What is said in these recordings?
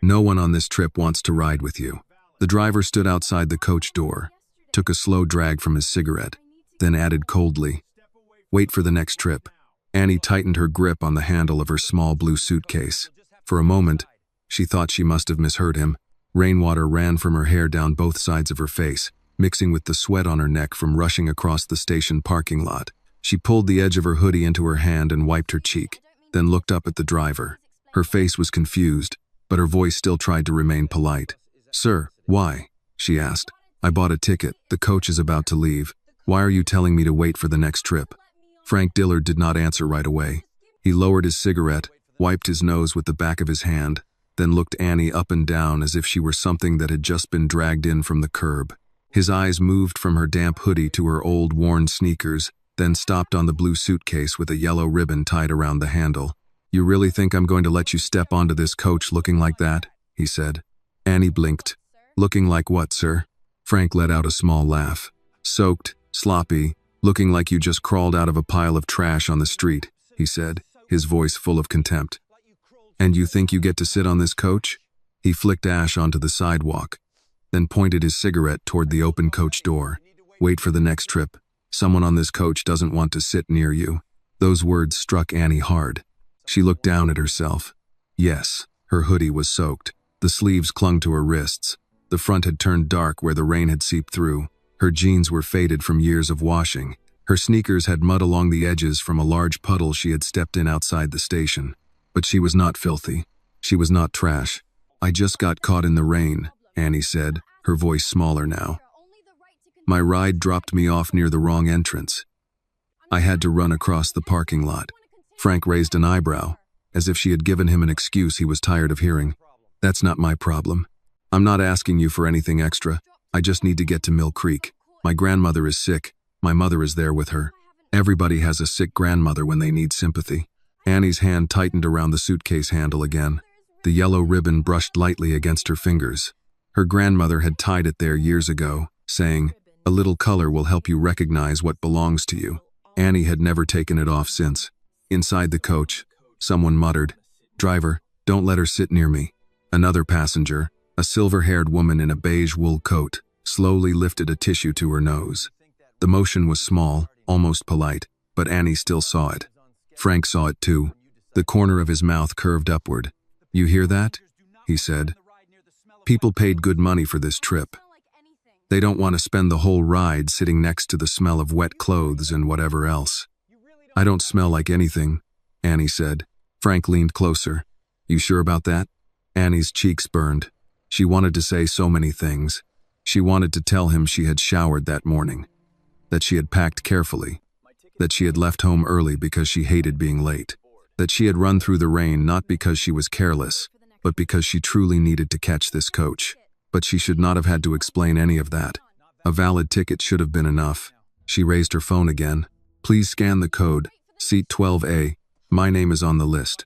No one on this trip wants to ride with you." The driver stood outside the coach door, took a slow drag from his cigarette, then added coldly, "Wait for the next trip." Annie tightened her grip on the handle of her small blue suitcase. For a moment, she thought she must have misheard him. Rainwater ran from her hair down both sides of her face, mixing with the sweat on her neck from rushing across the station parking lot. She pulled the edge of her hoodie into her hand and wiped her cheek, then looked up at the driver. Her face was confused, but her voice still tried to remain polite. "Sir, why?" she asked. "I bought a ticket. The coach is about to leave. Why are you telling me to wait for the next trip?" Frank Dillard did not answer right away. He lowered his cigarette, wiped his nose with the back of his hand, then looked Annie up and down as if she were something that had just been dragged in from the curb. His eyes moved from her damp hoodie to her old worn sneakers, then stopped on the blue suitcase with a yellow ribbon tied around the handle. "You really think I'm going to let you step onto this coach looking like that?" he said. Annie blinked. "Looking like what, sir?" Frank let out a small laugh. "Soaked, sloppy, looking like you just crawled out of a pile of trash on the street," he said, his voice full of contempt. "And you think you get to sit on this coach?" He flicked ash onto the sidewalk, then pointed his cigarette toward the open coach door. "Wait for the next trip. Someone on this coach doesn't want to sit near you." Those words struck Annie hard. She looked down at herself. Yes, her hoodie was soaked. The sleeves clung to her wrists. The front had turned dark where the rain had seeped through. Her jeans were faded from years of washing. Her sneakers had mud along the edges from a large puddle she had stepped in outside the station. But she was not filthy. She was not trash. "I just got caught in the rain," Annie said, her voice smaller now. "My ride dropped me off near the wrong entrance. I had to run across the parking lot." Frank raised an eyebrow, as if she had given him an excuse he was tired of hearing. "That's not my problem. I'm not asking you for anything extra. I just need to get to Mill Creek. My grandmother is sick. My mother is there with her. Everybody has a sick grandmother when they need sympathy." Annie's hand tightened around the suitcase handle again. The yellow ribbon brushed lightly against her fingers. Her grandmother had tied it there years ago, saying, "A little color will help you recognize what belongs to you." Annie had never taken it off since. Inside the coach, someone muttered, "Driver, don't let her sit near me." Another passenger, a silver-haired woman in a beige wool coat, slowly lifted a tissue to her nose. The motion was small, almost polite, but Annie still saw it. Frank saw it too. The corner of his mouth curved upward. "You hear that?" he said. "People paid good money for this trip. They don't want to spend the whole ride sitting next to the smell of wet clothes and whatever else." "I don't smell like anything," Annie said. Frank leaned closer. "You sure about that?" Annie's cheeks burned. She wanted to say so many things. She wanted to tell him she had showered that morning, that she had packed carefully, that she had left home early because she hated being late, that she had run through the rain not because she was careless, but because she truly needed to catch this coach. But she should not have had to explain any of that. A valid ticket should have been enough. She raised her phone again. "Please scan the code. Seat 12A. My name is on the list."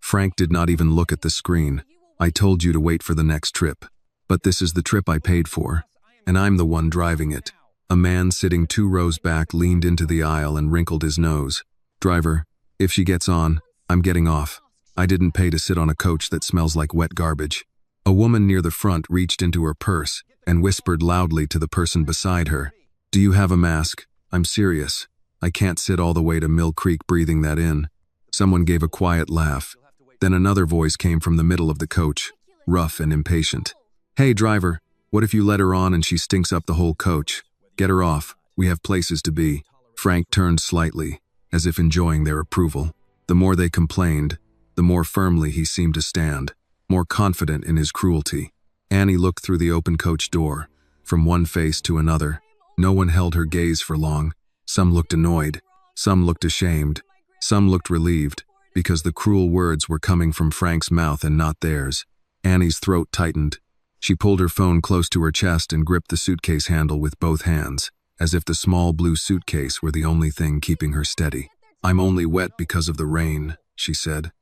Frank did not even look at the screen. "I told you to wait for the next trip. But this is the trip I paid for, and I'm the one driving it." A man sitting 2 rows back leaned into the aisle and wrinkled his nose. "Driver, if she gets on, I'm getting off. I didn't pay to sit on a coach that smells like wet garbage." A woman near the front reached into her purse and whispered loudly to the person beside her, "Do you have a mask? I'm serious. I can't sit all the way to Mill Creek breathing that in." Someone gave a quiet laugh. Then another voice came from the middle of the coach, rough and impatient. "Hey, driver, what if you let her on and she stinks up the whole coach? Get her off. We have places to be." Frank turned slightly, as if enjoying their approval. The more they complained, the more firmly he seemed to stand, more confident in his cruelty. Annie looked through the open coach door, from one face to another. No one held her gaze for long. Some looked annoyed, some looked ashamed, some looked relieved, because the cruel words were coming from Frank's mouth and not theirs. Annie's throat tightened. She pulled her phone close to her chest and gripped the suitcase handle with both hands, as if the small blue suitcase were the only thing keeping her steady. "I'm only wet because of the rain," she said.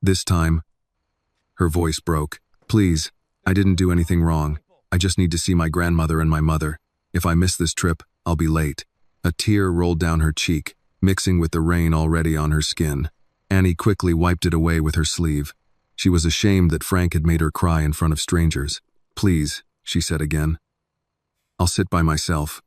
This time, her voice broke. "Please, I didn't do anything wrong. I just need to see my grandmother and my mother. If I miss this trip, I'll be late." A tear rolled down her cheek, mixing with the rain already on her skin. Annie quickly wiped it away with her sleeve. She was ashamed that Frank had made her cry in front of strangers. "Please," she said again. "I'll sit by myself.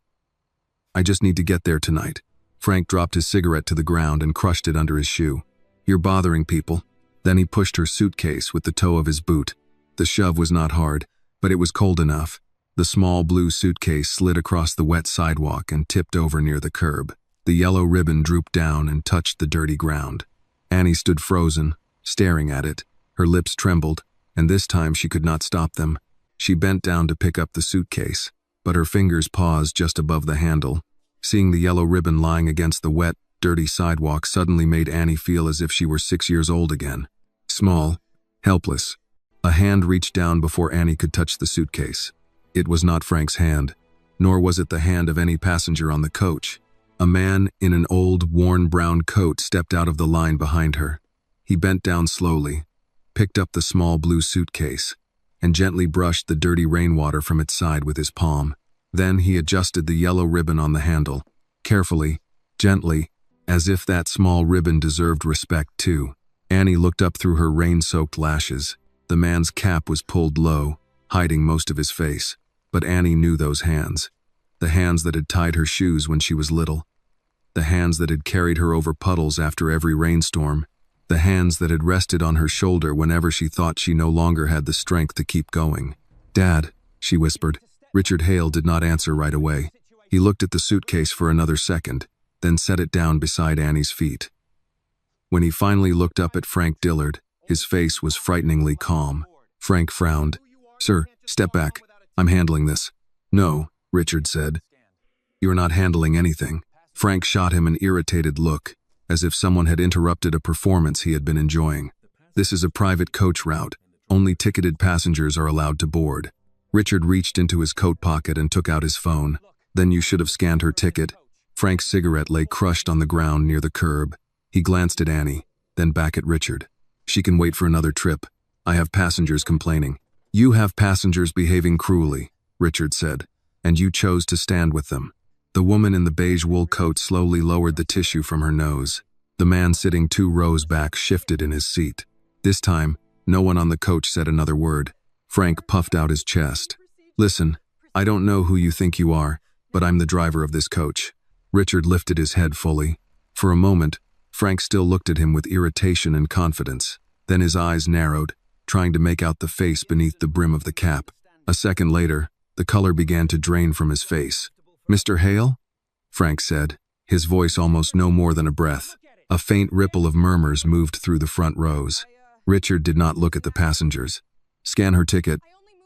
I just need to get there tonight." Frank dropped his cigarette to the ground and crushed it under his shoe. "You're bothering people." Then he pushed her suitcase with the toe of his boot. The shove was not hard, but it was cold enough. The small blue suitcase slid across the wet sidewalk and tipped over near the curb. The yellow ribbon drooped down and touched the dirty ground. Annie stood frozen, staring at it. Her lips trembled, and this time she could not stop them. She bent down to pick up the suitcase, but her fingers paused just above the handle. Seeing the yellow ribbon lying against the wet, dirty sidewalk suddenly made Annie feel as if she were 6 years old again. Small, helpless. A hand reached down before Annie could touch the suitcase. It was not Frank's hand, nor was it the hand of any passenger on the coach. A man in an old, worn brown coat stepped out of the line behind her. He bent down slowly, picked up the small blue suitcase, and gently brushed the dirty rainwater from its side with his palm. Then he adjusted the yellow ribbon on the handle, carefully, gently, as if that small ribbon deserved respect too. Annie looked up through her rain-soaked lashes. The man's cap was pulled low, hiding most of his face, but Annie knew those hands. The hands that had tied her shoes when she was little. The hands that had carried her over puddles after every rainstorm. The hands that had rested on her shoulder whenever she thought she no longer had the strength to keep going. "Dad," she whispered. Richard Hale did not answer right away. He looked at the suitcase for another second, then set it down beside Annie's feet. When he finally looked up at Frank Dillard, his face was frighteningly calm. Frank frowned. "Sir, step back. I'm handling this." "No," Richard said. "You're not handling anything." Frank shot him an irritated look, as if someone had interrupted a performance he had been enjoying. "This is a private coach route. Only ticketed passengers are allowed to board." Richard reached into his coat pocket and took out his phone. "Then you should have scanned her ticket." Frank's cigarette lay crushed on the ground near the curb. He glanced at Annie, then back at Richard. "She can wait for another trip. I have passengers complaining." "You have passengers behaving cruelly," Richard said, "and you chose to stand with them." The woman in the beige wool coat slowly lowered the tissue from her nose. The man sitting 2 rows back shifted in his seat. This time, no one on the coach said another word. Frank puffed out his chest. "Listen, I don't know who you think you are, but I'm the driver of this coach." Richard lifted his head fully. For a moment, Frank still looked at him with irritation and confidence. Then his eyes narrowed, trying to make out the face beneath the brim of the cap. A second later, the color began to drain from his face. "Mr. Hale?" Frank said, his voice almost no more than a breath. A faint ripple of murmurs moved through the front rows. Richard did not look at the passengers. "Scan her ticket."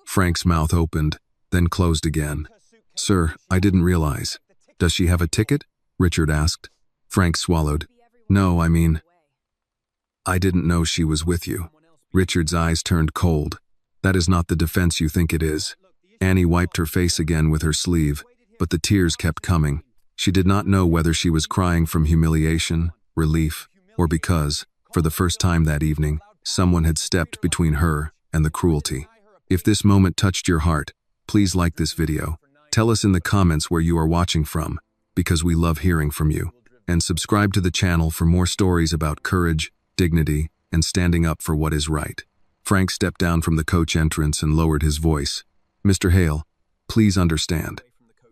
Frank's mouth opened, then closed again. "Sir, I didn't realize." "Does she have a ticket?" Richard asked. Frank swallowed. "No, I didn't know she was with you." Richard's eyes turned cold. "That is not the defense you think it is." Annie wiped her face again with her sleeve, but the tears kept coming. She did not know whether she was crying from humiliation, relief, or because, for the first time that evening, someone had stepped between her and the cruelty. If this moment touched your heart, please like this video. Tell us in the comments where you are watching from, because we love hearing from you. And subscribe to the channel for more stories about courage, dignity, and standing up for what is right. Frank stepped down from the coach entrance and lowered his voice. "Mr. Hale, please understand.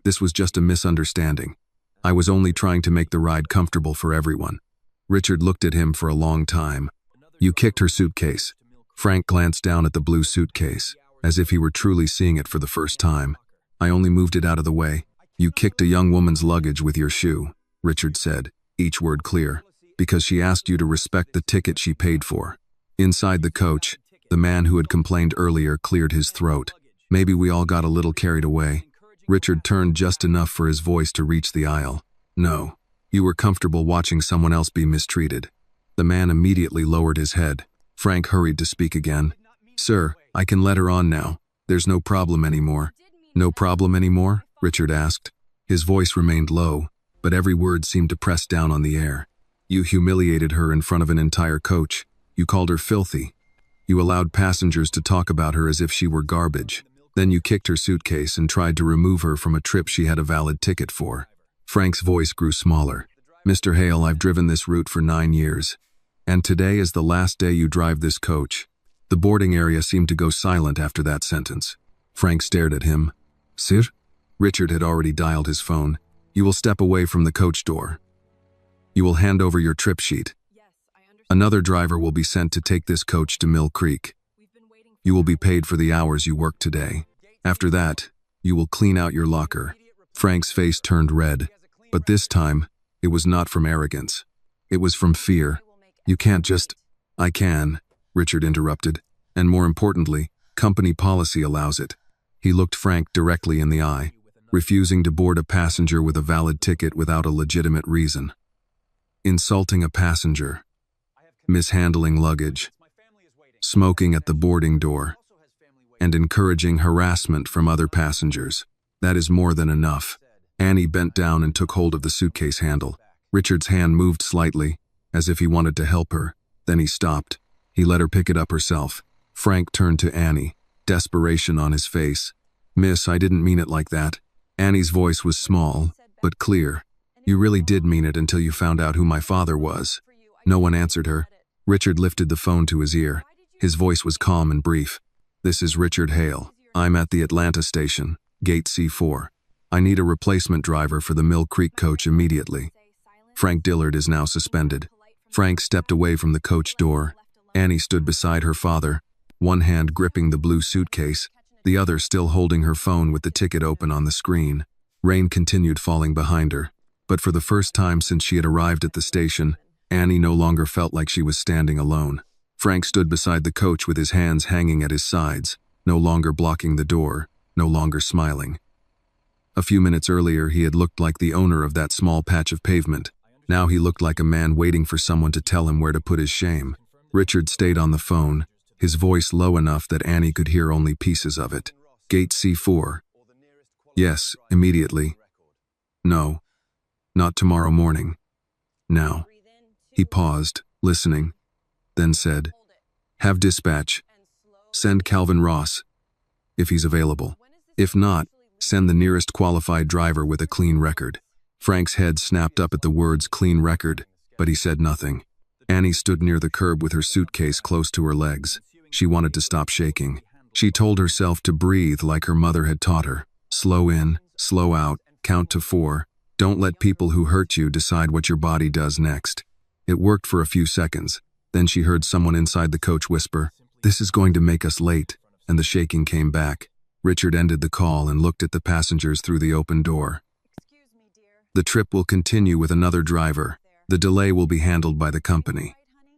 This was just a misunderstanding. I was only trying to make the ride comfortable for everyone." Richard looked at him for a long time. "You kicked her suitcase." Frank glanced down at the blue suitcase, as if he were truly seeing it for the first time. "I only moved it out of the way." "You kicked a young woman's luggage with your shoe," Richard said, each word clear, "because she asked you to respect the ticket she paid for." Inside the coach, the man who had complained earlier cleared his throat. "Maybe we all got a little carried away." Richard turned just enough for his voice to reach the aisle. "No, you were comfortable watching someone else be mistreated." The man immediately lowered his head. Frank hurried to speak again. "Sir, I can let her on now. There's no problem anymore." "No problem anymore?" Richard asked. His voice remained low, but every word seemed to press down on the air. "You humiliated her in front of an entire coach. You called her filthy. You allowed passengers to talk about her as if she were garbage. Then you kicked her suitcase and tried to remove her from a trip she had a valid ticket for." Frank's voice grew smaller. "Mr. Hale, I've driven this route for 9 years. And today is the last day you drive this coach. The boarding area seemed to go silent after that sentence. Frank stared at him. Sir? Richard had already dialed his phone. You will step away from the coach door. You will hand over your trip sheet. Another driver will be sent to take this coach to Mill Creek. You will be paid for the hours you worked today. After that, you will clean out your locker. Frank's face turned red, but this time, it was not from arrogance. It was from fear. You can't just... I can, Richard interrupted, and more importantly, company policy allows it. He looked Frank directly in the eye, refusing to board a passenger with a valid ticket without a legitimate reason. Insulting a passenger, mishandling luggage, smoking at the boarding door, and encouraging harassment from other passengers. That is more than enough. Annie bent down and took hold of the suitcase handle. Richard's hand moved slightly, as if he wanted to help her. Then he stopped. He let her pick it up herself. Frank turned to Annie, desperation on his face. Miss, I didn't mean it like that. Annie's voice was small, but clear. You really did mean it until you found out who my father was. No one answered her. Richard lifted the phone to his ear. His voice was calm and brief. This is Richard Hale. I'm at the Atlanta station, gate C4. I need a replacement driver for the Mill Creek coach immediately. Frank Dillard is now suspended. Frank stepped away from the coach door. Annie stood beside her father, one hand gripping the blue suitcase, the other still holding her phone with the ticket open on the screen. Rain continued falling behind her, but for the first time since she had arrived at the station, Annie no longer felt like she was standing alone. Frank stood beside the coach with his hands hanging at his sides, no longer blocking the door, no longer smiling. A few minutes earlier, he had looked like the owner of that small patch of pavement. Now he looked like a man waiting for someone to tell him where to put his shame. Richard stayed on the phone, his voice low enough that Annie could hear only pieces of it. Gate C4. Yes, immediately. No, not tomorrow morning. Now. He paused, listening, then said, have dispatch. Send Calvin Ross, if he's available. If not, send the nearest qualified driver with a clean record. Frank's head snapped up at the words clean record, but he said nothing. Annie stood near the curb with her suitcase close to her legs. She wanted to stop shaking. She told herself to breathe like her mother had taught her. Slow in, slow out, count to 4. Don't let people who hurt you decide what your body does next. It worked for a few seconds. Then she heard someone inside the coach whisper, "This is going to make us late," and the shaking came back. Richard ended the call and looked at the passengers through the open door. The trip will continue with another driver. The delay will be handled by the company.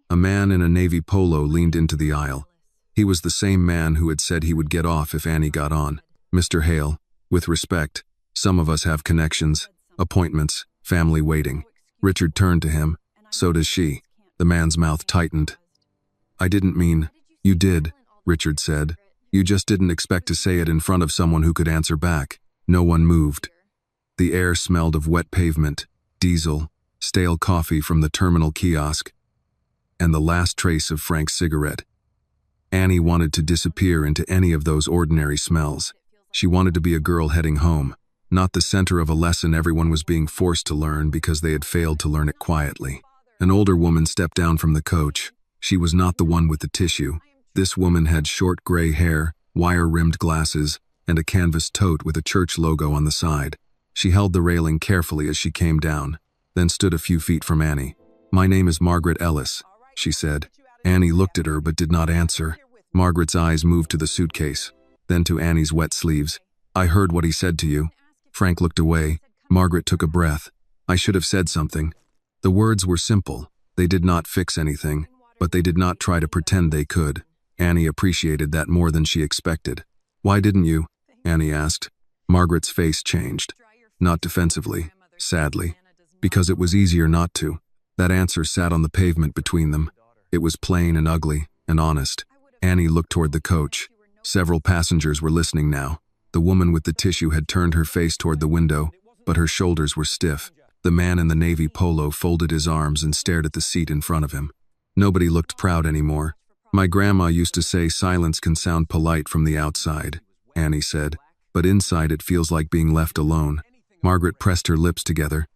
A man in a navy polo leaned into the aisle. He was the same man who had said he would get off if Annie got on. Mr. Hale, with respect, some of us have connections, appointments, family waiting. Richard turned to him. So does she. The man's mouth tightened. I didn't mean... You did, Richard said. You just didn't expect to say it in front of someone who could answer back. No one moved. The air smelled of wet pavement, diesel, stale coffee from the terminal kiosk, and the last trace of Frank's cigarette. Annie wanted to disappear into any of those ordinary smells. She wanted to be a girl heading home, not the center of a lesson everyone was being forced to learn because they had failed to learn it quietly. An older woman stepped down from the coach. She was not the one with the tissue. This woman had short gray hair, wire-rimmed glasses, and a canvas tote with a church logo on the side. She held the railing carefully as she came down, then stood a few feet from Annie. "My name is Margaret Ellis," she said. Annie looked at her but did not answer. Margaret's eyes moved to the suitcase, then to Annie's wet sleeves. "I heard what he said to you." Frank looked away. Margaret took a breath. "I should have said something." The words were simple. They did not fix anything, but they did not try to pretend they could. Annie appreciated that more than she expected. "Why didn't you?" Annie asked. Margaret's face changed. Not defensively, sadly. Because it was easier not to. That answer sat on the pavement between them. It was plain and ugly and honest. Annie looked toward the coach. Several passengers were listening now. The woman with the tissue had turned her face toward the window, but her shoulders were stiff. The man in the navy polo folded his arms and stared at the seat in front of him. Nobody looked proud anymore. "My grandma used to say silence can sound polite from the outside," Annie said, "but inside it feels like being left alone." Margaret pressed her lips together.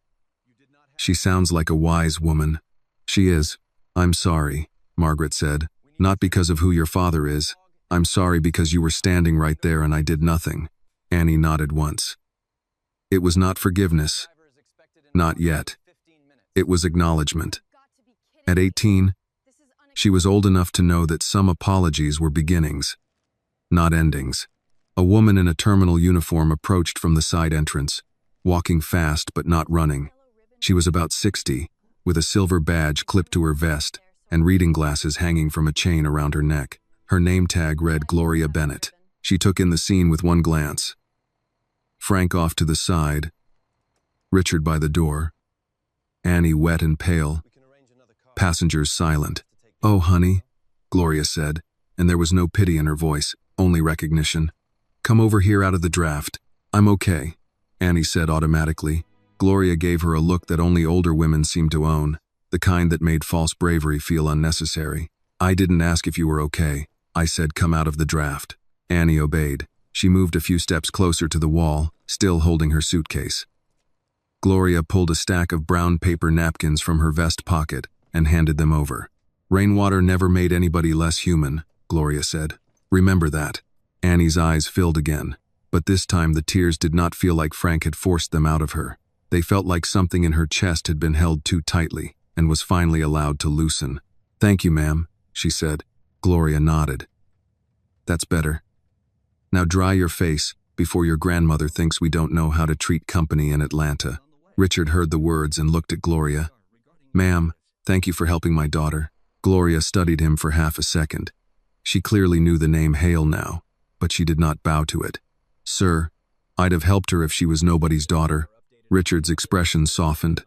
"She sounds like a wise woman." "She is. I'm sorry," Margaret said. Not because of who your father is. I'm sorry because you were standing right there and I did nothing. Annie nodded once. It was not forgiveness. Not yet. It was acknowledgement. At 18, she was old enough to know that some apologies were beginnings, not endings. A woman in a terminal uniform approached from the side entrance, walking fast but not running. She was about 60, with a silver badge clipped to her vest and reading glasses hanging from a chain around her neck. Her name tag read Gloria Bennett. She took in the scene with one glance. Frank off to the side, Richard by the door, Annie wet and pale, passengers silent. "Oh, honey," Gloria said, and there was no pity in her voice, only recognition. "Come over here out of the draft. I'm okay," Annie said automatically. Gloria gave her a look that only older women seem to own, the kind that made false bravery feel unnecessary. "I didn't ask if you were okay. I said come out of the draft." Annie obeyed. She moved a few steps closer to the wall, still holding her suitcase. Gloria pulled a stack of brown paper napkins from her vest pocket and handed them over. "Rainwater never made anybody less human," Gloria said. "Remember that." Annie's eyes filled again, but this time the tears did not feel like Frank had forced them out of her. They felt like something in her chest had been held too tightly and was finally allowed to loosen. "Thank you, ma'am," she said. Gloria nodded. "That's better. Now dry your face before your grandmother thinks we don't know how to treat company in Atlanta." Richard heard the words and looked at Gloria. "Ma'am, thank you for helping my daughter." Gloria studied him for half a second. She clearly knew the name Hale now, but she did not bow to it. "Sir, I'd have helped her if she was nobody's daughter." Richard's expression softened.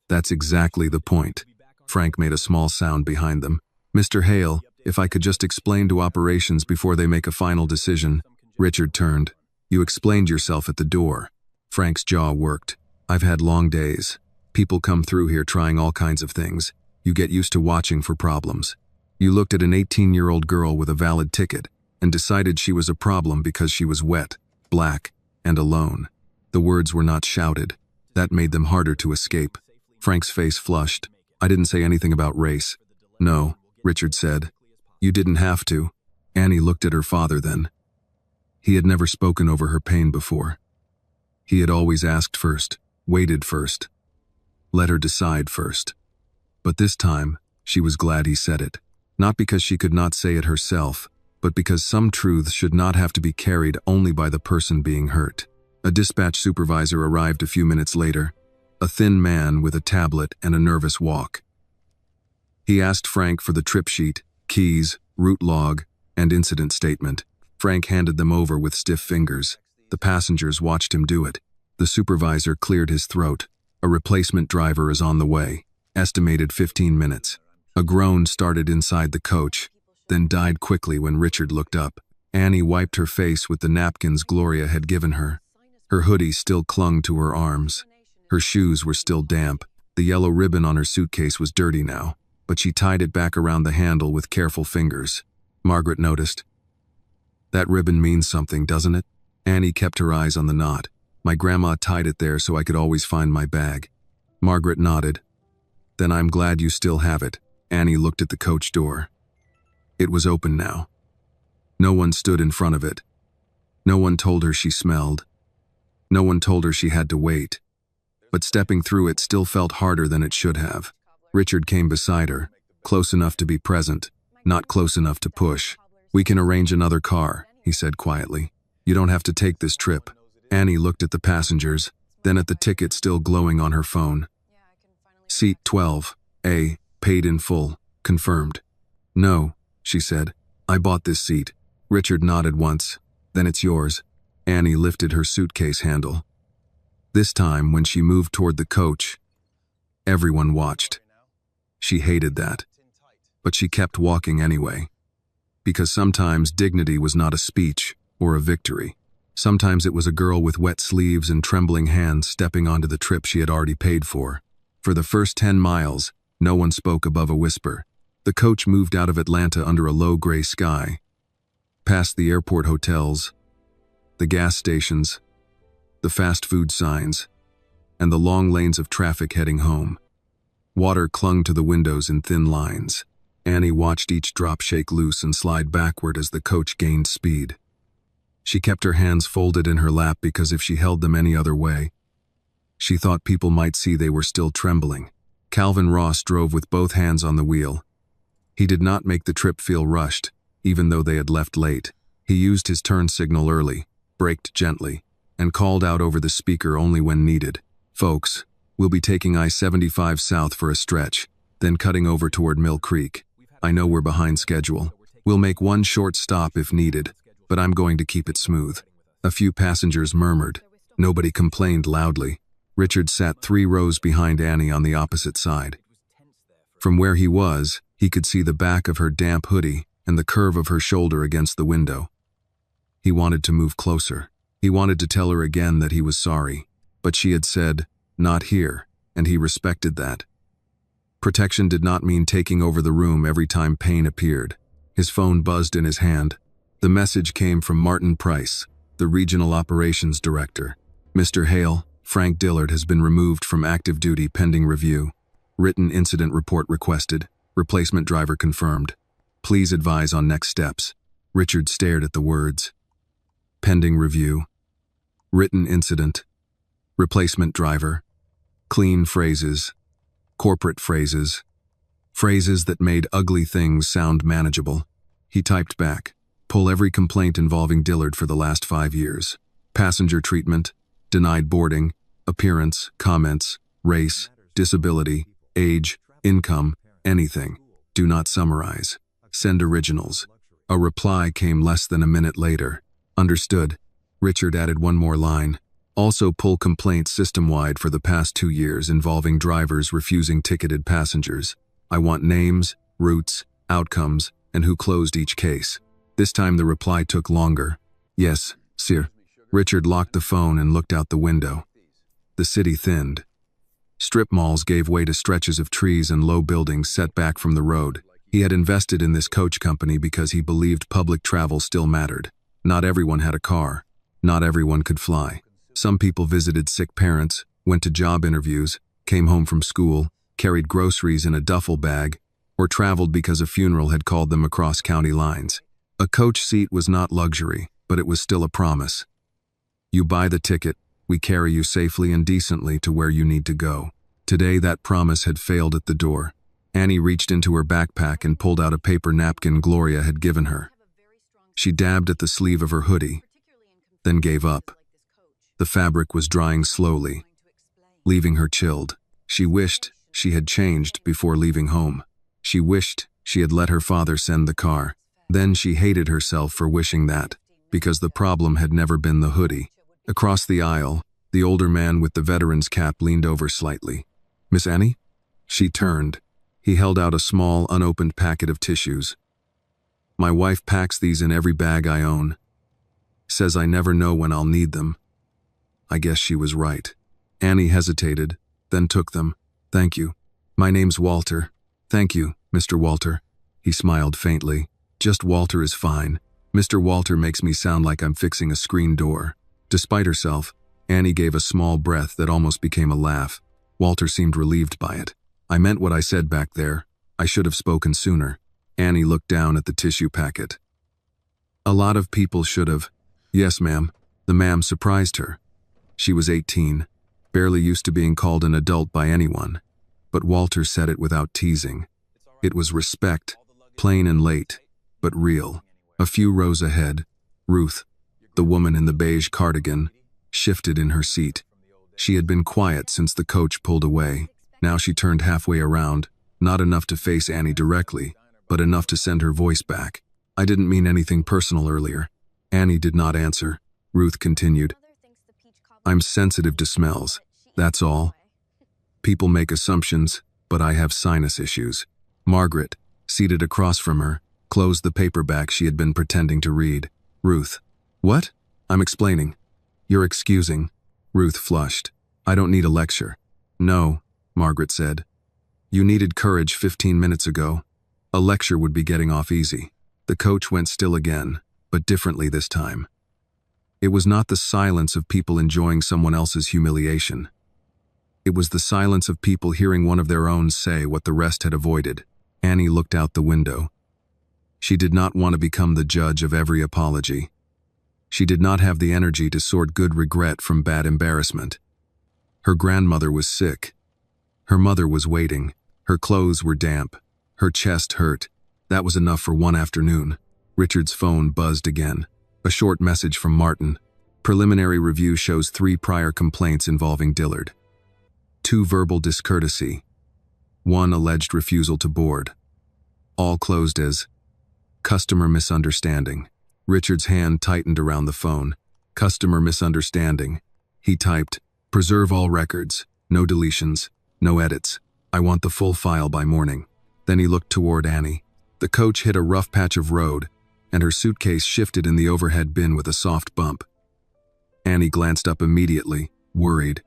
"That's exactly the point." Frank made a small sound behind them. "Mr. Hale, if I could just explain to operations before they make a final decision." Richard turned. "You explained yourself at the door." Frank's jaw worked. "I've had long days. People come through here trying all kinds of things. You get used to watching for problems. You looked at an 18-year-old girl with a valid ticket and decided she was a problem because she was wet, black, and alone." The words were not shouted. That made them harder to escape. Frank's face flushed. "I didn't say anything about race." "No," Richard said. "You didn't have to." Annie looked at her father then. He had never spoken over her pain before. He had always asked first, waited first, let her decide first. But this time, she was glad he said it. Not because she could not say it herself, but because some truths should not have to be carried only by the person being hurt. A dispatch supervisor arrived a few minutes later, a thin man with a tablet and a nervous walk. He asked Frank for the trip sheet, keys, route log, and incident statement. Frank handed them over with stiff fingers. The passengers watched him do it. The supervisor cleared his throat. "A replacement driver is on the way. Estimated 15 minutes. A groan started inside the coach, then died quickly when Richard looked up. Annie wiped her face with the napkins Gloria had given her. Her hoodie still clung to her arms. Her shoes were still damp. The yellow ribbon on her suitcase was dirty now, but she tied it back around the handle with careful fingers. Margaret noticed. "That ribbon means something, doesn't it?" Annie kept her eyes on the knot. "My grandma tied it there so I could always find my bag." Margaret nodded. "Then I'm glad you still have it." Annie looked at the coach door. It was open now. No one stood in front of it. No one told her she smelled. No one told her she had to wait. But stepping through it still felt harder than it should have. Richard came beside her, close enough to be present, not close enough to push. "We can arrange another car," he said quietly. "You don't have to take this trip." Annie looked at the passengers, then at the ticket still glowing on her phone. "Seat 12A, paid in full, confirmed." "No," she said. "I bought this seat." Richard nodded once. "Then it's yours." Annie lifted her suitcase handle. This time, when she moved toward the coach, everyone watched. She hated that. But she kept walking anyway. Because sometimes dignity was not a speech or a victory. Sometimes it was a girl with wet sleeves and trembling hands stepping onto the trip she had already paid for. For the first 10 miles, no one spoke above a whisper. The coach moved out of Atlanta under a low gray sky, past the airport hotels, the gas stations, the fast food signs, and the long lanes of traffic heading home. Water clung to the windows in thin lines. Annie watched each drop shake loose and slide backward as the coach gained speed. She kept her hands folded in her lap because if she held them any other way, she thought people might see they were still trembling. Calvin Ross drove with both hands on the wheel. He did not make the trip feel rushed, even though they had left late. He used his turn signal early, braked gently, and called out over the speaker only when needed. "Folks, we'll be taking I-75 south for a stretch, then cutting over toward Mill Creek. I know we're behind schedule. We'll make one short stop if needed, but I'm going to keep it smooth." A few passengers murmured. Nobody complained loudly. Richard sat 3 rows behind Annie on the opposite side. From where he was, he could see the back of her damp hoodie and the curve of her shoulder against the window. He wanted to move closer. He wanted to tell her again that he was sorry, but she had said, "Not here," and he respected that. Protection did not mean taking over the room every time pain appeared. His phone buzzed in his hand. The message came from Martin Price, the Regional Operations Director. "Mr. Hale, Frank Dillard has been removed from active duty pending review. Written incident report requested. Replacement driver confirmed. Please advise on next steps." Richard stared at the words. Pending review. Written incident. Replacement driver. Clean phrases. Corporate phrases. Phrases that made ugly things sound manageable. He typed back. "Pull every complaint involving Dillard for the last 5 years. Passenger treatment. Denied boarding. Appearance. Comments. Race. Disability. Age. Income. Anything. Do not summarize. Send originals." A reply came less than a minute later. "Understood." Richard added one more line. "Also pull complaints system-wide for the past 2 years involving drivers refusing ticketed passengers. I want names, routes, outcomes, and who closed each case." This time the reply took longer. "Yes, sir." Richard locked the phone and looked out the window. The city thinned. Strip malls gave way to stretches of trees and low buildings set back from the road. He had invested in this coach company because he believed public travel still mattered. Not everyone had a car. Not everyone could fly. Some people visited sick parents, went to job interviews, came home from school, carried groceries in a duffel bag, or traveled because a funeral had called them across county lines. A coach seat was not luxury, but it was still a promise. You buy the ticket, we carry you safely and decently to where you need to go. Today that promise had failed at the door. Annie reached into her backpack and pulled out a paper napkin Gloria had given her. She dabbed at the sleeve of her hoodie, then gave up. The fabric was drying slowly, leaving her chilled. She wished she had changed before leaving home. She wished she had let her father send the car. Then she hated herself for wishing that, because the problem had never been the hoodie. Across the aisle, the older man with the veteran's cap leaned over slightly. "Miss Annie?" She turned. He held out a small, unopened packet of tissues. "My wife packs these in every bag I own. Says I never know when I'll need them." I guess she was right. Annie hesitated, then took them. "Thank you. My name's Walter." "Thank you, Mr. Walter." He smiled faintly. "Just Walter is fine. Mr. Walter makes me sound like I'm fixing a screen door." Despite herself, Annie gave a small breath that almost became a laugh. Walter seemed relieved by it. "I meant what I said back there. I should have spoken sooner." Annie looked down at the tissue packet. "A lot of people should have." "Yes, ma'am." The ma'am surprised her. She was 18, barely used to being called an adult by anyone. But Walter said it without teasing. It was respect, plain and late, but real. A few rows ahead, Ruth, the woman in the beige cardigan, shifted in her seat. She had been quiet since the coach pulled away. Now she turned halfway around, not enough to face Annie directly, but enough to send her voice back. "I didn't mean anything personal earlier." Annie did not answer. Ruth continued. "I'm sensitive to smells, that's all. People make assumptions, but I have sinus issues." Margaret, seated across from her, closed the paperback she had been pretending to read. "Ruth." "What?" "I'm explaining." "You're excusing." Ruth flushed. "I don't need a lecture." "No," Margaret said. "You needed courage 15 minutes ago. A lecture would be getting off easy." The coach went still again, but differently this time. It was not the silence of people enjoying someone else's humiliation. It was the silence of people hearing one of their own say what the rest had avoided. Annie looked out the window. She did not want to become the judge of every apology. She did not have the energy to sort good regret from bad embarrassment. Her grandmother was sick. Her mother was waiting. Her clothes were damp. Her chest hurt. That was enough for one afternoon. Richard's phone buzzed again. A short message from Martin. Preliminary review shows 3 prior complaints involving Dillard. 2 verbal discourtesy. 1 alleged refusal to board. All closed as customer misunderstanding. Richard's hand tightened around the phone. Customer misunderstanding. He typed, "Preserve all records. No deletions. No edits. I want the full file by morning." Then he looked toward Annie. The coach hit a rough patch of road, and her suitcase shifted in the overhead bin with a soft bump. Annie glanced up immediately, worried.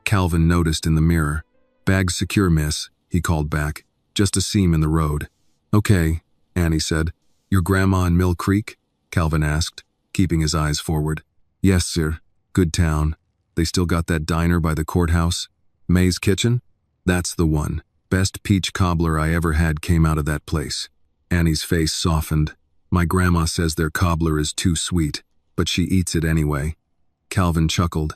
Calvin noticed in the mirror. "Bag's secure, miss," he called back. "Just a seam in the road." "Okay," Annie said. "Your grandma in Mill Creek?" Calvin asked, keeping his eyes forward. "Yes, sir. Good town. They still got that diner by the courthouse? May's Kitchen? That's the one. Best peach cobbler I ever had came out of that place." Annie's face softened. "My grandma says their cobbler is too sweet, but she eats it anyway." Calvin chuckled.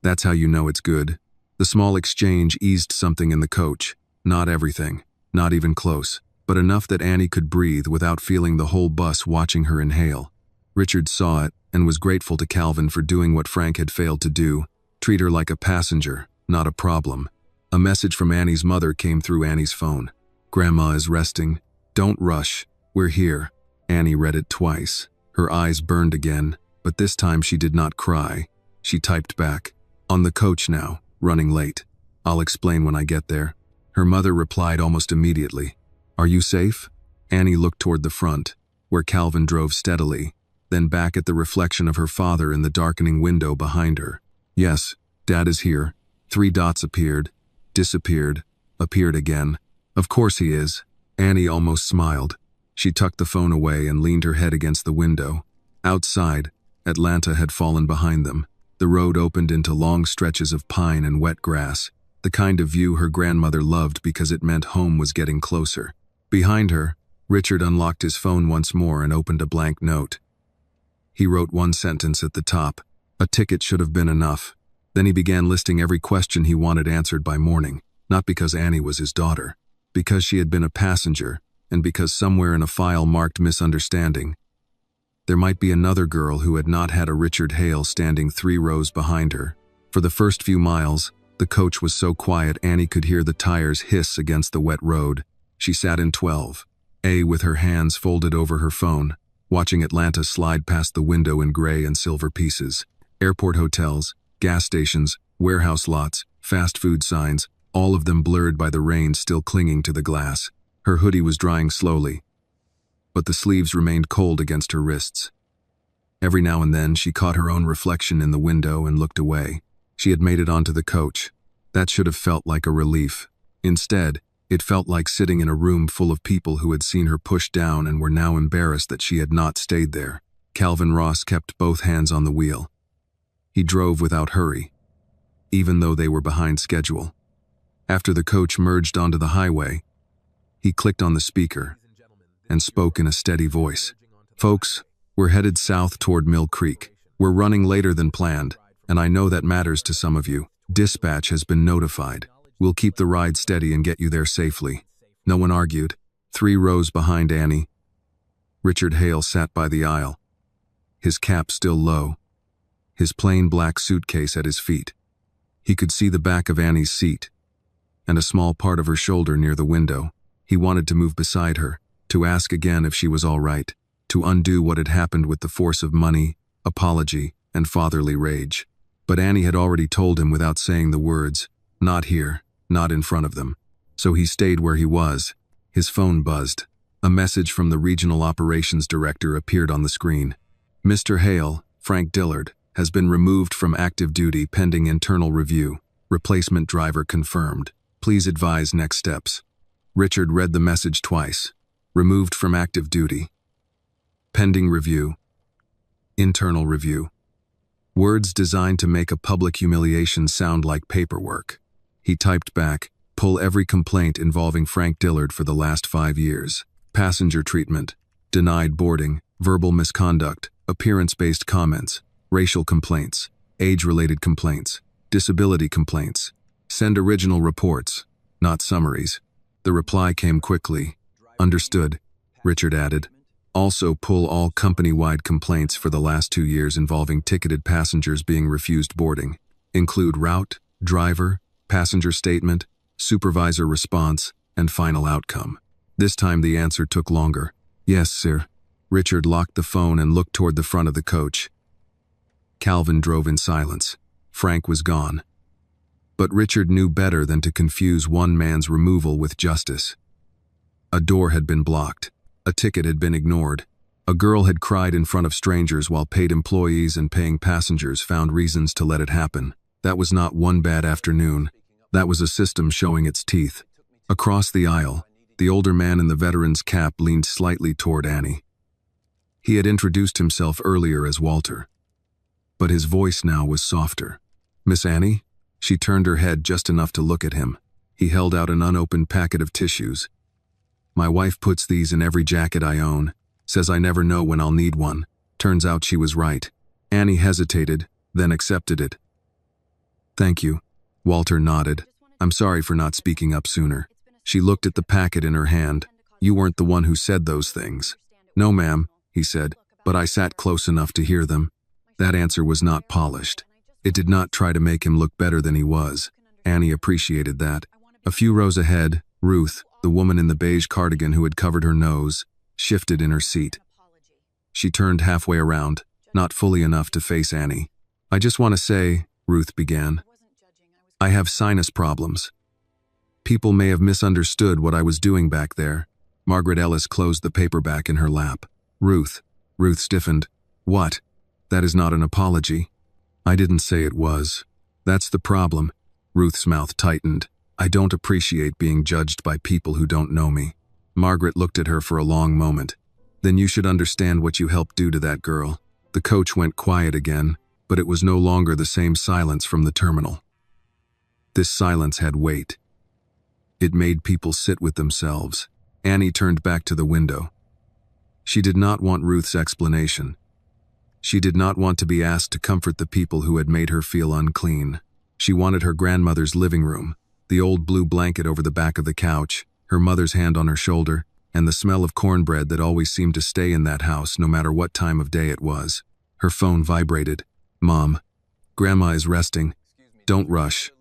"That's how you know it's good." The small exchange eased something in the coach. Not everything, not even close, but enough that Annie could breathe without feeling the whole bus watching her inhale. Richard saw it and was grateful to Calvin for doing what Frank had failed to do, treat her like a passenger, not a problem. A message from Annie's mother came through Annie's phone. "Grandma is resting. Don't rush. We're here." Annie read it twice. Her eyes burned again, but this time she did not cry. She typed back, "On the coach now, running late. I'll explain when I get there." Her mother replied almost immediately, "Are you safe?" Annie looked toward the front, where Calvin drove steadily, then back at the reflection of her father in the darkening window behind her. "Yes, Dad is here." 3 dots appeared, disappeared, appeared again. "Of course he is." Annie almost smiled. She tucked the phone away and leaned her head against the window. Outside, Atlanta had fallen behind them. The road opened into long stretches of pine and wet grass, the kind of view her grandmother loved because it meant home was getting closer. Behind her, Richard unlocked his phone once more and opened a blank note. He wrote 1 sentence at the top. A ticket should have been enough. Then he began listing every question he wanted answered by morning, not because Annie was his daughter, because she had been a passenger, and because somewhere in a file marked misunderstanding, there might be another girl who had not had a Richard Hale standing 3 rows behind her. For the first few miles, the coach was so quiet Annie could hear the tires hiss against the wet road. She sat in 12A with her hands folded over her phone, watching Atlanta slide past the window in gray and silver pieces. Airport hotels, gas stations, warehouse lots, fast food signs, all of them blurred by the rain still clinging to the glass. Her hoodie was drying slowly, but the sleeves remained cold against her wrists. Every now and then she caught her own reflection in the window and looked away. She had made it onto the coach. That should have felt like a relief. Instead, it felt like sitting in a room full of people who had seen her pushed down and were now embarrassed that she had not stayed there. Calvin Ross kept both hands on the wheel. He drove without hurry, even though they were behind schedule. After the coach merged onto the highway, he clicked on the speaker and spoke in a steady voice. "Folks, we're headed south toward Mill Creek. We're running later than planned, and I know that matters to some of you. Dispatch has been notified. We'll keep the ride steady and get you there safely." No one argued. 3 rows behind Annie, Richard Hale sat by the aisle, his cap still low, his plain black suitcase at his feet. He could see the back of Annie's seat and a small part of her shoulder near the window. He wanted to move beside her, to ask again if she was all right, to undo what had happened with the force of money, apology, and fatherly rage. But Annie had already told him without saying the words, not here, not in front of them. So he stayed where he was. His phone buzzed. A message from the regional operations director appeared on the screen. "Mr. Hale, Frank Dillard, has been removed from active duty pending internal review. Replacement driver confirmed. Please advise next steps." Richard read the message twice. Removed from active duty. Pending review. Internal review. Words designed to make a public humiliation sound like paperwork. He typed back, Pull every complaint involving Frank Dillard for the last 5 years. Passenger treatment, denied boarding, verbal misconduct, appearance-based comments, racial complaints, age-related complaints, disability complaints. Send original reports, not summaries. The reply came quickly. Understood, Richard added. Also pull all company-wide complaints for the last 2 years involving ticketed passengers being refused boarding. Include route, driver, passenger statement, supervisor response, and final outcome. This time the answer took longer. Yes, sir. Richard locked the phone and looked toward the front of the coach. Calvin drove in silence. Frank was gone. But Richard knew better than to confuse one man's removal with justice. A door had been blocked. A ticket had been ignored. A girl had cried in front of strangers while paid employees and paying passengers found reasons to let it happen. That was not one bad afternoon. That was a system showing its teeth. Across the aisle, the older man in the veteran's cap leaned slightly toward Annie. He had introduced himself earlier as Walter, but his voice now was softer. Miss Annie? She turned her head just enough to look at him. He held out an unopened packet of tissues. My wife puts these in every jacket I own. Says I never know when I'll need one. Turns out she was right. Annie hesitated, then accepted it. Thank you. Walter nodded. I'm sorry for not speaking up sooner. She looked at the packet in her hand. You weren't the one who said those things. No, ma'am, he said, but I sat close enough to hear them. That answer was not polished. It did not try to make him look better than he was. Annie appreciated that. A few rows ahead, Ruth, the woman in the beige cardigan who had covered her nose, shifted in her seat. She turned halfway around, not fully enough to face Annie. I just want to say, Ruth began, I have sinus problems. People may have misunderstood what I was doing back there. Margaret Ellis closed the paperback in her lap. Ruth stiffened. What? That is not an apology. I didn't say it was. That's the problem. Ruth's mouth tightened. I don't appreciate being judged by people who don't know me. Margaret looked at her for a long moment. Then you should understand what you helped do to that girl. The coach went quiet again, but it was no longer the same silence from the terminal. This silence had weight. It made people sit with themselves. Annie turned back to the window. She did not want Ruth's explanation. She did not want to be asked to comfort the people who had made her feel unclean. She wanted her grandmother's living room, the old blue blanket over the back of the couch, her mother's hand on her shoulder, and the smell of cornbread that always seemed to stay in that house no matter what time of day it was. Her phone vibrated. Mom, Grandma is resting. Don't rush.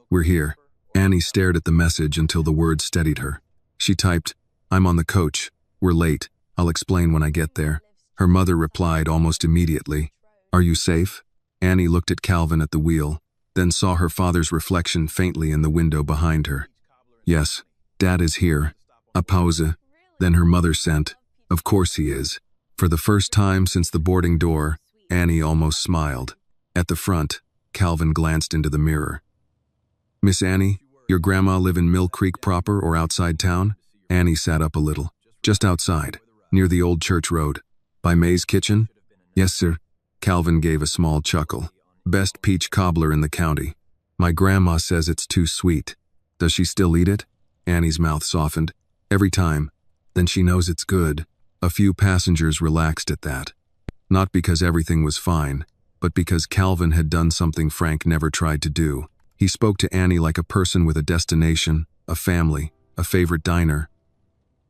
We're here. Annie stared at the message until the words steadied her. She typed, I'm on the coach. We're late. I'll explain when I get there. Her mother replied almost immediately. Are you safe? Annie looked at Calvin at the wheel, then saw her father's reflection faintly in the window behind her. Yes, Dad is here. A pause. Then her mother sent, Of course he is. For the first time since the boarding door, Annie almost smiled. At the front, Calvin glanced into the mirror. Miss Annie, your grandma live in Mill Creek proper or outside town? Annie sat up a little. Just outside, near the old church road. By May's kitchen? Yes, sir. Calvin gave a small chuckle. Best peach cobbler in the county. My grandma says it's too sweet. Does she still eat it? Annie's mouth softened. Every time. Then she knows it's good. A few passengers relaxed at that. Not because everything was fine, but because Calvin had done something Frank never tried to do. He spoke to Annie like a person with a destination, a family, a favorite diner,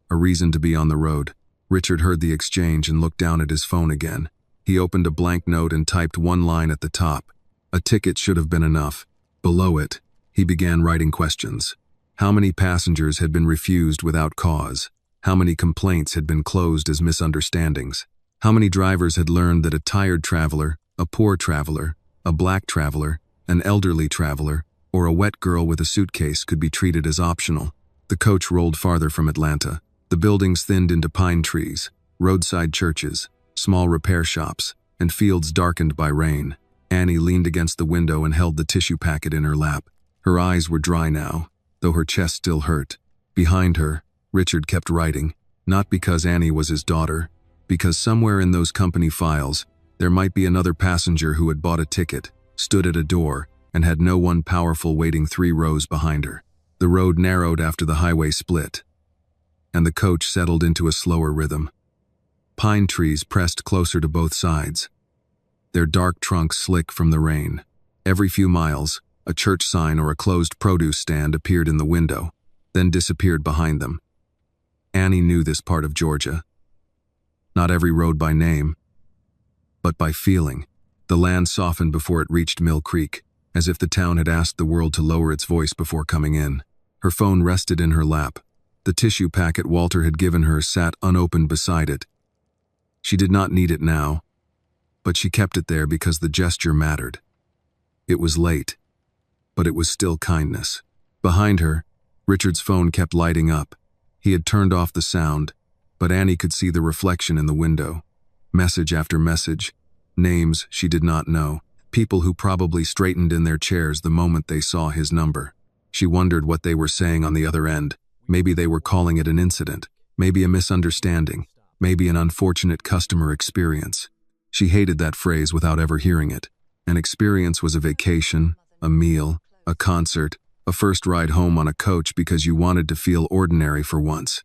a reason to be on the road. Richard heard the exchange and looked down at his phone again. He opened a blank note and typed one line at the top. A ticket should have been enough. Below it, he began writing questions. How many passengers had been refused without cause? How many complaints had been closed as misunderstandings? How many drivers had learned that a tired traveler, a poor traveler, a black traveler, an elderly traveler, or a wet girl with a suitcase could be treated as optional? The coach rolled farther from Atlanta. The buildings thinned into pine trees, roadside churches, small repair shops, and fields darkened by rain. Annie leaned against the window and held the tissue packet in her lap. Her eyes were dry now, though her chest still hurt. Behind her, Richard kept writing, not because Annie was his daughter, because somewhere in those company files, there might be another passenger who had bought a ticket, stood at a door, and had no one powerful waiting 3 rows behind her. The road narrowed after the highway split, and the coach settled into a slower rhythm. Pine trees pressed closer to both sides, their dark trunks slick from the rain. Every few miles, a church sign or a closed produce stand appeared in the window, then disappeared behind them. Annie knew this part of Georgia. Not every road by name, but by feeling. The land softened before it reached Mill Creek, as if the town had asked the world to lower its voice before coming in. Her phone rested in her lap. The tissue packet Walter had given her sat unopened beside it. She did not need it now, but she kept it there because the gesture mattered. It was late, but it was still kindness. Behind her, Richard's phone kept lighting up. He had turned off the sound, but Annie could see the reflection in the window. Message after message, names she did not know, people who probably straightened in their chairs the moment they saw his number. She wondered what they were saying on the other end. Maybe they were calling it an incident, maybe a misunderstanding, maybe an unfortunate customer experience. She hated that phrase without ever hearing it. An experience was a vacation, a meal, a concert, a first ride home on a coach because you wanted to feel ordinary for once.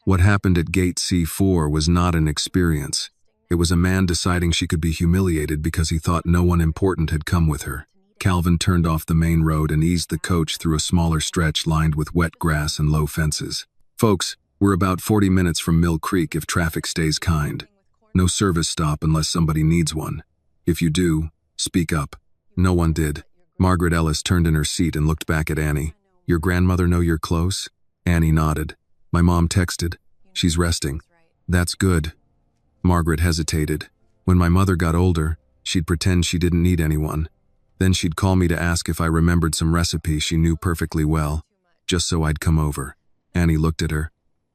What happened at Gate C4 was not an experience. It was a man deciding she could be humiliated because he thought no one important had come with her. Calvin turned off the main road and eased the coach through a smaller stretch lined with wet grass and low fences. Folks, we're about 40 minutes from Mill Creek if traffic stays kind. No service stop unless somebody needs one. If you do, speak up. No one did. Margaret Ellis turned in her seat and looked back at Annie. Your grandmother know you're close? Annie nodded. My mom texted. She's resting. That's good. Margaret hesitated. When my mother got older, she'd pretend she didn't need anyone. Then she'd call me to ask if I remembered some recipe she knew perfectly well, just so I'd come over. Annie looked at her.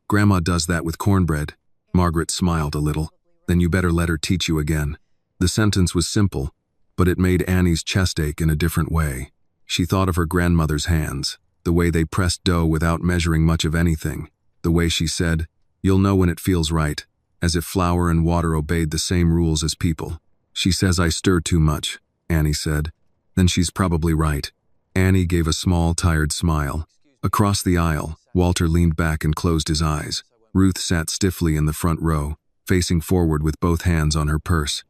Grandma does that with cornbread. Margaret smiled a little. Then you better let her teach you again. The sentence was simple, but it made Annie's chest ache in a different way. She thought of her grandmother's hands, the way they pressed dough without measuring much of anything, the way she said, "You'll know when it feels right," as if flour and water obeyed the same rules as people. She says I stir too much, Annie said. Then she's probably right. Annie gave a small, tired smile. Across the aisle, Walter leaned back and closed his eyes. Ruth sat stiffly in the front row, facing forward with both hands on her purse.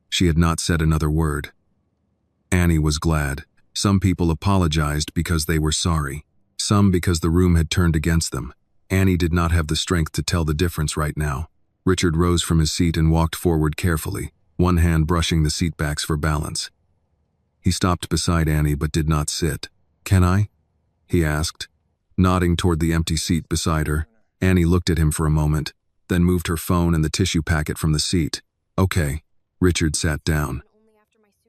She had not said another word. Annie was glad. Some people apologized because they were sorry. Some because the room had turned against them. Annie did not have the strength to tell the difference right now. Richard rose from his seat and walked forward carefully, one hand brushing the seatbacks for balance. He stopped beside Annie but did not sit. Can I? He asked, nodding toward the empty seat beside her. Annie looked at him for a moment, then moved her phone and the tissue packet from the seat. Okay. Richard sat down.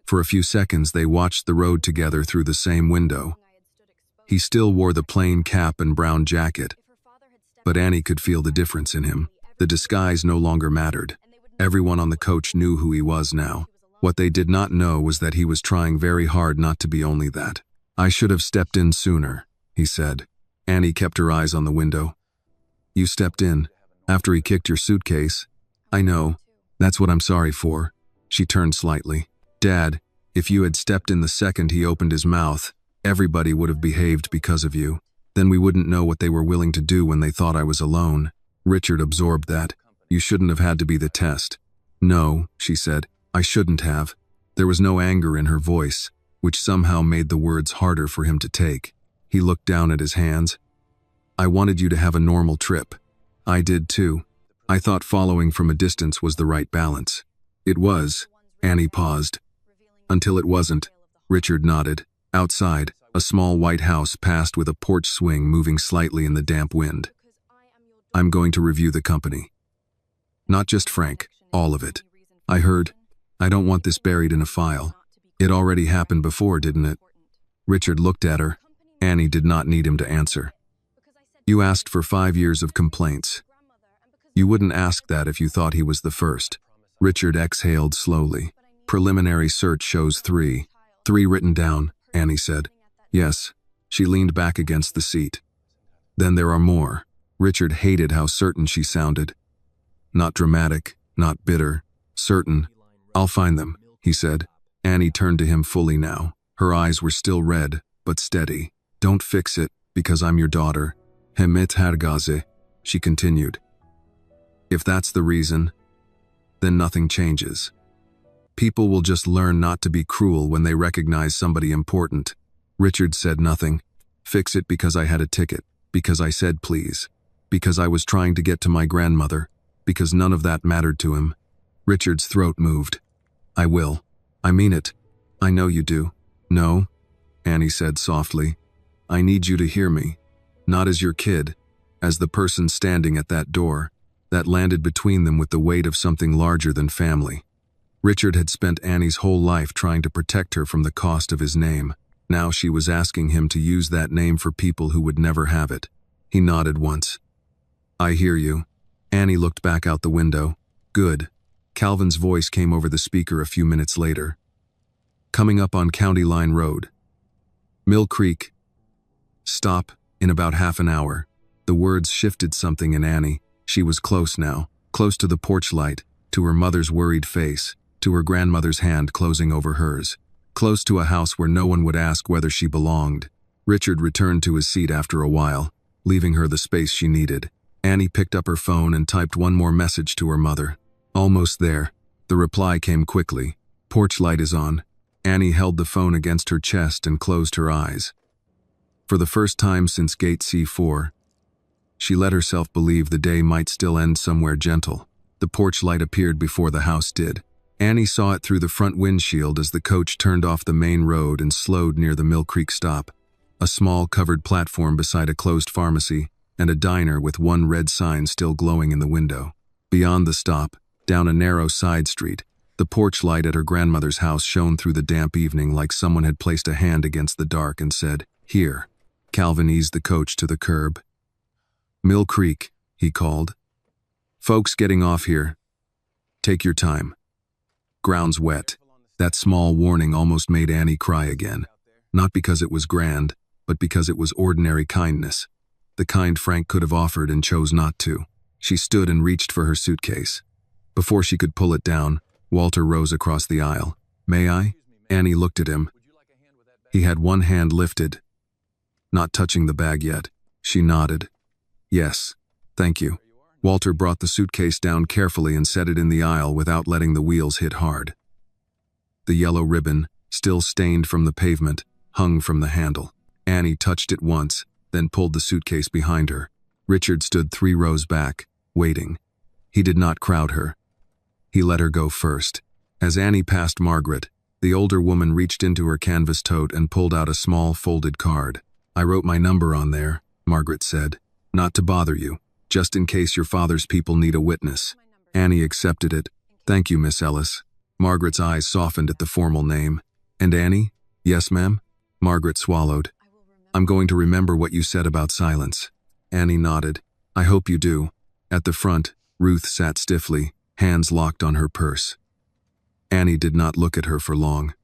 For a few seconds they watched the road together through the same window. He still wore the plain cap and brown jacket, but Annie could feel the difference in him. The disguise no longer mattered. Everyone on the coach knew who he was now. What they did not know was that he was trying very hard not to be only that. I should have stepped in sooner, he said. Annie kept her eyes on the window. You stepped in, after he kicked your suitcase. I know. That's what I'm sorry for. She turned slightly. Dad, if you had stepped in the second he opened his mouth, everybody would have behaved because of you. Then we wouldn't know what they were willing to do when they thought I was alone. Richard absorbed that. You shouldn't have had to be the test. No, she said. I shouldn't have. There was no anger in her voice, which somehow made the words harder for him to take. He looked down at his hands. I wanted you to have a normal trip. I did too. I thought following from a distance was the right balance. It was. Annie paused. Until it wasn't. Richard nodded. Outside, a small white house passed with a porch swing moving slightly in the damp wind. I'm going to review the company. Not just Frank, all of it. I heard. I don't want this buried in a file. It already happened before, didn't it? Richard looked at her. Annie did not need him to answer. You asked for 5 years of complaints. You wouldn't ask that if you thought he was the first. Richard exhaled slowly. Preliminary search shows 3. 3 written down, Annie said. Yes. She leaned back against the seat. Then there are more. Richard hated how certain she sounded. Not dramatic, not bitter, certain. I'll find them, he said. Annie turned to him fully now. Her eyes were still red, but steady. Don't fix it, because I'm your daughter. Hemet hergaze, she continued. If that's the reason, then nothing changes. People will just learn not to be cruel when they recognize somebody important. Richard said nothing. Fix it because I had a ticket, because I said please, because I was trying to get to my grandmother, because none of that mattered to him. Richard's throat moved. I will. I mean it. I know you do. No, Annie said softly. I need you to hear me. Not as your kid, as the person standing at that door, that landed between them with the weight of something larger than family. Richard had spent Annie's whole life trying to protect her from the cost of his name. Now she was asking him to use that name for people who would never have it. He nodded once. I hear you. Annie looked back out the window. Good. Calvin's voice came over the speaker a few minutes later. Coming up on County Line Road. Mill Creek. Stop, in about half an hour. The words shifted something in Annie. She was close now, close to the porch light, to her mother's worried face, to her grandmother's hand closing over hers, close to a house where no one would ask whether she belonged. Richard returned to his seat after a while, leaving her the space she needed. Annie picked up her phone and typed one more message to her mother. Almost there. The reply came quickly. Porch light is on. Annie held the phone against her chest and closed her eyes. For the first time since Gate C4, she let herself believe the day might still end somewhere gentle. The porch light appeared before the house did. Annie saw it through the front windshield as the coach turned off the main road and slowed near the Mill Creek stop. A small covered platform beside a closed pharmacy, and a diner with one red sign still glowing in the window. Beyond the stop, down a narrow side street, the porch light at her grandmother's house shone through the damp evening like someone had placed a hand against the dark and said, Here. Calvin eased the coach to the curb. Mill Creek, he called. Folks getting off here. Take your time. Ground's wet. That small warning almost made Annie cry again. Not because it was grand, but because it was ordinary kindness. The kind Frank could have offered and chose not to. She stood and reached for her suitcase. Before she could pull it down, Walter rose across the aisle. May I? Annie looked at him. He had one hand lifted. Not touching the bag yet. She nodded. Yes, thank you. Walter brought the suitcase down carefully and set it in the aisle without letting the wheels hit hard. The yellow ribbon, still stained from the pavement, hung from the handle. Annie touched it once, then pulled the suitcase behind her. Richard stood 3 rows back, waiting. He did not crowd her. He let her go first. As Annie passed Margaret, the older woman reached into her canvas tote and pulled out a small folded card. I wrote my number on there, Margaret said. Not to bother you, just in case your father's people need a witness. Annie accepted it. Thank you, Miss Ellis. Margaret's eyes softened at the formal name. And Annie? Yes, ma'am? Margaret swallowed. I'm going to remember what you said about silence. Annie nodded. I hope you do. At the front, Ruth sat stiffly, hands locked on her purse. Annie did not look at her for long.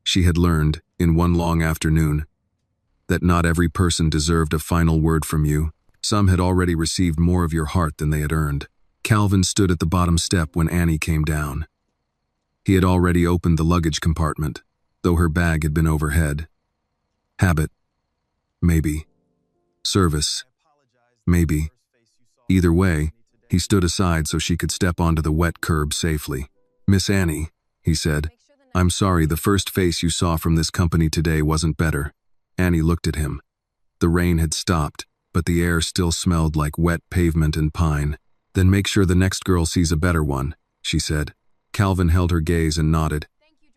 She had learned, in one long afternoon, that not every person deserved a final word from you. Some had already received more of your heart than they had earned. Calvin stood at the bottom step when Annie came down. He had already opened the luggage compartment, though her bag had been overhead. Habit. Maybe. Service. Maybe. Either way, he stood aside so she could step onto the wet curb safely. Miss Annie, he said, I'm sorry the first face you saw from this company today wasn't better. Annie looked at him. The rain had stopped, but the air still smelled like wet pavement and pine. Then make sure the next girl sees a better one, she said. Calvin held her gaze and nodded.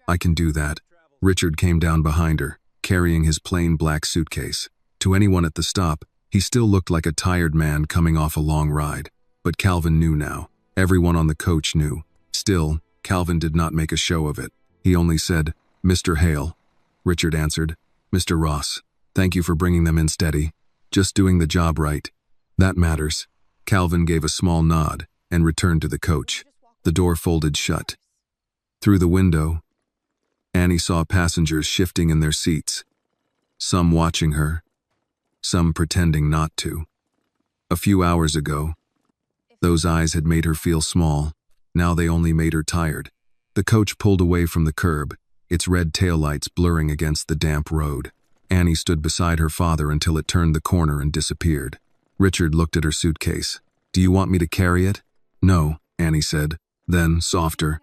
I can do that. Richard came down behind her, carrying his plain black suitcase. To anyone at the stop, he still looked like a tired man coming off a long ride. But Calvin knew now. Everyone on the coach knew. Still, Calvin did not make a show of it. He only said, Mr. Hale. Richard answered, Mr. Ross, thank you for bringing them in steady. Just doing the job right. That matters. Calvin gave a small nod and returned to the coach. The door folded shut. Through the window, Annie saw passengers shifting in their seats, some watching her, some pretending not to. A few hours ago, those eyes had made her feel small. Now they only made her tired. The coach pulled away from the curb, its red taillights blurring against the damp road. Annie stood beside her father until it turned the corner and disappeared. Richard looked at her suitcase. "Do you want me to carry it?" "No," Annie said. Then, softer,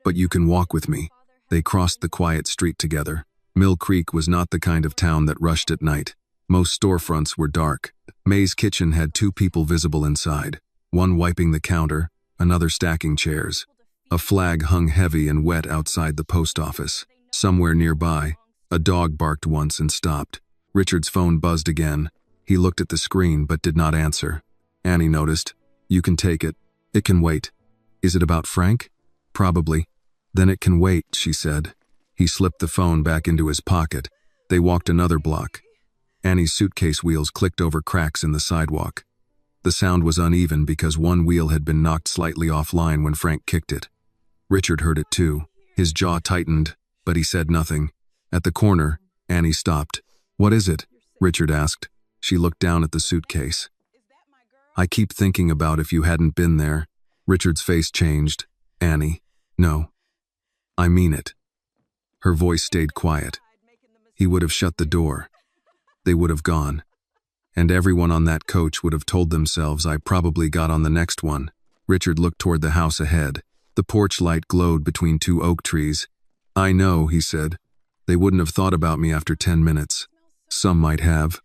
"But you can walk with me." They crossed the quiet street together. Mill Creek was not the kind of town that rushed at night. Most storefronts were dark. May's kitchen had 2 people visible inside, one wiping the counter, another stacking chairs. A flag hung heavy and wet outside the post office. Somewhere nearby, a dog barked once and stopped. Richard's phone buzzed again. He looked at the screen but did not answer. Annie noticed. "You can take it. It can wait." "Is it about Frank?" "Probably." "Then it can wait," she said. He slipped the phone back into his pocket. They walked another block. Annie's suitcase wheels clicked over cracks in the sidewalk. The sound was uneven because one wheel had been knocked slightly offline when Frank kicked it. Richard heard it too. His jaw tightened, but he said nothing. At the corner, Annie stopped. "What is it?" Richard asked. She looked down at the suitcase. "I keep thinking about if you hadn't been there." Richard's face changed. "Annie, no. I mean it." Her voice stayed quiet. He would have shut the door. They would have gone. And everyone on that coach would have told themselves, "I probably got on the next one." Richard looked toward the house ahead. The porch light glowed between 2 oak trees. "I know," he said. "They wouldn't have thought about me after 10 minutes. Some might have.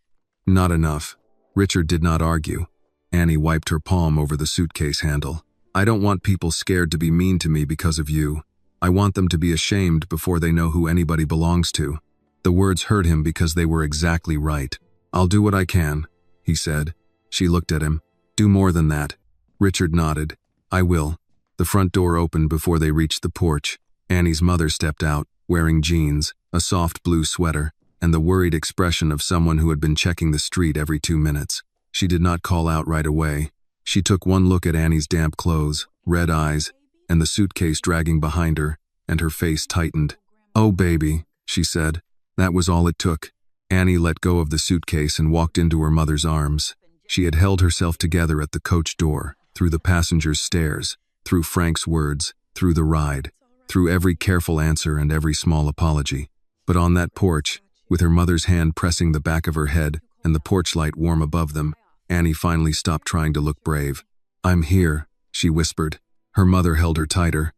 Not enough." Richard did not argue. Annie wiped her palm over the suitcase handle. "I don't want people scared to be mean to me because of you. I want them to be ashamed before they know who anybody belongs to." The words hurt him because they were exactly right. "I'll do what I can," he said. She looked at him. "Do more than that." Richard nodded. "I will." The front door opened before they reached the porch. Annie's mother stepped out, wearing jeans, a soft blue sweater, and the worried expression of someone who had been checking the street every 2 minutes. She did not call out right away. She took one look at Annie's damp clothes, red eyes, and the suitcase dragging behind her, and her face tightened. "Oh, baby," she said. That was all it took. Annie let go of the suitcase and walked into her mother's arms. She had held herself together at the coach door, through the passenger's stares, through Frank's words, through the ride, through every careful answer and every small apology. But on that porch, with her mother's hand pressing the back of her head and the porch light warm above them, Annie finally stopped trying to look brave. "I'm here," she whispered. Her mother held her tighter.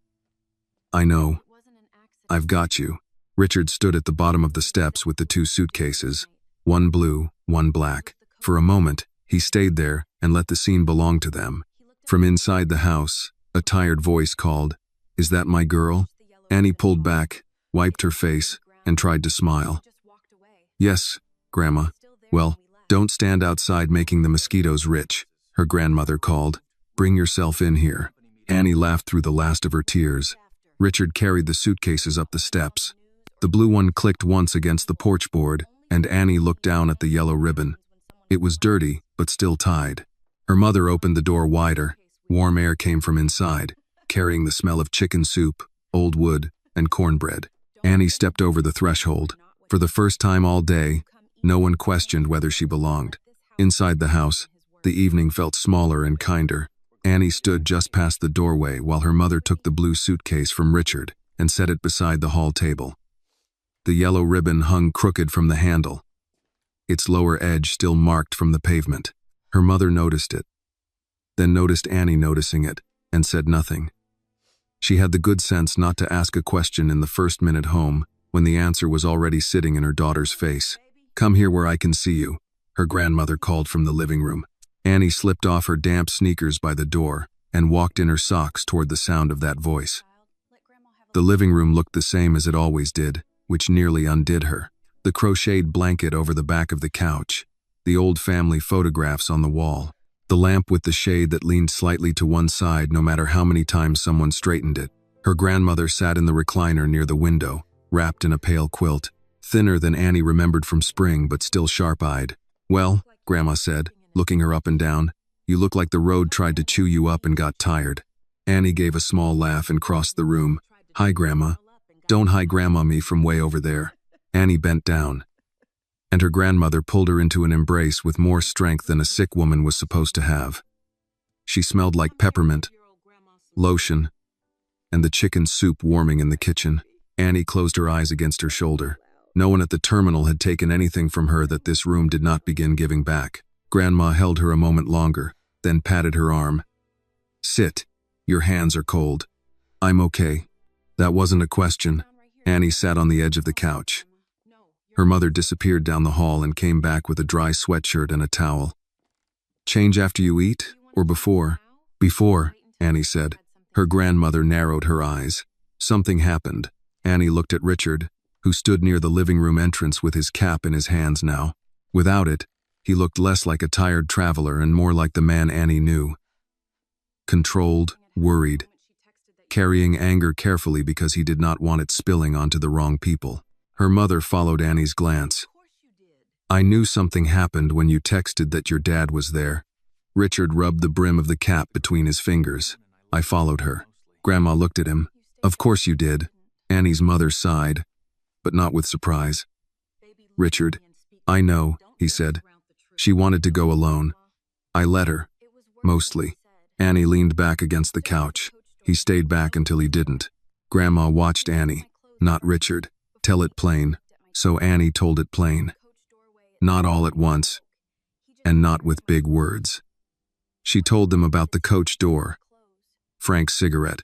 "I know. I've got you." Richard stood at the bottom of the steps with the 2 suitcases, one blue, one black. For a moment, he stayed there and let the scene belong to them. From inside the house, a tired voice called, "Is that my girl?" Annie pulled back, wiped her face, and tried to smile. "Yes, Grandma." "Well, don't stand outside making the mosquitoes rich," her grandmother called. "Bring yourself in here." Annie laughed through the last of her tears. Richard carried the suitcases up the steps. The blue one clicked once against the porch board, and Annie looked down at the yellow ribbon. It was dirty, but still tied. Her mother opened the door wider. Warm air came from inside, carrying the smell of chicken soup, old wood, and cornbread. Annie stepped over the threshold. For the first time all day, no one questioned whether she belonged. Inside the house, the evening felt smaller and kinder. Annie stood just past the doorway while her mother took the blue suitcase from Richard and set it beside the hall table. The yellow ribbon hung crooked from the handle, its lower edge still marked from the pavement. Her mother noticed it, then noticed Annie noticing it, and said nothing. She had the good sense not to ask a question in the first minute home, when the answer was already sitting in her daughter's face. "Come here where I can see you," her grandmother called from the living room. Annie slipped off her damp sneakers by the door and walked in her socks toward the sound of that voice. The living room looked the same as it always did, which nearly undid her. The crocheted blanket over the back of the couch, the old family photographs on the wall, the lamp with the shade that leaned slightly to one side no matter how many times someone straightened it. Her grandmother sat in the recliner near the window, wrapped in a pale quilt, thinner than Annie remembered from spring but still sharp-eyed. "Well," Grandma said, looking her up and down, "you look like the road tried to chew you up and got tired." Annie gave a small laugh and crossed the room. "Hi, Grandma." "Don't hi Grandma me from way over there." Annie bent down, and her grandmother pulled her into an embrace with more strength than a sick woman was supposed to have. She smelled like peppermint, lotion, and the chicken soup warming in the kitchen. Annie closed her eyes against her shoulder. No one at the terminal had taken anything from her that this room did not begin giving back. Grandma held her a moment longer, then patted her arm. "Sit. Your hands are cold." "I'm okay." That wasn't a question. Annie sat on the edge of the couch. Her mother disappeared down the hall and came back with a dry sweatshirt and a towel. "Change after you eat, or before?" "Before," Annie said. Her grandmother narrowed her eyes. Something happened. Annie looked at Richard, who stood near the living room entrance with his cap in his hands now. Without it, he looked less like a tired traveler and more like the man Annie knew. Controlled, worried, carrying anger carefully because he did not want it spilling onto the wrong people. Her mother followed Annie's glance. "I knew something happened when you texted that your dad was there." Richard rubbed the brim of the cap between his fingers. "I followed her." Grandma looked at him. "Of course you did." Annie's mother sighed, but not with surprise. "Richard, I know," he said. "She wanted to go alone. I let her. Mostly." Annie leaned back against the couch. He stayed back until he didn't. Grandma watched Annie, not Richard, tell it plain, so Annie told it plain. Not all at once, and not with big words. She told them about the coach door, Frank's cigarette,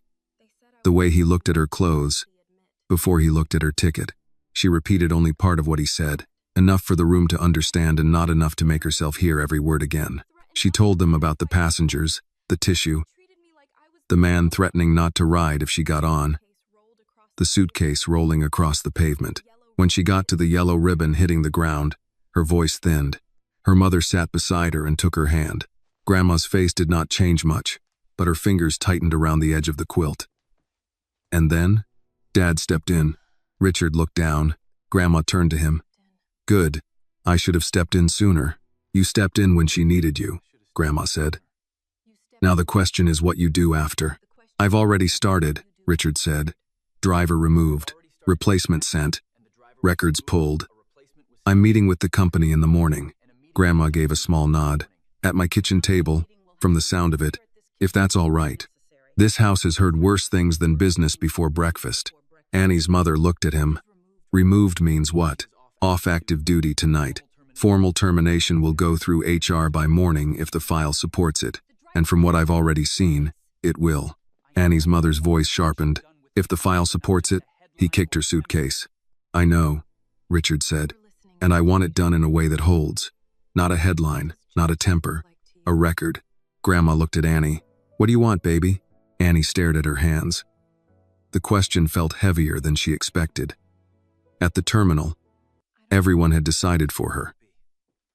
the way he looked at her clothes, before he looked at her ticket. She repeated only part of what he said, enough for the room to understand and not enough to make herself hear every word again. She told them about the passengers, the tissue, the man threatening not to ride if she got on, the suitcase rolling across the pavement. When she got to the yellow ribbon hitting the ground, her voice thinned. Her mother sat beside her and took her hand. Grandma's face did not change much, but her fingers tightened around the edge of the quilt. And then, Dad stepped in. Richard looked down. Grandma turned to him. "Good. I should have stepped in sooner. You stepped in when she needed you," Grandma said. "Now the question is what you do after." "I've already started," Richard said. "Driver removed. Replacement sent. Records pulled. I'm meeting with the company in the morning." Grandma gave a small nod. "At my kitchen table, from the sound of it, if that's all right. This house has heard worse things than business before breakfast." Annie's mother looked at him. "Removed means what?" "Off active duty tonight. Formal termination will go through HR by morning if the file supports it. And from what I've already seen, it will." Annie's mother's voice sharpened. "If the file supports it?" He kicked her suitcase. "I know," Richard said. "And I want it done in a way that holds. Not a headline, not a temper. A record." Grandma looked at Annie. "What do you want, baby?" Annie stared at her hands. The question felt heavier than she expected. At the terminal, everyone had decided for her.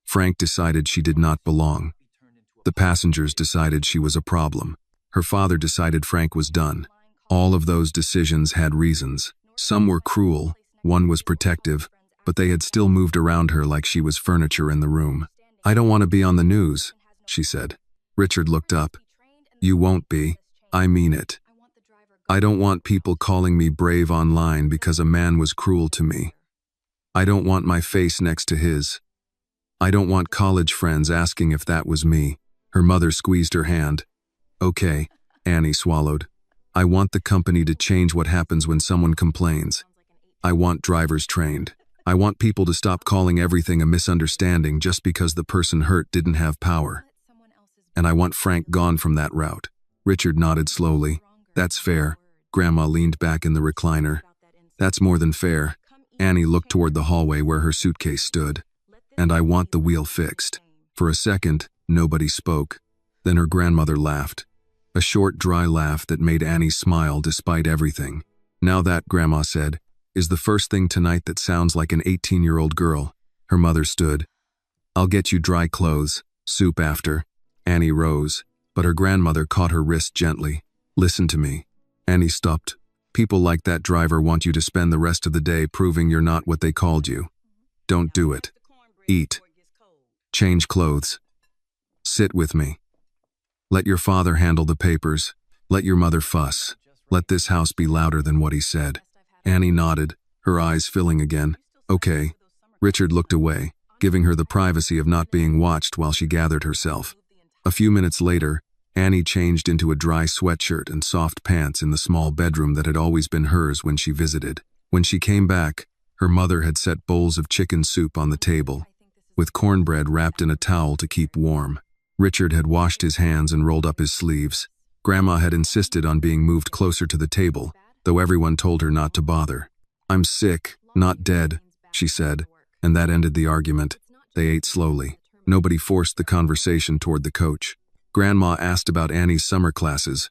Frank decided she did not belong. The passengers decided she was a problem. Her father decided Frank was done. All of those decisions had reasons. Some were cruel, one was protective, but they had still moved around her like she was furniture in the room. "I don't want to be on the news," she said. Richard looked up. "You won't be. I mean it. I don't want people calling me brave online because a man was cruel to me. I don't want my face next to his. I don't want college friends asking if that was me." Her mother squeezed her hand. "Okay," Annie swallowed. "I want the company to change what happens when someone complains. I want drivers trained. I want people to stop calling everything a misunderstanding just because the person hurt didn't have power. And I want Frank gone from that route." Richard nodded slowly. "That's fair." Grandma leaned back in the recliner. "That's more than fair." Annie looked toward the hallway where her suitcase stood. "And I want the wheel fixed." For a second, nobody spoke. Then her grandmother laughed. A short, dry laugh that made Annie smile despite everything. "Now that," Grandma said, "is the first thing tonight that sounds like an 18-year-old girl." Her mother stood. "I'll get you dry clothes, soup after." Annie rose, but her grandmother caught her wrist gently. "Listen to me." Annie stopped. "People like that driver want you to spend the rest of the day proving you're not what they called you. Don't do it. Eat. Change clothes. Sit with me. Let your father handle the papers. Let your mother fuss. Let this house be louder than what he said." Annie nodded, her eyes filling again. "Okay." Richard looked away, giving her the privacy of not being watched while she gathered herself. A few minutes later, Annie changed into a dry sweatshirt and soft pants in the small bedroom that had always been hers when she visited. When she came back, Her mother had set bowls of chicken soup on the table, with cornbread wrapped in a towel to keep warm. Richard had washed his hands and rolled up his sleeves. Grandma had insisted on being moved closer to the table, though everyone told her not to bother. "I'm sick, not dead," she said, and that ended the argument. They ate slowly. Nobody forced the conversation toward the coach. Grandma asked about Annie's summer classes.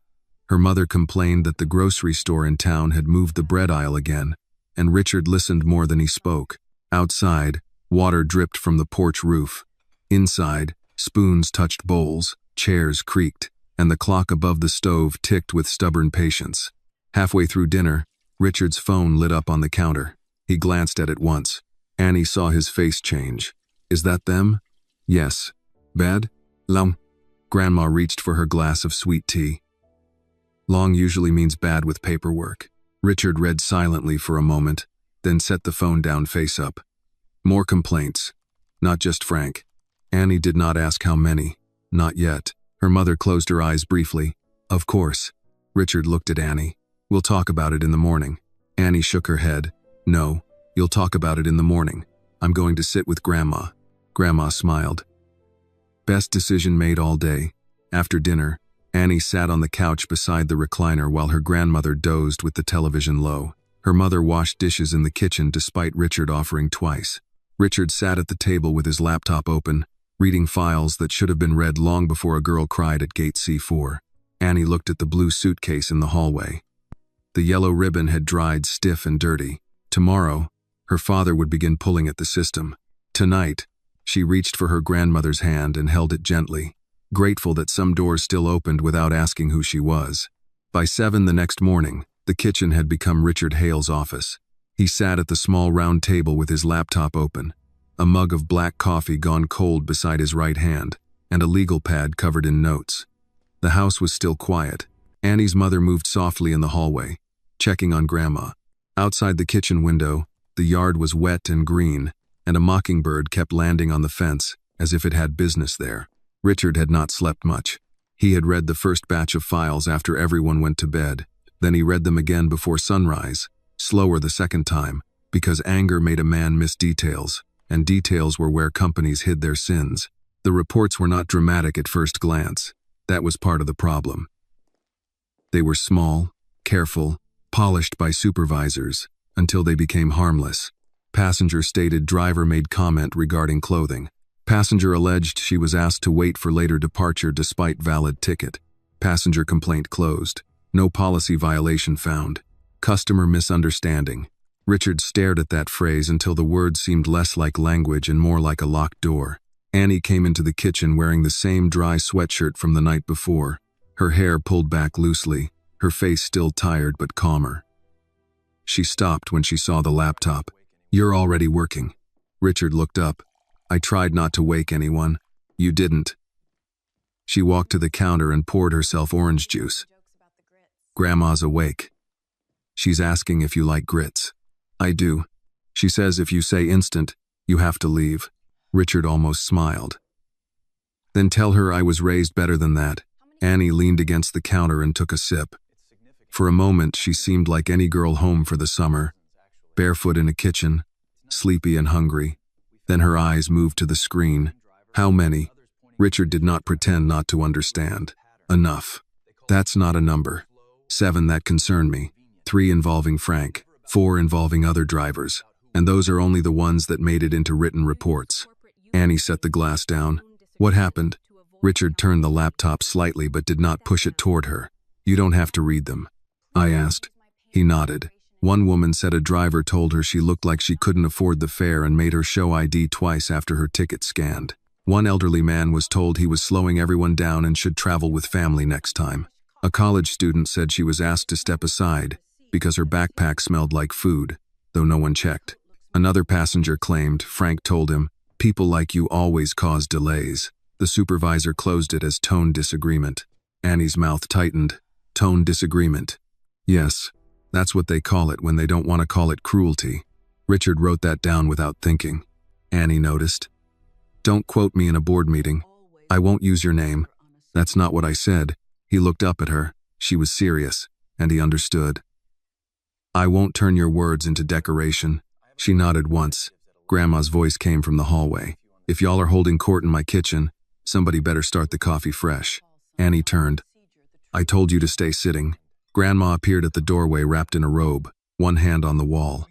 Her mother complained that the grocery store in town had moved the bread aisle again, and Richard listened more than he spoke. Outside, water dripped from the porch roof. Inside, spoons touched bowls, chairs creaked, and the clock above the stove ticked with stubborn patience. Halfway through dinner, Richard's phone lit up on the counter. He glanced at it once. Annie saw his face change. "Is that them?" "Yes." "Bad?" "Long." Grandma reached for her glass of sweet tea. Long usually means bad with paperwork. Richard read silently for a moment, then set the phone down face up. More complaints. Not just Frank. Annie did not ask how many. Not yet. Her mother closed her eyes briefly. "Of course." Richard looked at Annie. "We'll talk about it in the morning." Annie shook her head. "No, you'll talk about it in the morning. I'm going to sit with Grandma." Grandma smiled. Best decision made all day. After dinner, Annie sat on the couch beside the recliner while her grandmother dozed with the television low. Her mother washed dishes in the kitchen despite Richard offering twice. Richard sat at the table with his laptop open, reading files that should have been read long before a girl cried at gate C4. Annie looked at the blue suitcase in the hallway. The yellow ribbon had dried stiff and dirty. Tomorrow, her father would begin pulling at the system. Tonight, she reached for her grandmother's hand and held it gently, grateful that some doors still opened without asking who she was. By 7 the next morning, the kitchen had become Richard Hale's office. He sat at the small round table with his laptop open, a mug of black coffee gone cold beside his right hand, and a legal pad covered in notes. The house was still quiet. Annie's mother moved softly in the hallway, checking on Grandma. Outside the kitchen window, the yard was wet and green, and a mockingbird kept landing on the fence as if it had business there. Richard had not slept much. He had read the first batch of files after everyone went to bed. Then he read them again before sunrise, slower the second time, because anger made a man miss details, and details were where companies hid their sins. The reports were not dramatic at first glance. That was part of the problem. They were small, careful, polished by supervisors, until they became harmless. Passenger stated driver made comment regarding clothing. Passenger alleged she was asked to wait for later departure despite valid ticket. Passenger complaint closed. No policy violation found. Customer misunderstanding. Richard stared at that phrase until the words seemed less like language and more like a locked door. Annie came into the kitchen wearing the same dry sweatshirt from the night before, her hair pulled back loosely, her face still tired but calmer. She stopped when she saw the laptop. "You're already working." Richard looked up. "I tried not to wake anyone." "You didn't." She walked to the counter and poured herself orange juice. "Grandma's awake. She's asking if you like grits." "I do. She says if you say instant, you have to leave." Richard almost smiled. "Then tell her I was raised better than that." Annie leaned against the counter and took a sip. For a moment, she seemed like any girl home for the summer, barefoot in a kitchen, sleepy and hungry. Then her eyes moved to the screen. "How many?" Richard did not pretend not to understand. "Enough. That's not a number. 7 that concern me. 3 involving Frank. 4 involving other drivers. And those are only the ones that made it into written reports." Annie set the glass down. "What happened?" Richard turned the laptop slightly but did not push it toward her. "You don't have to read them." I asked. He nodded. One woman said a driver told her she looked like she couldn't afford the fare and made her show ID twice after her ticket scanned. One elderly man was told he was slowing everyone down and should travel with family next time. A college student said she was asked to step aside because her backpack smelled like food, though no one checked. Another passenger claimed Frank told him, "People like you always cause delays." The supervisor closed it as tone disagreement. Annie's mouth tightened. Tone disagreement. Yes, that's what they call it when they don't want to call it cruelty. Richard wrote that down without thinking. Annie noticed. "Don't quote me in a board meeting. I won't use your name." "That's not what I said." He looked up at her. She was serious, and he understood. "I won't turn your words into decoration." She nodded once. Grandma's voice came from the hallway. If y'all are holding court in my kitchen, somebody better start the coffee fresh. Annie turned. I told you to stay sitting. Grandma appeared at the doorway wrapped in a robe, one hand on the wall.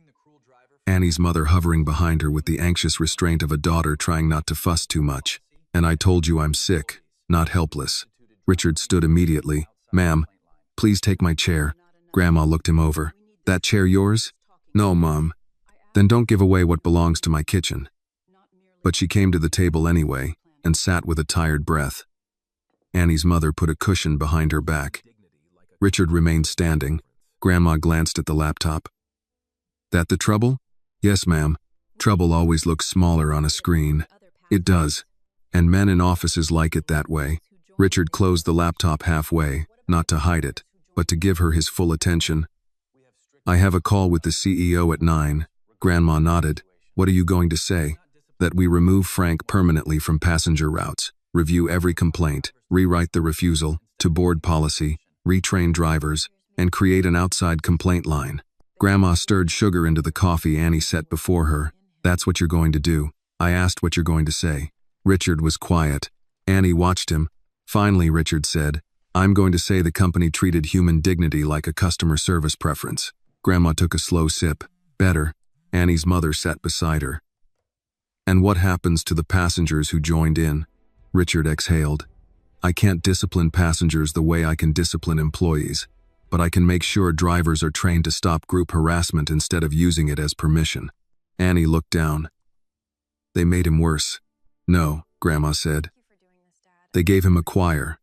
Annie's mother hovering behind her with the anxious restraint of a daughter trying not to fuss too much. And I told you I'm sick, not helpless. Richard stood immediately. Ma'am, please take my chair. Grandma looked him over. That chair yours? No, Mom. Then don't give away what belongs to my kitchen. But she came to the table anyway and sat with a tired breath. Annie's mother put a cushion behind her back. Richard remained standing. Grandma glanced at the laptop. That the trouble? Yes, ma'am. Trouble always looks smaller on a screen. It does. And men in offices like it that way. Richard closed the laptop halfway, not to hide it, but to give her his full attention. I have a call with the CEO at 9. Grandma nodded. What are you going to say? That we remove Frank permanently from passenger routes, review every complaint, rewrite the refusal to board policy, retrain drivers, and create an outside complaint line. Grandma stirred sugar into the coffee Annie set before her. That's what you're going to do. I asked what you're going to say. Richard was quiet. Annie watched him. Finally, Richard said, I'm going to say the company treated human dignity like a customer service preference. Grandma took a slow sip. Better. Annie's mother sat beside her. And what happens to the passengers who joined in? Richard exhaled. I can't discipline passengers the way I can discipline employees, but I can make sure drivers are trained to stop group harassment instead of using it as permission. Annie looked down. They made him worse. No, Grandma said. They gave him a choir.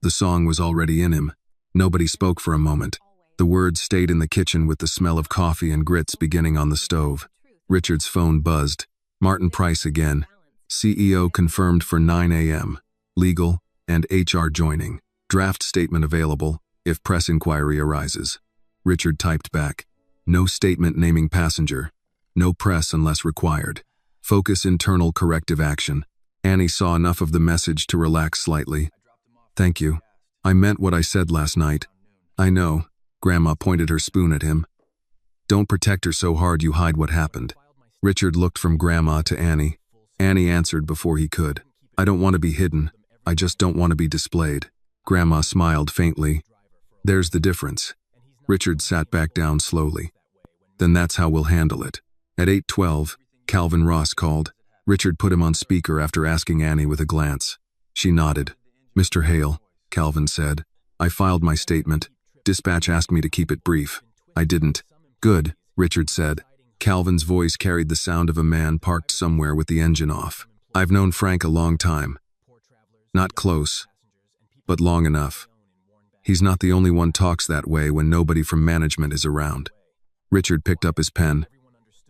The song was already in him. Nobody spoke for a moment. The words stayed in the kitchen with the smell of coffee and grits beginning on the stove. Richard's phone buzzed. Martin Price again. CEO confirmed for 9 a.m. Legal and HR joining. Draft statement available if press inquiry arises. Richard typed back. No statement naming passenger. No press unless required. Focus internal corrective action. Annie saw enough of the message to relax slightly. Thank you. I meant what I said last night. I know. Grandma pointed her spoon at him. Don't protect her so hard you hide what happened. Richard looked from Grandma to Annie. Annie answered before he could. I don't want to be hidden. I just don't want to be displayed. Grandma smiled faintly. There's the difference. Richard sat back down slowly. Then that's how we'll handle it. At 8:12, Calvin Ross called. Richard put him on speaker after asking Annie with a glance. She nodded. Mr. Hale, Calvin said. I filed my statement. Dispatch asked me to keep it brief. I didn't. Good, Richard said. Calvin's voice carried the sound of a man parked somewhere with the engine off. I've known Frank a long time. Not close, but long enough. He's not the only one talks that way when nobody from management is around. Richard picked up his pen.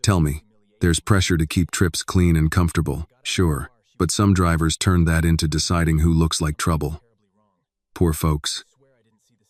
Tell me, there's pressure to keep trips clean and comfortable, sure, but some drivers turn that into deciding who looks like trouble. Poor folks.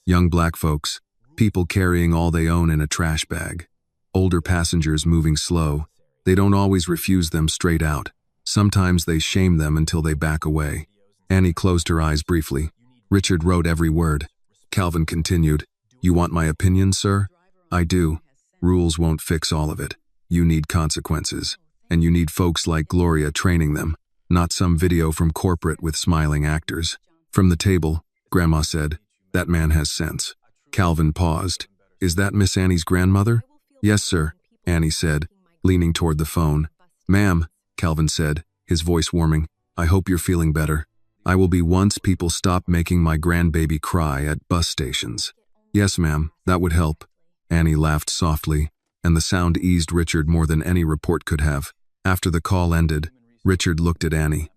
Young black folks, people carrying all they own in a trash bag. Older passengers moving slow. They don't always refuse them straight out. Sometimes they shame them until they back away. Annie closed her eyes briefly. Richard wrote every word. Calvin continued, You want my opinion, sir? I do. Rules won't fix all of it. You need consequences. And you need folks like Gloria training them, not some video from corporate with smiling actors. From the table, Grandma said, That man has sense. Calvin paused. Is that Miss Annie's grandmother? Yes, sir, Annie said, leaning toward the phone. Ma'am, Calvin said, his voice warming, I hope you're feeling better. I will be once people stop making my grandbaby cry at bus stations. Yes, ma'am, that would help. Annie laughed softly, and the sound eased Richard more than any report could have. After the call ended, Richard looked at Annie.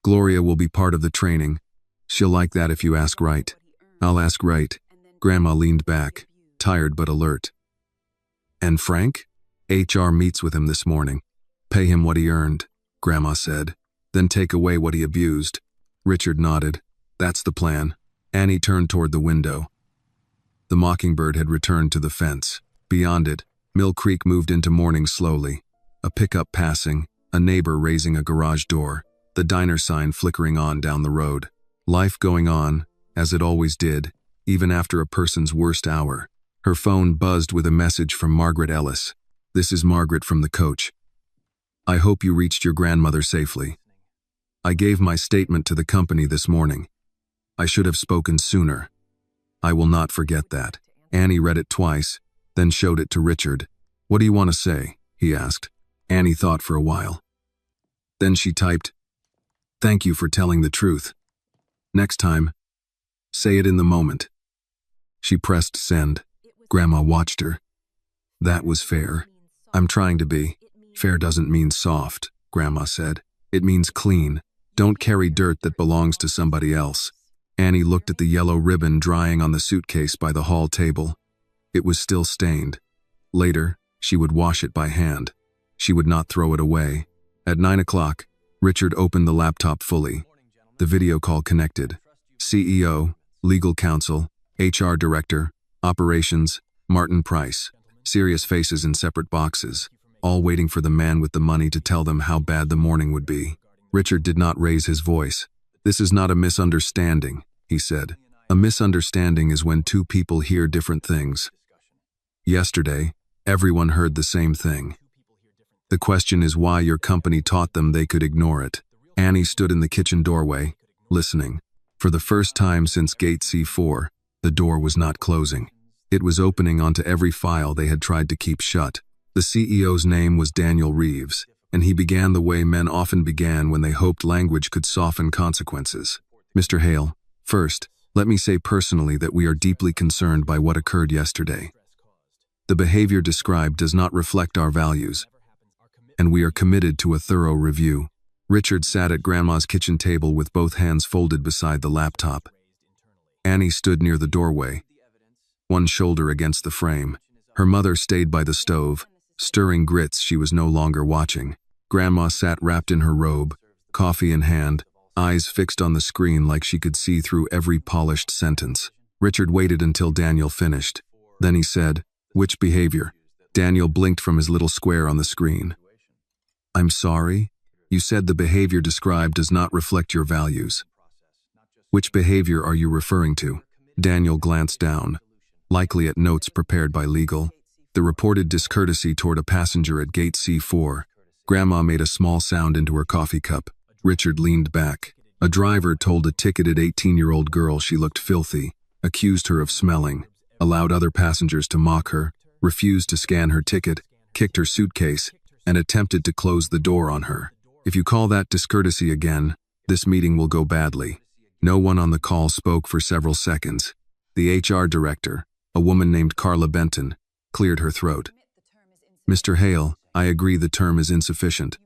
Gloria will be part of the training. She'll like that if you ask right. I'll ask right. Grandma leaned back, tired but alert. And Frank? HR meets with him this morning. Pay him what he earned, Grandma said. Then take away what he abused. Richard nodded. That's the plan. Annie turned toward the window. The mockingbird had returned to the fence. Beyond it, Mill Creek moved into morning slowly. A pickup passing, a neighbor raising a garage door, the diner sign flickering on down the road. Life going on, as it always did, even after a person's worst hour. Her phone buzzed with a message from Margaret Ellis. This is Margaret from the coach. I hope you reached your grandmother safely. I gave my statement to the company this morning. I should have spoken sooner. I will not forget that. Annie read it twice, then showed it to Richard. What do you want to say? He asked. Annie thought for a while. Then she typed, "Thank you for telling the truth. Next time, say it in the moment." She pressed send. Grandma watched her. That was fair. I'm trying to be. Fair doesn't mean soft, Grandma said. It means clean. Don't carry dirt that belongs to somebody else. Annie looked at the yellow ribbon drying on the suitcase by the hall table. It was still stained. Later, she would wash it by hand. She would not throw it away. At 9 o'clock, Richard opened the laptop fully. The video call connected. CEO, legal counsel, HR director, operations, Martin Price. Serious faces in separate boxes, all waiting for the man with the money to tell them how bad the morning would be. Richard did not raise his voice. This is not a misunderstanding, he said. A misunderstanding is when two people hear different things. Yesterday, everyone heard the same thing. The question is why your company taught them they could ignore it. Annie stood in the kitchen doorway, listening. For the first time since gate C4, the door was not closing. It was opening onto every file they had tried to keep shut. The CEO's name was Daniel Reeves, and he began the way men often began when they hoped language could soften consequences. Mr. Hale, first, let me say personally that we are deeply concerned by what occurred yesterday. The behavior described does not reflect our values, and we are committed to a thorough review. Richard sat at Grandma's kitchen table with both hands folded beside the laptop. Annie stood near the doorway, one shoulder against the frame. Her mother stayed by the stove, stirring grits she was no longer watching. Grandma sat wrapped in her robe, coffee in hand, eyes fixed on the screen like she could see through every polished sentence. Richard waited until Daniel finished. Then he said, "Which behavior?" Daniel blinked from his little square on the screen. "I'm sorry? You said the behavior described does not reflect your values. Which behavior are you referring to?" Daniel glanced down, likely at notes prepared by legal. The reported discourtesy toward a passenger at gate C4. Grandma made a small sound into her coffee cup. Richard leaned back. A driver told a ticketed 18-year-old girl she looked filthy, accused her of smelling, allowed other passengers to mock her, refused to scan her ticket, kicked her suitcase, and attempted to close the door on her. If you call that discourtesy again, this meeting will go badly. No one on the call spoke for several seconds. The HR director, a woman named Carla Benton, cleared her throat. "Mr. Hale, I agree the term is insufficient."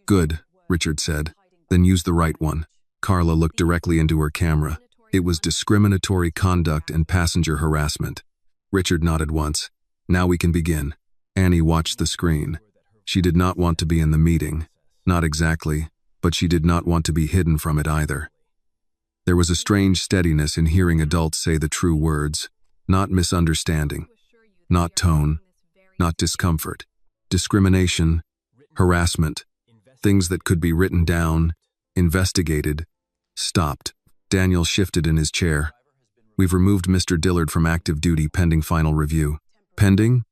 "Good," Richard said. "Then use the right one." Carla looked directly into her camera. It was discriminatory conduct and passenger harassment. Richard nodded once. "Now we can begin." Annie watched the screen. She did not want to be in the meeting. Not exactly, but she did not want to be hidden from it either. There was a strange steadiness in hearing adults say the true words. Not misunderstanding. Not tone. Not discomfort. Discrimination. Harassment. Things that could be written down, investigated, stopped. Daniel shifted in his chair. "We've removed Mr. Dillard from active duty pending final review." "Pending?"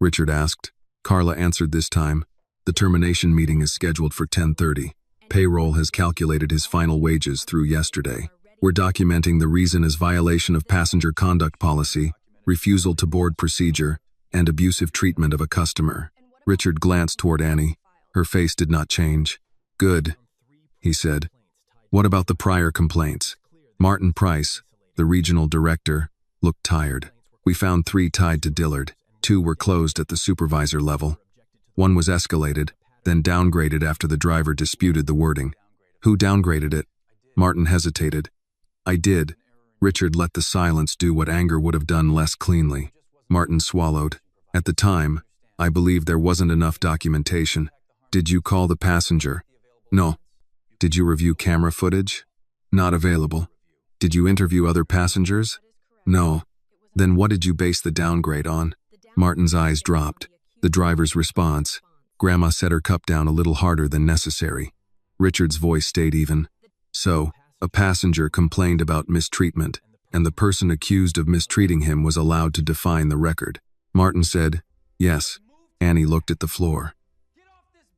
Richard asked. Carla answered this time. "The termination meeting is scheduled for 10:30. Payroll has calculated his final wages through yesterday. We're documenting the reason as violation of passenger conduct policy, refusal to board procedure, and abusive treatment of a customer." Richard glanced toward Annie. Her face did not change. "Good," he said. "What about the prior complaints?" Martin Price, the regional director, looked tired. "We found 3 tied to Dillard. 2 were closed at the supervisor level. 1 was escalated, then downgraded after the driver disputed the wording." "Who downgraded it?" Martin hesitated. "I did." Richard let the silence do what anger would have done less cleanly. Martin swallowed. "At the time, I believed there wasn't enough documentation." "Did you call the passenger?" "No." "Did you review camera footage?" "Not available." "Did you interview other passengers?" "No." "Then what did you base the downgrade on?" Martin's eyes dropped. The driver's response. Grandma set her cup down a little harder than necessary. Richard's voice stayed even. "So, a passenger complained about mistreatment, and the person accused of mistreating him was allowed to define the record." Martin said, "Yes." Annie looked at the floor.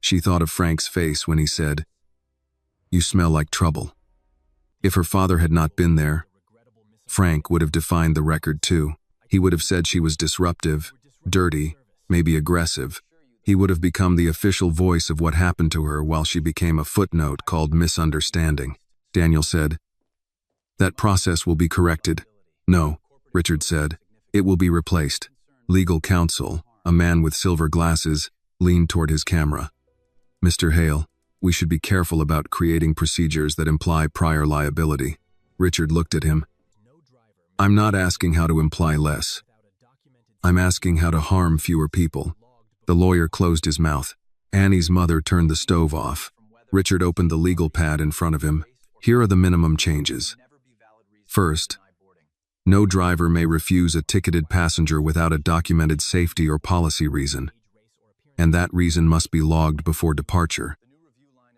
She thought of Frank's face when he said, "You smell like trouble." If her father had not been there, Frank would have defined the record too. He would have said she was disruptive, dirty, maybe aggressive. He would have become the official voice of what happened to her while she became a footnote called misunderstanding. Daniel said, "That process will be corrected." "No," Richard said. "It will be replaced." Legal counsel, a man with silver glasses, leaned toward his camera. "Mr. Hale, we should be careful about creating procedures that imply prior liability." Richard looked at him. "I'm not asking how to imply less. I'm asking how to harm fewer people." The lawyer closed his mouth. Annie's mother turned the stove off. Richard opened the legal pad in front of him. "Here are the minimum changes. First, no driver may refuse a ticketed passenger without a documented safety or policy reason, and that reason must be logged before departure,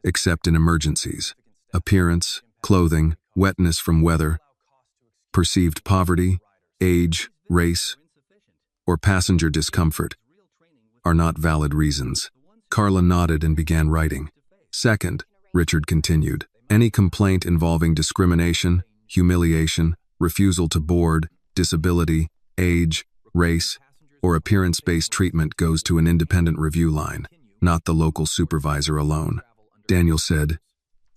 except in emergencies. Appearance, clothing, wetness from weather, perceived poverty, age, race, or passenger discomfort are not valid reasons." Carla nodded and began writing. "Second," Richard continued, "any complaint involving discrimination, humiliation, refusal to board, disability, age, race, or appearance-based treatment goes to an independent review line, not the local supervisor alone." Daniel said,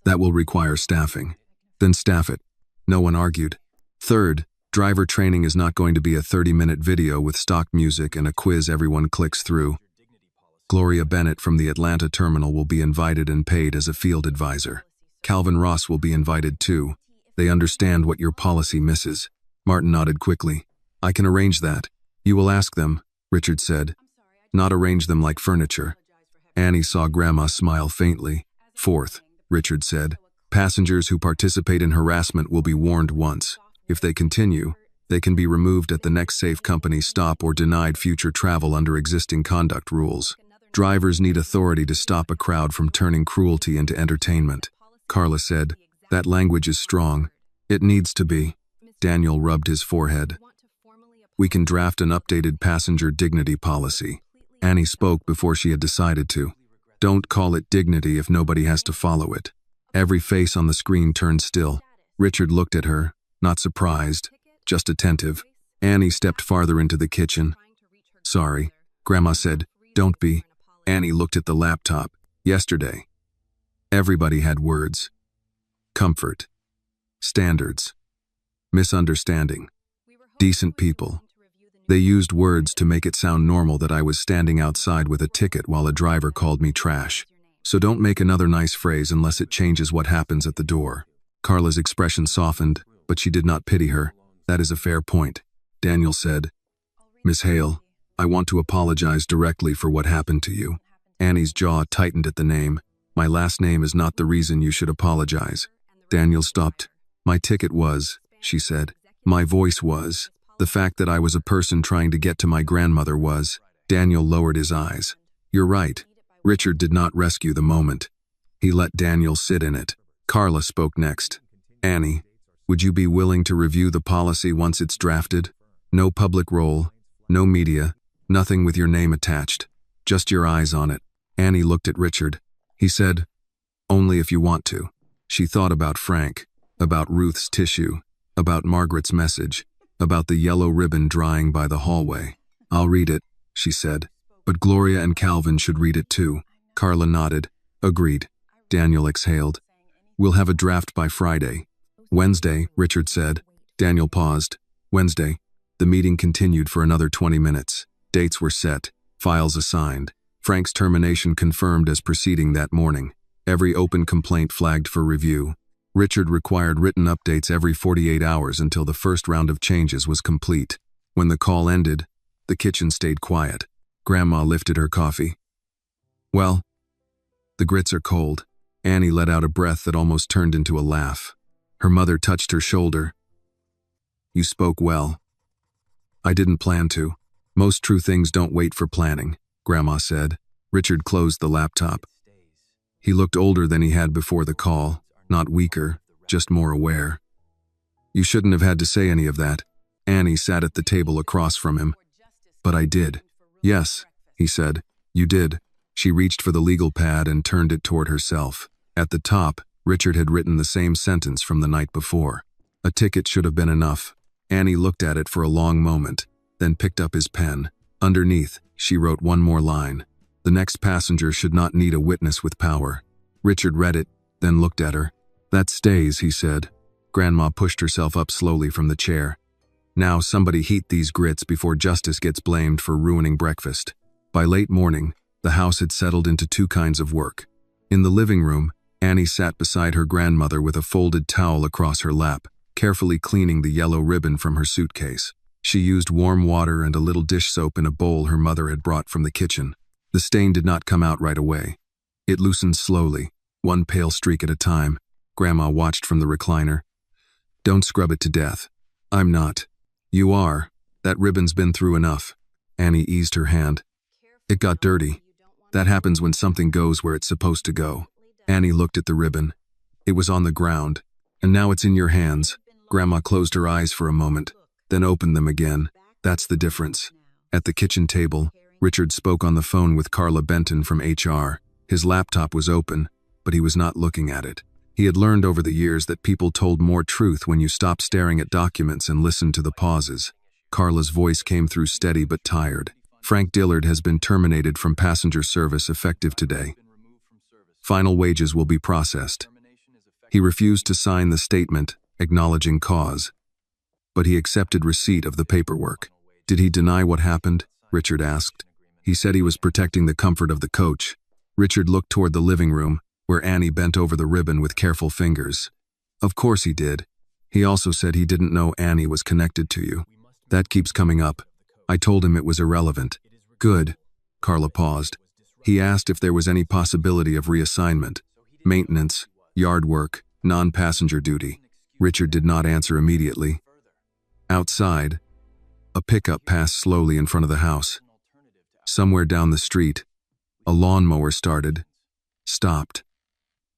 "That will require staffing." "Then staff it." No one argued. "Third, driver training is not going to be a 30-minute video with stock music and a quiz everyone clicks through. Gloria Bennett from the Atlanta terminal will be invited and paid as a field advisor. Calvin Ross will be invited too. They understand what your policy misses." Martin nodded quickly. "I can arrange that." "You will ask them," Richard said. "Not arrange them like furniture." Annie saw Grandma smile faintly. "Fourth," Richard said, "passengers who participate in harassment will be warned once. If they continue, they can be removed at the next safe company stop or denied future travel under existing conduct rules. Drivers need authority to stop a crowd from turning cruelty into entertainment." Carla said, "That language is strong. It needs to be." Daniel rubbed his forehead. "We can draft an updated passenger dignity policy." Annie spoke before she had decided to. "Don't call it dignity if nobody has to follow it." Every face on the screen turned still. Richard looked at her, not surprised, just attentive. Annie stepped farther into the kitchen. "Sorry," Grandma said. "Don't be." Annie looked at the laptop. "Yesterday, everybody had words. Comfort. Standards. Misunderstanding. Decent people. They used words to make it sound normal that I was standing outside with a ticket while a driver called me trash. So don't make another nice phrase unless it changes what happens at the door." Carla's expression softened, but she did not pity her. "That is a fair point," Daniel said. "Miss Hale, I want to apologize directly for what happened to you." Annie's jaw tightened at the name. "My last name is not the reason you should apologize." Daniel stopped. "My ticket was," she said. "My voice was. The fact that I was a person trying to get to my grandmother was." Daniel lowered his eyes. "You're right." Richard did not rescue the moment. He let Daniel sit in it. Carla spoke next. "Annie, would you be willing to review the policy once it's drafted? No public role, no media, nothing with your name attached. Just your eyes on it." Annie looked at Richard. He said, "Only if you want to." She thought about Frank, about Ruth's tissue, about Margaret's message, about the yellow ribbon drying by the hallway. "I'll read it," she said. "But Gloria and Calvin should read it too." Carla nodded. "Agreed." Daniel exhaled. "We'll have a draft by Friday." "Wednesday," Richard said. Daniel paused. "Wednesday." The meeting continued for another 20 minutes. Dates were set, files assigned. Frank's termination confirmed as proceeding that morning. Every open complaint flagged for review. Richard required written updates every 48 hours until the first round of changes was complete. When the call ended, the kitchen stayed quiet. Grandma lifted her coffee. "Well, the grits are cold." Annie let out a breath that almost turned into a laugh. Her mother touched her shoulder. "You spoke well." "I didn't plan to. Most true things don't wait for planning," Grandma said. Richard closed the laptop. He looked older than he had before the call, not weaker, just more aware. "You shouldn't have had to say any of that." Annie sat at the table across from him. "But I did." "Yes," he said. You did. She reached for the legal pad and turned it toward herself. At the top, Richard had written the same sentence from the night before. A ticket should have been enough. Annie looked at it for a long moment, then picked up his pen. Underneath, she wrote one more line. The next passenger should not need a witness with power. Richard read it, then looked at her. That stays, he said. Grandma pushed herself up slowly from the chair. Now somebody heat these grits before Justice gets blamed for ruining breakfast. By late morning, the house had settled into two kinds of work. In the living room, Annie sat beside her grandmother with a folded towel across her lap, carefully cleaning the yellow ribbon from her suitcase. She used warm water and a little dish soap in a bowl her mother had brought from the kitchen. The stain did not come out right away. It loosened slowly, one pale streak at a time. Grandma watched from the recliner. Don't scrub it to death. I'm not. You are. That ribbon's been through enough. Annie eased her hand. It got dirty. That happens when something goes where it's supposed to go. Annie looked at the ribbon. It was on the ground. And now it's in your hands. Grandma closed her eyes for a moment, then opened them again. That's the difference. At the kitchen table, Richard spoke on the phone with Carla Benton from HR. His laptop was open, but he was not looking at it. He had learned over the years that people told more truth when you stopped staring at documents and listened to the pauses. Carla's voice came through steady but tired. Frank Dillard has been terminated from passenger service effective today. Final wages will be processed. He refused to sign the statement acknowledging cause, but he accepted receipt of the paperwork. Did he deny what happened? Richard asked. He said he was protecting the comfort of the coach. Richard looked toward the living room, where Annie bent over the ribbon with careful fingers. Of course he did. He also said he didn't know Annie was connected to you. That keeps coming up. I told him it was irrelevant. Good. Carla paused. He asked if there was any possibility of reassignment. Maintenance, yard work, non-passenger duty. Richard did not answer immediately. Outside, a pickup passed slowly in front of the house. Somewhere down the street, a lawnmower started, stopped,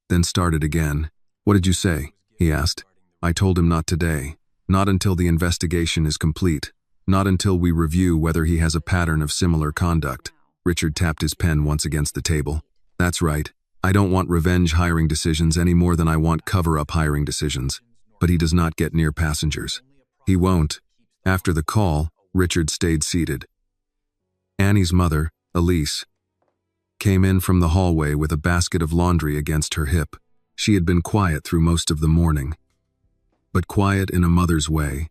then started again. What did you say? He asked. I told him not today. Not until the investigation is complete. Not until we review whether he has a pattern of similar conduct. Richard tapped his pen once against the table. That's right. I don't want revenge hiring decisions any more than I want cover-up hiring decisions. But he does not get near passengers. He won't. After the call, Richard stayed seated. Annie's mother, Elise, came in from the hallway with a basket of laundry against her hip. She had been quiet through most of the morning, but quiet in a mother's way,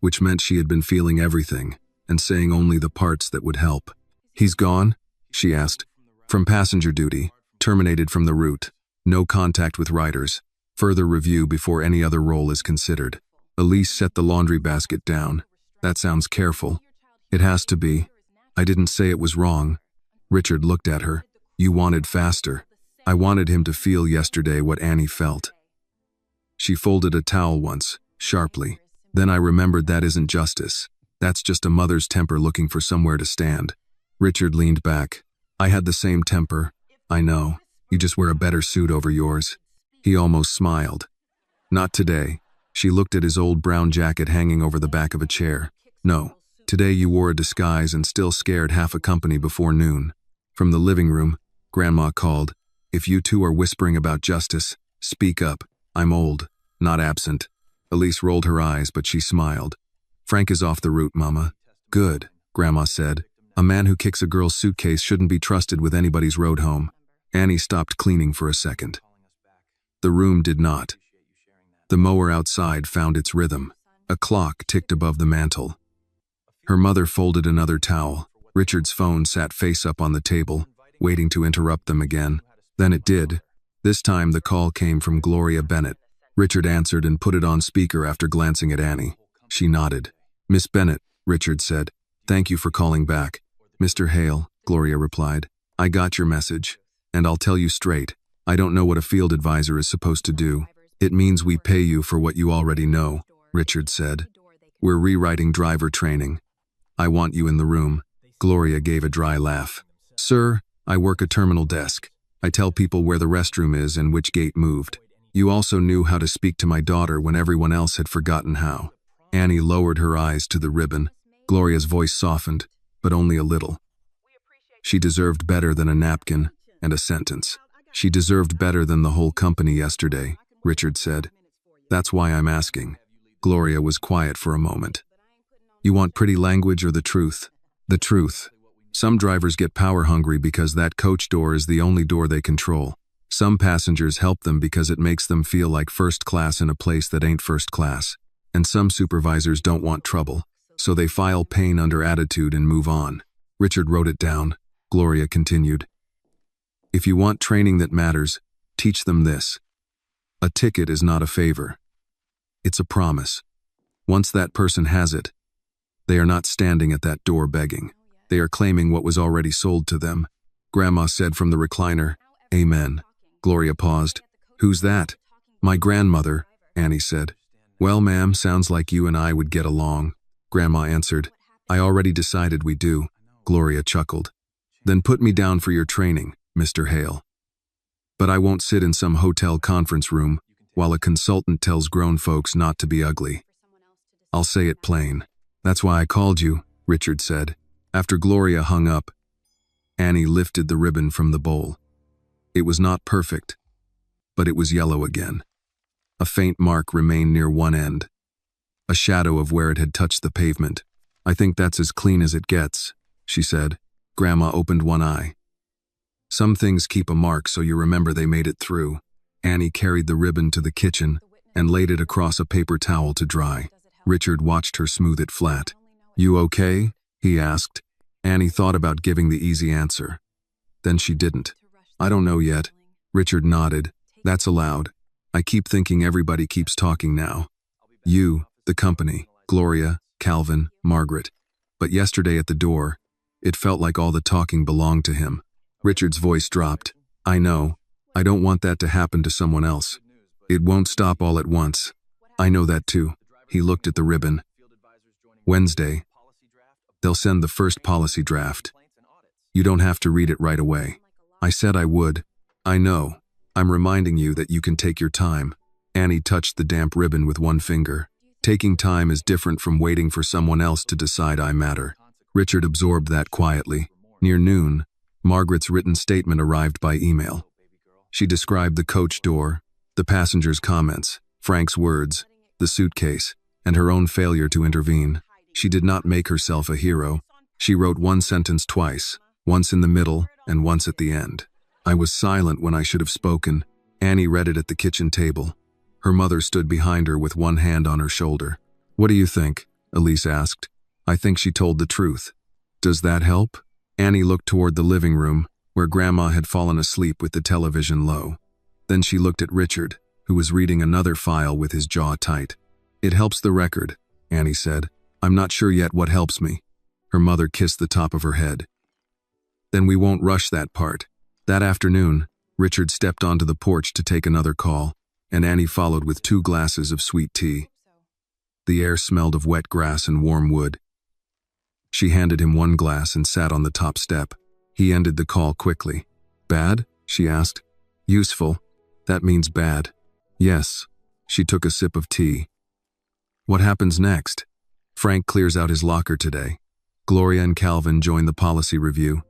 which meant she had been feeling everything and saying only the parts that would help. He's gone? She asked. From passenger duty, terminated from the route, no contact with riders, further review before any other role is considered. Elise set the laundry basket down. That sounds careful. It has to be. I didn't say it was wrong. Richard looked at her. You wanted faster. I wanted him to feel yesterday what Annie felt. She folded a towel once, sharply. Then I remembered that isn't justice. That's just a mother's temper looking for somewhere to stand. Richard leaned back. I had the same temper. I know. You just wear a better suit over yours. He almost smiled. Not today. She looked at his old brown jacket hanging over the back of a chair. No. Today you wore a disguise and still scared half a company before noon. From the living room, Grandma called. If you two are whispering about justice, speak up. I'm old, not absent. Elise rolled her eyes, but she smiled. Frank is off the route, Mama. Good, Grandma said. A man who kicks a girl's suitcase shouldn't be trusted with anybody's road home. Annie stopped cleaning for a second. The room did not. The mower outside found its rhythm. A clock ticked above the mantel. Her mother folded another towel. Richard's phone sat face up on the table, waiting to interrupt them again. Then it did. This time the call came from Gloria Bennett. Richard answered and put it on speaker after glancing at Annie. She nodded. Miss Bennett, Richard said. Thank you for calling back. Mr. Hale, Gloria replied. I got your message. And I'll tell you straight, I don't know what a field advisor is supposed to do. It means we pay you for what you already know, Richard said. We're rewriting driver training. I want you in the room. Gloria gave a dry laugh. Sir, I work a terminal desk. I tell people where the restroom is and which gate moved. You also knew how to speak to my daughter when everyone else had forgotten how. Annie lowered her eyes to the ribbon. Gloria's voice softened, but only a little. She deserved better than a napkin and a sentence. She deserved better than the whole company yesterday, Richard said. That's why I'm asking. Gloria was quiet for a moment. You want pretty language or the truth? The truth. Some drivers get power hungry because that coach door is the only door they control. Some passengers help them because it makes them feel like first class in a place that ain't first class. And some supervisors don't want trouble, so they file pain under attitude and move on. Richard wrote it down. Gloria continued. If you want training that matters, teach them this. A ticket is not a favor. It's a promise. Once that person has it, they are not standing at that door begging. They are claiming what was already sold to them. Grandma said from the recliner, Amen. Gloria paused. Who's that? My grandmother, Annie said. Well, ma'am, sounds like you and I would get along. Grandma answered. I already decided we do. Gloria chuckled. Then put me down for your training, Mr. Hale. But I won't sit in some hotel conference room while a consultant tells grown folks not to be ugly. I'll say it plain. That's why I called you, Richard said. After Gloria hung up, Annie lifted the ribbon from the bowl. It was not perfect, but it was yellow again. A faint mark remained near one end, a shadow of where it had touched the pavement. I think that's as clean as it gets, she said. Grandma opened one eye. Some things keep a mark so you remember they made it through. Annie carried the ribbon to the kitchen and laid it across a paper towel to dry. Richard watched her smooth it flat. You okay? He asked. Annie thought about giving the easy answer. Then she didn't. I don't know yet. Richard nodded. That's allowed. I keep thinking everybody keeps talking now. You, the company, Gloria, Calvin, Margaret. But yesterday at the door, it felt like all the talking belonged to him. Richard's voice dropped. I know. I don't want that to happen to someone else. It won't stop all at once. I know that too. He looked at the ribbon. Wednesday. They'll send the first policy draft. You don't have to read it right away. I said I would. I know. I'm reminding you that you can take your time. Annie touched the damp ribbon with one finger. Taking time is different from waiting for someone else to decide I matter. Richard absorbed that quietly. Near noon, Margaret's written statement arrived by email. She described the coach door, the passengers' comments, Frank's words, the suitcase, and her own failure to intervene. She did not make herself a hero. She wrote one sentence twice, once in the middle and once at the end. I was silent when I should have spoken. Annie read it at the kitchen table. Her mother stood behind her with one hand on her shoulder. What do you think? Elise asked. I think she told the truth. Does that help? Annie looked toward the living room, where Grandma had fallen asleep with the television low. Then she looked at Richard, who was reading another file with his jaw tight. It helps the record, Annie said. I'm not sure yet what helps me. Her mother kissed the top of her head. Then we won't rush that part. That afternoon, Richard stepped onto the porch to take another call, and Annie followed with 2 glasses of sweet tea. The air smelled of wet grass and warm wood. She handed him 1 glass and sat on the top step. He ended the call quickly. Bad? She asked. Useful. That means bad. Yes. She took a sip of tea. What happens next? Frank clears out his locker today. Gloria and Calvin join the policy review.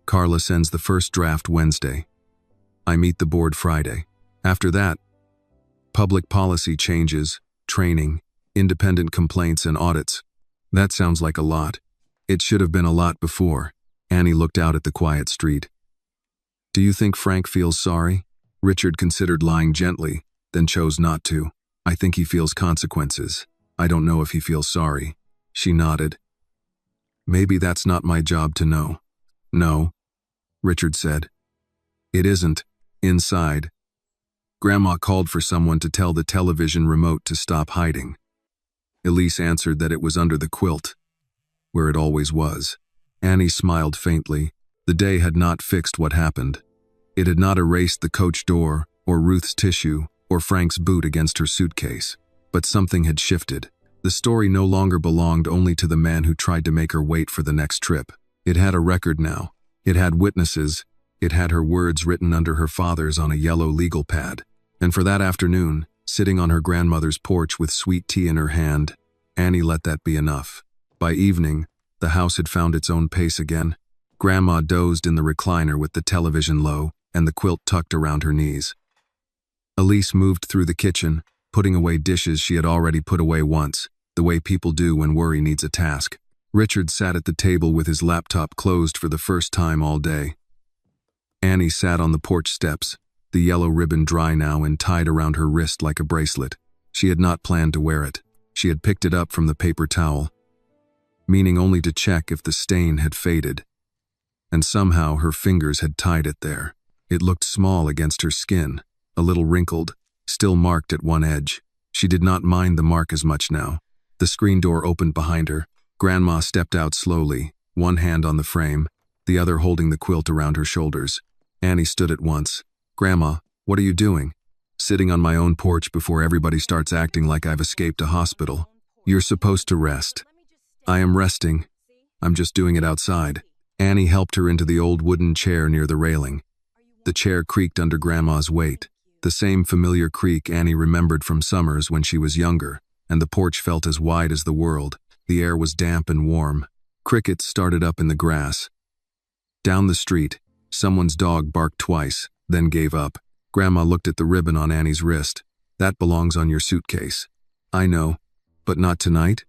Carla sends the first draft Wednesday. I meet the board Friday. After that, public policy changes, training, independent complaints and audits. That sounds like a lot. It should have been a lot before. Annie looked out at the quiet street. Do you think Frank feels sorry? Richard considered lying gently, then chose not to. I think he feels consequences. I don't know if he feels sorry. She nodded. Maybe that's not my job to know. No, Richard said. It isn't. Inside. Grandma called for someone to tell the television remote to stop hiding. Elise answered that it was under the quilt, where it always was. Annie smiled faintly. The day had not fixed what happened. It had not erased the coach door, or Ruth's tissue, or Frank's boot against her suitcase. But something had shifted. The story no longer belonged only to the man who tried to make her wait for the next trip. It had a record now. It had witnesses. It had her words written under her father's on a yellow legal pad. And for that afternoon, sitting on her grandmother's porch with sweet tea in her hand, Annie let that be enough. By evening, the house had found its own pace again. Grandma dozed in the recliner with the television low and the quilt tucked around her knees. Elise moved through the kitchen, putting away dishes she had already put away once, the way people do when worry needs a task. Richard sat at the table with his laptop closed for the first time all day. Annie sat on the porch steps, the yellow ribbon dry now and tied around her wrist like a bracelet. She had not planned to wear it. She had picked it up from the paper towel, meaning only to check if the stain had faded. And somehow her fingers had tied it there. It looked small against her skin, a little wrinkled, still marked at one edge. She did not mind the mark as much now. The screen door opened behind her. Grandma stepped out slowly, one hand on the frame, the other holding the quilt around her shoulders. Annie stood at once. "Grandma, what are you doing?" "Sitting on my own porch before everybody starts acting like I've escaped a hospital." "You're supposed to rest." "I am resting. I'm just doing it outside." Annie helped her into the old wooden chair near the railing. The chair creaked under Grandma's weight, the same familiar creak Annie remembered from summers when she was younger, and the porch felt as wide as the world. The air was damp and warm. Crickets started up in the grass. Down the street, someone's dog barked twice, then gave up. Grandma looked at the ribbon on Annie's wrist. "That belongs on your suitcase." "I know, but not tonight?"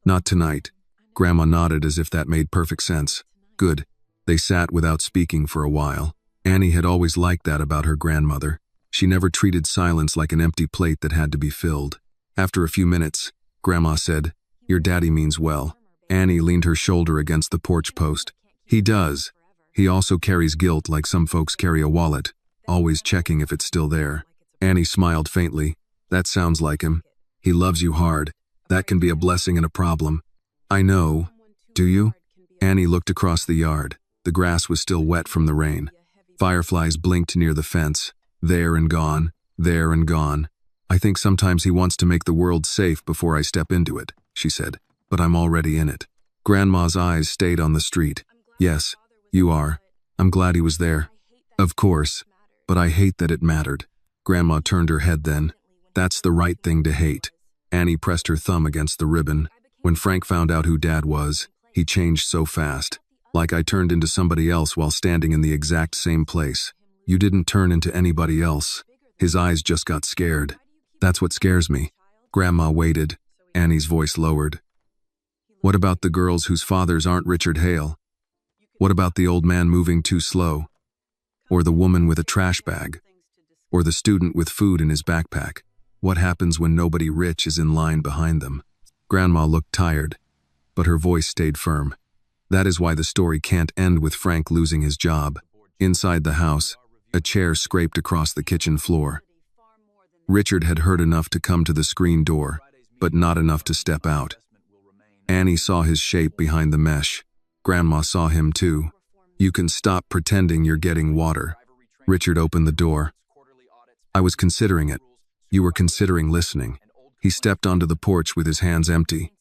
"Not tonight." Grandma nodded as if that made perfect sense. "Good." They sat without speaking for a while. Annie had always liked that about her grandmother. She never treated silence like an empty plate that had to be filled. After a few minutes, Grandma said, "Your daddy means well." Annie leaned her shoulder against the porch post. "He does. He also carries guilt like some folks carry a wallet, always checking if it's still there." Annie smiled faintly. "That sounds like him. He loves you hard. That can be a blessing and a problem." "I know. Do you?" Annie looked across the yard. The grass was still wet from the rain. Fireflies blinked near the fence. There and gone, there and gone. "I think sometimes he wants to make the world safe before I step into it," she said. "But I'm already in it." Grandma's eyes stayed on the street. "Yes, you are. I'm glad he was there." "Of course, but I hate that it mattered." Grandma turned her head then. "That's the right thing to hate." Annie pressed her thumb against the ribbon. "When Frank found out who Dad was, he changed so fast. Like I turned into somebody else while standing in the exact same place." "You didn't turn into anybody else." His eyes just got scared. "That's what scares me." Grandma waited. Annie's voice lowered. "What about the girls whose fathers aren't Richard Hale? What about the old man moving too slow? Or the woman with a trash bag? Or the student with food in his backpack? What happens when nobody rich is in line behind them?" Grandma looked tired, but her voice stayed firm. "That is why the story can't end with Frank losing his job." Inside the house, a chair scraped across the kitchen floor. Richard had heard enough to come to the screen door, but not enough to step out. Annie saw his shape behind the mesh. Grandma saw him too. "You can stop pretending you're getting water." Richard opened the door. "I was considering it. You were considering listening." He stepped onto the porch with his hands empty.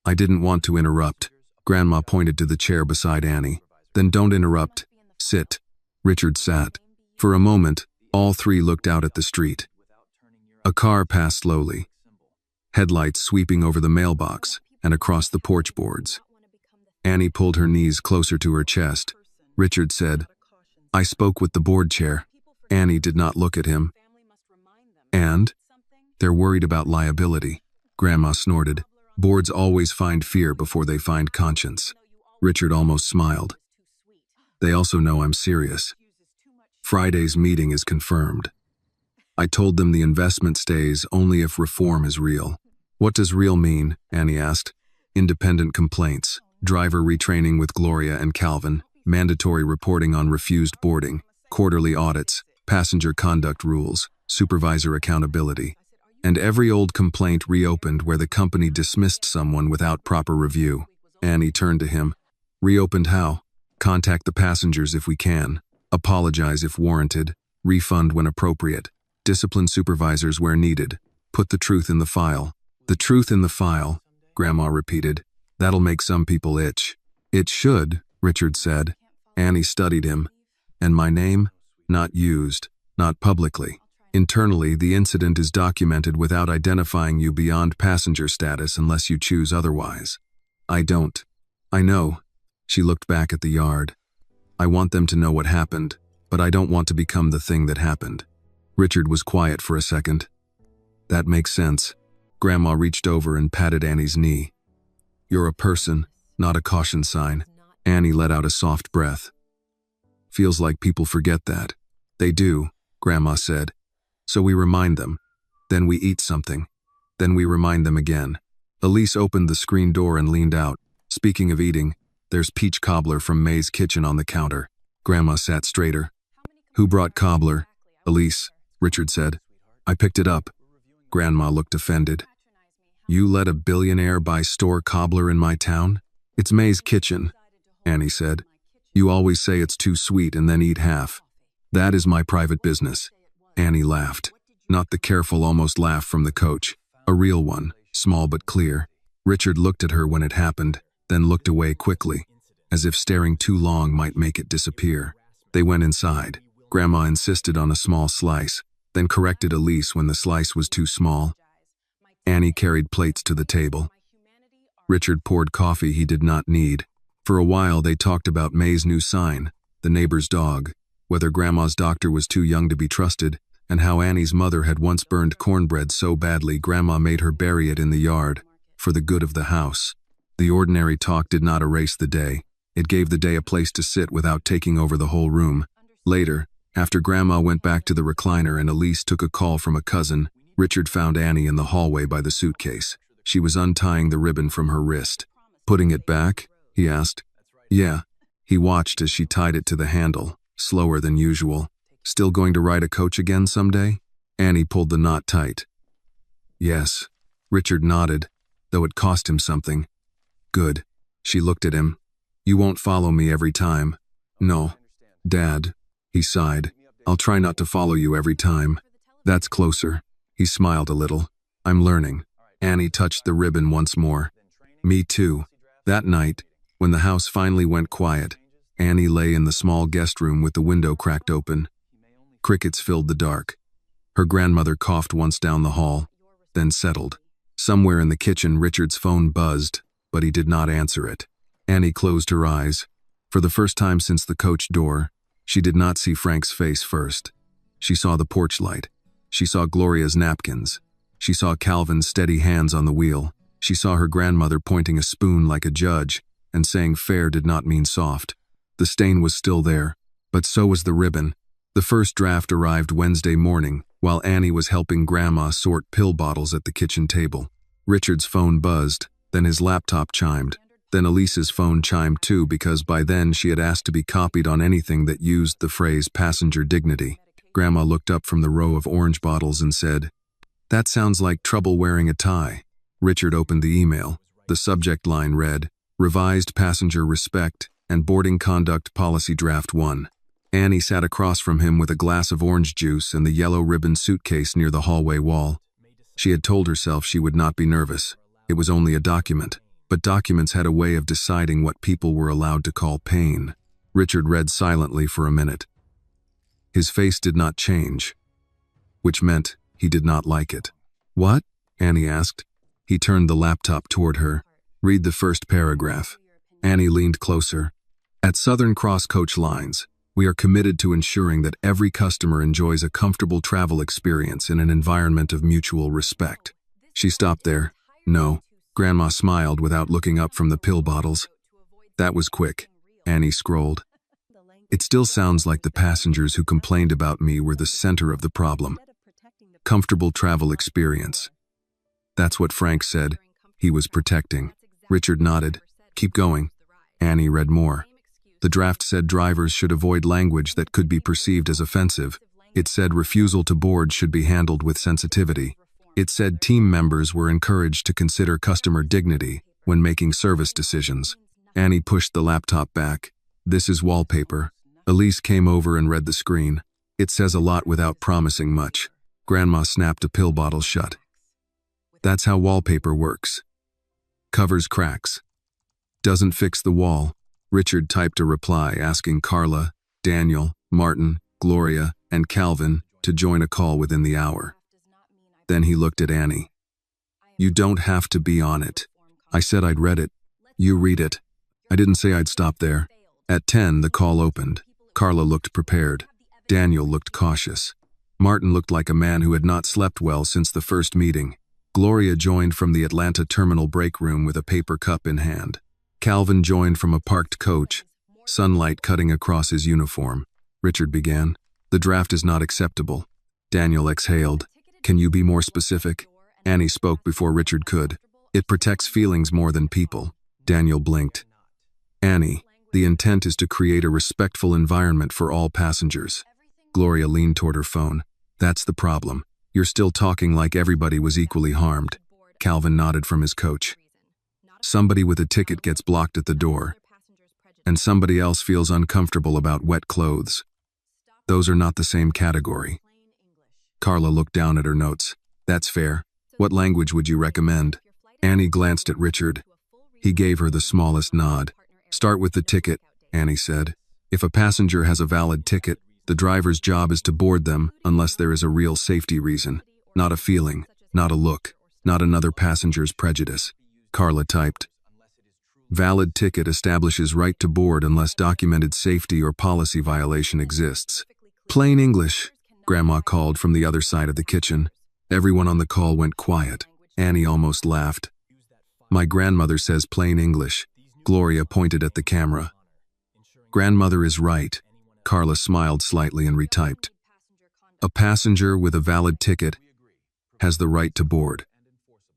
"I didn't want to interrupt." Grandma pointed to the chair beside Annie. "Then don't interrupt. Sit." Richard sat. For a moment, all three looked out at the street. A car passed slowly, headlights sweeping over the mailbox and across the porch boards. Annie pulled her knees closer to her chest. Richard said, "I spoke with the board chair." Annie did not look at him. "And?" "They're worried about liability." Grandma snorted. "Boards always find fear before they find conscience." Richard almost smiled. "They also know I'm serious. Friday's meeting is confirmed. I told them the investment stays only if reform is real." "What does real mean?" Annie asked. "Independent complaints, driver retraining with Gloria and Calvin, mandatory reporting on refused boarding, quarterly audits, passenger conduct rules, supervisor accountability, and every old complaint reopened where the company dismissed someone without proper review." Annie turned to him. "Reopened how?" "Contact the passengers if we can, apologize if warranted, refund when appropriate, discipline supervisors where needed, put the truth in the file." "The truth in the file," Grandma repeated. "That'll make some people itch." "It should," Richard said. Annie studied him. "And my name? Not used, not publicly. Internally, the incident is documented without identifying you beyond passenger status unless you choose otherwise." "I don't." "I know. She looked back at the yard. I want them to know what happened, but I don't want to become the thing that happened. Richard was quiet for a second. That makes sense. Grandma reached over and patted Annie's knee. You're a person, not a caution sign. Annie let out a soft breath. Feels like people forget that. They do, Grandma said. So we remind them. Then we eat something. Then we remind them again. Elise opened the screen door and leaned out. Speaking of eating, there's peach cobbler from May's kitchen on the counter. Grandma sat straighter. Who brought cobbler? Elise, Richard said. I picked it up. Grandma looked offended. You let a billionaire buy store cobbler in my town? It's May's kitchen, Annie said. You always say it's too sweet and then eat half. That is my private business. Annie laughed. Not the careful, almost laugh from the coach. A real one, small but clear. Richard looked at her when it happened, then looked away quickly, as if staring too long might make it disappear. They went inside. Grandma insisted on a small slice, then corrected Elise when the slice was too small. Annie carried plates to the table. Richard poured coffee he did not need. For a while they talked about May's new sign, the neighbor's dog, whether Grandma's doctor was too young to be trusted, and how Annie's mother had once burned cornbread so badly Grandma made her bury it in the yard, for the good of the house. The ordinary talk did not erase the day. It gave the day a place to sit without taking over the whole room. Later, after Grandma went back to the recliner and Elise took a call from a cousin, Richard found Annie in the hallway by the suitcase. She was untying the ribbon from her wrist. Putting it back? He asked. Yeah. He watched as she tied it to the handle, slower than usual. Still going to ride a coach again someday? Annie pulled the knot tight. Yes. Richard nodded, though it cost him something. Good. She looked at him. You won't follow me every time. No. Dad. He sighed. I'll try not to follow you every time. That's closer. He smiled a little. I'm learning. Annie touched the ribbon once more. Me too. That night, when the house finally went quiet, Annie lay in the small guest room with the window cracked open. Crickets filled the dark. Her grandmother coughed once down the hall, then settled. Somewhere in the kitchen, Richard's phone buzzed, but he did not answer it. Annie closed her eyes. For the first time since the coach door, she did not see Frank's face first. She saw the porch light. She saw Gloria's napkins. She saw Calvin's steady hands on the wheel. She saw her grandmother pointing a spoon like a judge and saying fair did not mean soft. The stain was still there, but so was the ribbon. The first draft arrived Wednesday morning, while Annie was helping Grandma sort pill bottles at the kitchen table. Richard's phone buzzed, then his laptop chimed. Then Elise's phone chimed too because by then she had asked to be copied on anything that used the phrase passenger dignity. Grandma looked up from the row of orange bottles and said, That sounds like trouble wearing a tie. Richard opened the email. The subject line read, Revised Passenger Respect and Boarding Conduct Policy Draft 1. Annie sat across from him with a glass of orange juice and the yellow ribbon suitcase near the hallway wall. She had told herself she would not be nervous. It was only a document, but documents had a way of deciding what people were allowed to call pain. Richard read silently for a minute. His face did not change, which meant he did not like it. What? Annie asked. He turned the laptop toward her. Read the first paragraph. Annie leaned closer. At Southern Cross Coach Lines, we are committed to ensuring that every customer enjoys a comfortable travel experience in an environment of mutual respect. She stopped there. No. Grandma smiled without looking up from the pill bottles. That was quick. Annie scrolled. It still sounds like the passengers who complained about me were the center of the problem. Comfortable travel experience. That's what Frank said. He was protecting. Richard nodded. Keep going. Annie read more. The draft said drivers should avoid language that could be perceived as offensive. It said refusal to board should be handled with sensitivity. It said team members were encouraged to consider customer dignity when making service decisions. Annie pushed the laptop back. This is wallpaper. Elise came over and read the screen. It says a lot without promising much. Grandma snapped a pill bottle shut. That's how wallpaper works. Covers cracks. Doesn't fix the wall. Richard typed a reply asking Carla, Daniel, Martin, Gloria, and Calvin to join a call within the hour. Then he looked at Annie. You don't have to be on it. I said I'd read it. You read it. I didn't say I'd stop there. At 10, the call opened. Carla looked prepared. Daniel looked cautious. Martin looked like a man who had not slept well since the first meeting. Gloria joined from the Atlanta terminal break room with a paper cup in hand. Calvin joined from a parked coach, sunlight cutting across his uniform. Richard began. The draft is not acceptable. Daniel exhaled. Can you be more specific? Annie spoke before Richard could. It protects feelings more than people. Daniel blinked. Annie, the intent is to create a respectful environment for all passengers. Gloria leaned toward her phone. That's the problem. You're still talking like everybody was equally harmed. Calvin nodded from his coach. Somebody with a ticket gets blocked at the door, and somebody else feels uncomfortable about wet clothes. Those are not the same category. Carla looked down at her notes. That's fair. What language would you recommend? Annie glanced at Richard. He gave her the smallest nod. Start with the ticket, Annie said. If a passenger has a valid ticket, the driver's job is to board them unless there is a real safety reason, not a feeling, not a look, not another passenger's prejudice. Carla typed. Valid ticket establishes right to board unless documented safety or policy violation exists. Plain English, Grandma called from the other side of the kitchen. Everyone on the call went quiet. Annie almost laughed. My grandmother says plain English. Gloria pointed at the camera. Grandmother is right. Carla smiled slightly and retyped. A passenger with a valid ticket has the right to board.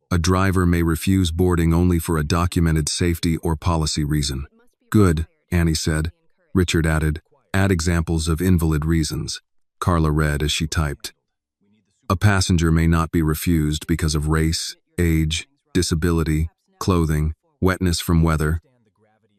A driver may refuse boarding only for a documented safety or policy reason. Good, Annie said. Richard added, add examples of invalid reasons. Carla read as she typed. A passenger may not be refused because of race, age, disability, clothing, wetness from weather,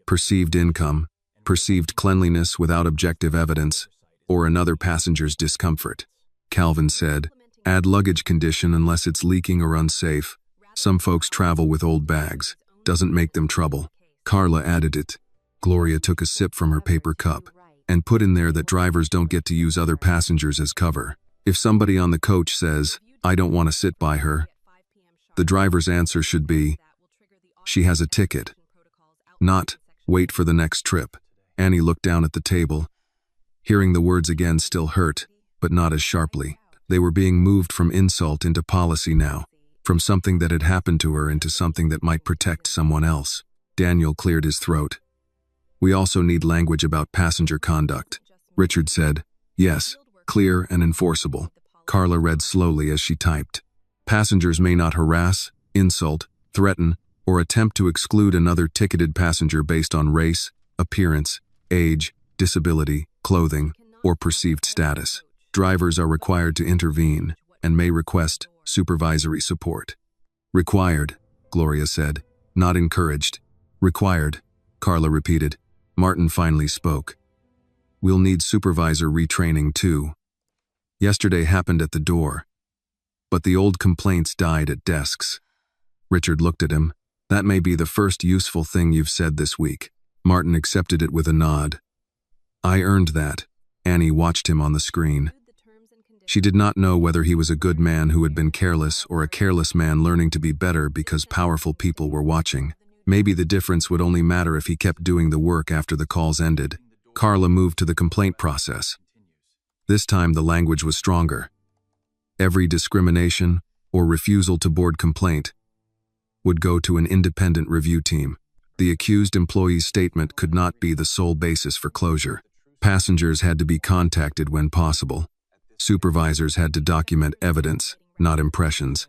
perceived income, perceived cleanliness without objective evidence, or another passenger's discomfort. Calvin said, add luggage condition unless it's leaking or unsafe. Some folks travel with old bags. Doesn't make them trouble. Carla added it. Gloria took a sip from her paper cup and put in there that drivers don't get to use other passengers as cover. If somebody on the coach says, I don't want to sit by her, the driver's answer should be, she has a ticket. Not, wait for the next trip. Annie looked down at the table. Hearing the words again still hurt, but not as sharply. They were being moved from insult into policy now, from something that had happened to her into something that might protect someone else. Daniel cleared his throat. We also need language about passenger conduct. Richard said, yes, clear and enforceable. Carla read slowly as she typed. Passengers may not harass, insult, threaten, or attempt to exclude another ticketed passenger based on race, appearance, age, disability, clothing, or perceived status. Drivers are required to intervene and may request supervisory support. Required, Gloria said, not encouraged. Required, Carla repeated. Martin finally spoke. We'll need supervisor retraining too. Yesterday happened at the door, but the old complaints died at desks. Richard looked at him. That may be the first useful thing you've said this week. Martin accepted it with a nod. I earned that. Annie watched him on the screen. She did not know whether he was a good man who had been careless or a careless man learning to be better because powerful people were watching. Maybe the difference would only matter if he kept doing the work after the calls ended. Carla moved to the complaint process. This time the language was stronger. Every discrimination or refusal to board complaint would go to an independent review team. The accused employee's statement could not be the sole basis for closure. Passengers had to be contacted when possible. Supervisors had to document evidence, not impressions.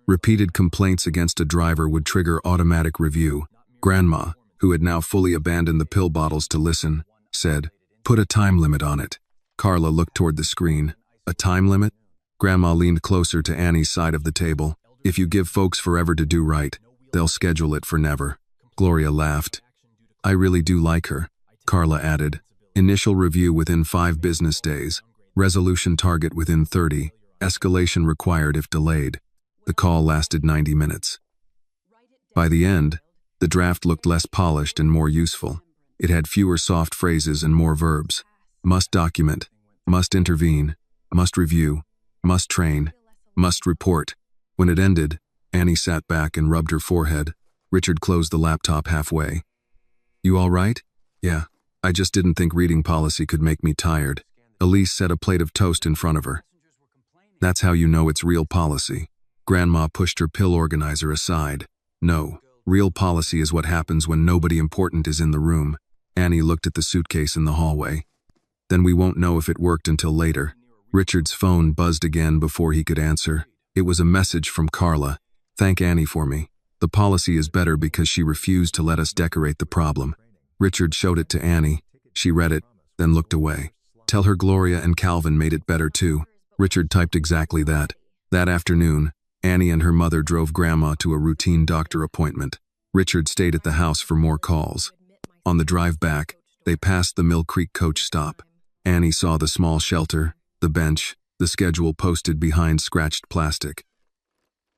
Repeated complaints against a driver would trigger automatic review. Grandma, who had now fully abandoned the pill bottles to listen, said, put a time limit on it. Carla looked toward the screen. A time limit? Grandma leaned closer to Annie's side of the table. If you give folks forever to do right, they'll schedule it for never. Gloria laughed. I really do like her. Carla added. Initial review within 5 business days. Resolution target within 30. Escalation required if delayed. The call lasted 90 minutes. By the end, the draft looked less polished and more useful. It had fewer soft phrases and more verbs. Must document, must intervene, must review, must train, must report. When it ended, Annie sat back and rubbed her forehead. Richard closed the laptop halfway. You all right? Yeah. I just didn't think reading policy could make me tired. Elise set a plate of toast in front of her. That's how you know it's real policy. Grandma pushed her pill organizer aside. No, real policy is what happens when nobody important is in the room. Annie looked at the suitcase in the hallway. Then we won't know if it worked until later. Richard's phone buzzed again before he could answer. It was a message from Carla. Thank Annie for me. The policy is better because she refused to let us decorate the problem. Richard showed it to Annie. She read it, then looked away. Tell her Gloria and Calvin made it better too. Richard typed exactly that. That afternoon, Annie and her mother drove Grandma to a routine doctor appointment. Richard stayed at the house for more calls. On the drive back, they passed the Mill Creek coach stop. Annie saw the small shelter, the bench, the schedule posted behind scratched plastic.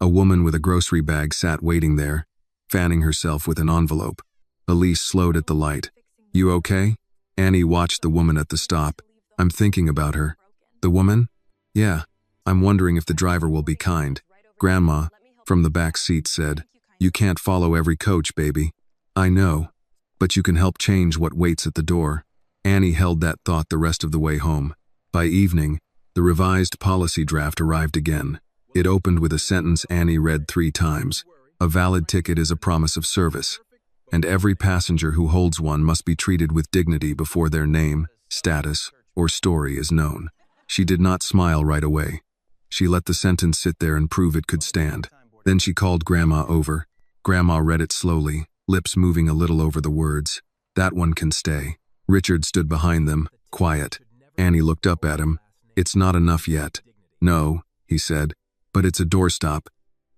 A woman with a grocery bag sat waiting there, fanning herself with an envelope. Elise slowed at the light. You okay? Annie watched the woman at the stop. I'm thinking about her. The woman? Yeah. I'm wondering if the driver will be kind. Grandma, from the back seat, said, You can't follow every coach, baby. I know. But you can help change what waits at the door. Annie held that thought the rest of the way home. By evening, the revised policy draft arrived again. It opened with a sentence Annie read 3 times. A valid ticket is a promise of service, and every passenger who holds one must be treated with dignity before their name, status, or story is known. She did not smile right away. She let the sentence sit there and prove it could stand. Then she called Grandma over. Grandma read it slowly, lips moving a little over the words. That one can stay. Richard stood behind them, quiet. Annie looked up at him. It's not enough yet. No, he said, but it's a doorstop.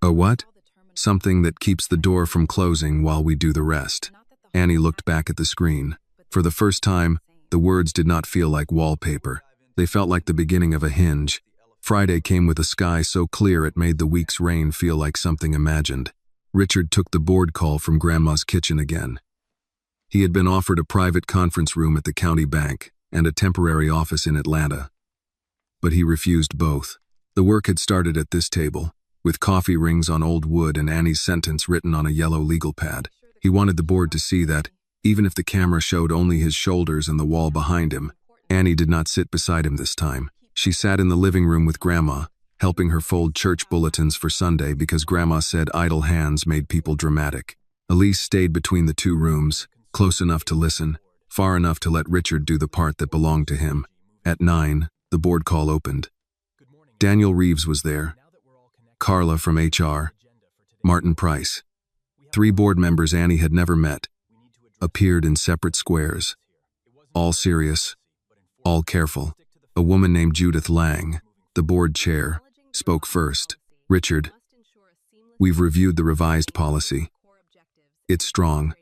A what? Something that keeps the door from closing while we do the rest. Annie looked back at the screen. For the first time, the words did not feel like wallpaper. They felt like the beginning of a hinge. Friday came with a sky so clear it made the week's rain feel like something imagined. Richard took the board call from Grandma's kitchen again. He had been offered a private conference room at the county bank and a temporary office in Atlanta. But he refused both. The work had started at this table, with coffee rings on old wood and Annie's sentence written on a yellow legal pad. He wanted the board to see that, even if the camera showed only his shoulders and the wall behind him, Annie did not sit beside him this time. She sat in the living room with Grandma, helping her fold church bulletins for Sunday because Grandma said idle hands made people dramatic. Elise stayed between the 2 rooms, close enough to listen, far enough to let Richard do the part that belonged to him. At 9, the board call opened. Daniel Reeves was there. Carla from HR. Martin Price. 3 board members Annie had never met, appeared in separate squares. All serious, all careful. A woman named Judith Lang, the board chair, spoke first. Richard, we've reviewed the revised policy. It's strong.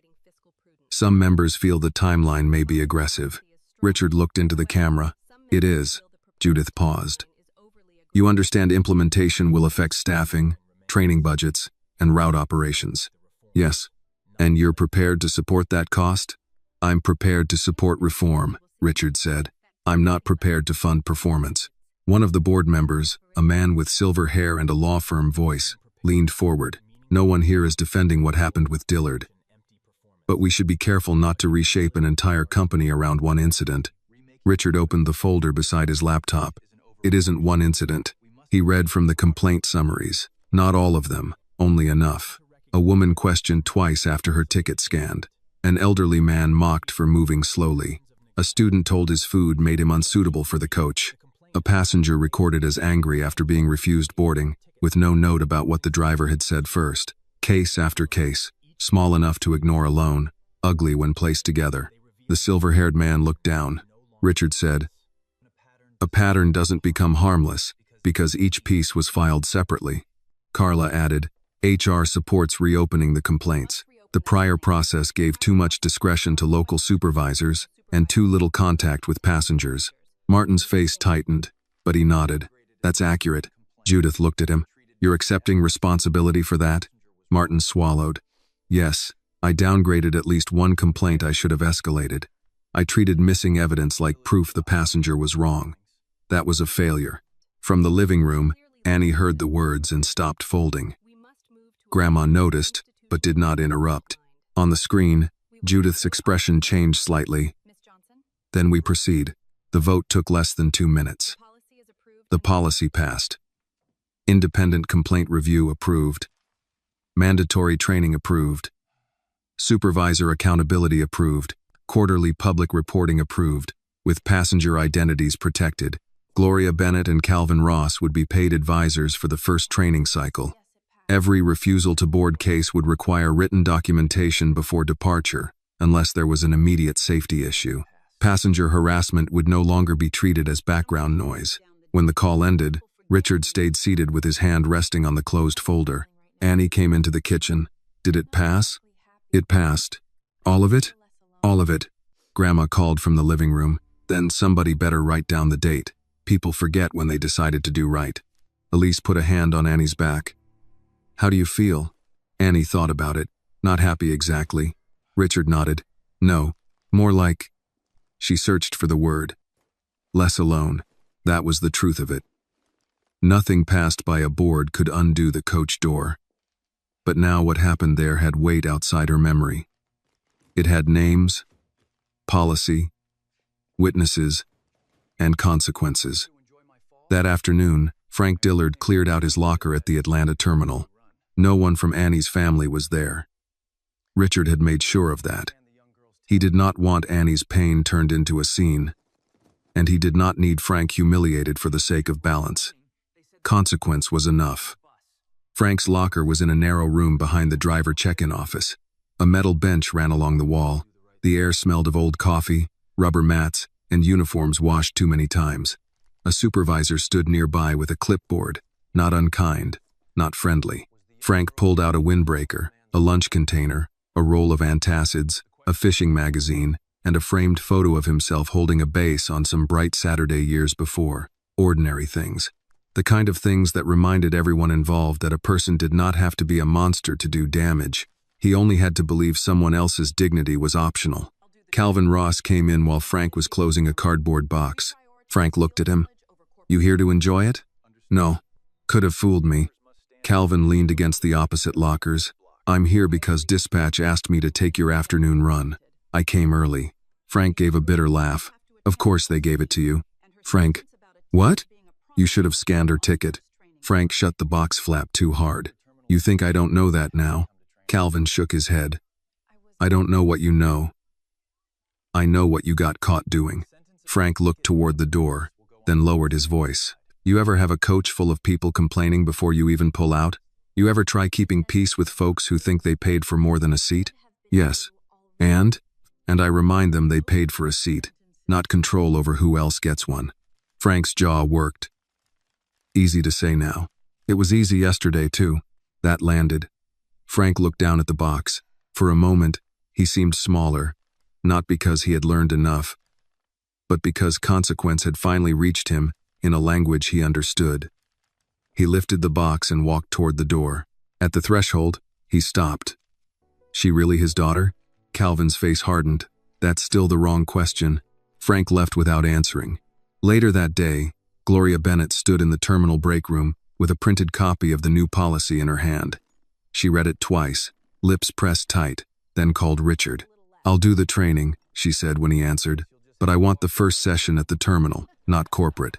Some members feel the timeline may be aggressive. Richard looked into the camera. It is. Judith paused. You understand implementation will affect staffing, training budgets, and route operations. Yes. And you're prepared to support that cost? I'm prepared to support reform, Richard said. I'm not prepared to fund performance. One of the board members, a man with silver hair and a law firm voice, leaned forward. No one here is defending what happened with Dillard. But we should be careful not to reshape an entire company around one incident. Richard opened the folder beside his laptop. It isn't one incident. He read from the complaint summaries. Not all of them, only enough. A woman questioned twice after her ticket scanned. An elderly man mocked for moving slowly. A student told his food made him unsuitable for the coach. A passenger recorded as angry after being refused boarding, with no note about what the driver had said first. Case after case, small enough to ignore alone, ugly when placed together. The silver-haired man looked down. Richard said, A pattern doesn't become harmless because each piece was filed separately. Carla added, HR supports reopening the complaints. The prior process gave too much discretion to local supervisors and too little contact with passengers. Martin's face tightened, but he nodded. That's accurate. Judith looked at him. You're accepting responsibility for that? Martin swallowed. Yes, I downgraded at least one complaint I should have escalated. I treated missing evidence like proof the passenger was wrong. That was a failure. From the living room, Annie heard the words and stopped folding. Grandma noticed, but did not interrupt. On the screen, Judith's expression changed slightly. Then we proceed. The vote took less than 2 minutes. The policy passed. Independent complaint review approved. Mandatory training approved. Supervisor accountability approved. Quarterly public reporting approved. With passenger identities protected. Gloria Bennett and Calvin Ross would be paid advisors for the first training cycle. Every refusal to board case would require written documentation before departure, unless there was an immediate safety issue. Passenger harassment would no longer be treated as background noise. When the call ended, Richard stayed seated with his hand resting on the closed folder. Annie came into the kitchen. Did it pass? It passed. All of it? All of it. Grandma called from the living room. Then somebody better write down the date. People forget when they decided to do right. Elise put a hand on Annie's back. How do you feel? Annie thought about it. Not happy exactly. Richard nodded. No, more like... She searched for the word. Less alone. That was the truth of it. Nothing passed by a board could undo the coach door. But now what happened there had weight outside her memory. It had names, policy, witnesses, and consequences. That afternoon, Frank Dillard cleared out his locker at the Atlanta terminal. No one from Annie's family was there. Richard had made sure of that. He did not want Annie's pain turned into a scene, and he did not need Frank humiliated for the sake of balance. Consequence was enough. Frank's locker was in a narrow room behind the driver check-in office. A metal bench ran along the wall. The air smelled of old coffee, rubber mats, and uniforms washed too many times. A supervisor stood nearby with a clipboard, not unkind, not friendly. Frank pulled out a windbreaker, a lunch container, a roll of antacids, a fishing magazine, and a framed photo of himself holding a base on some bright Saturday years before. Ordinary things. The kind of things that reminded everyone involved that a person did not have to be a monster to do damage. He only had to believe someone else's dignity was optional. Calvin Ross came in while Frank was closing a cardboard box. Frank looked at him. You here to enjoy it? No. Could have fooled me. Calvin leaned against the opposite lockers. I'm here because dispatch asked me to take your afternoon run. I came early. Frank gave a bitter laugh. Of course they gave it to you. Frank, what? You should have scanned her ticket. Frank shut the box flap too hard. You think I don't know that now? Calvin shook his head. I don't know what you know. I know what you got caught doing. Frank looked toward the door, then lowered his voice. You ever have a coach full of people complaining before you even pull out? You ever try keeping peace with folks who think they paid for more than a seat? Yes. And I remind them they paid for a seat, not control over who else gets one. Frank's jaw worked. Easy to say now. It was easy yesterday, too. That landed. Frank looked down at the box. For a moment, he seemed smaller, not because he had learned enough, but because consequence had finally reached him in a language he understood. He lifted the box and walked toward the door. At the threshold, he stopped. She really his daughter? Calvin's face hardened. That's still the wrong question. Frank left without answering. Later that day, Gloria Bennett stood in the terminal break room with a printed copy of the new policy in her hand. She read it twice, lips pressed tight, then called Richard. I'll do the training, she said when he answered, but I want the first session at the terminal, not corporate.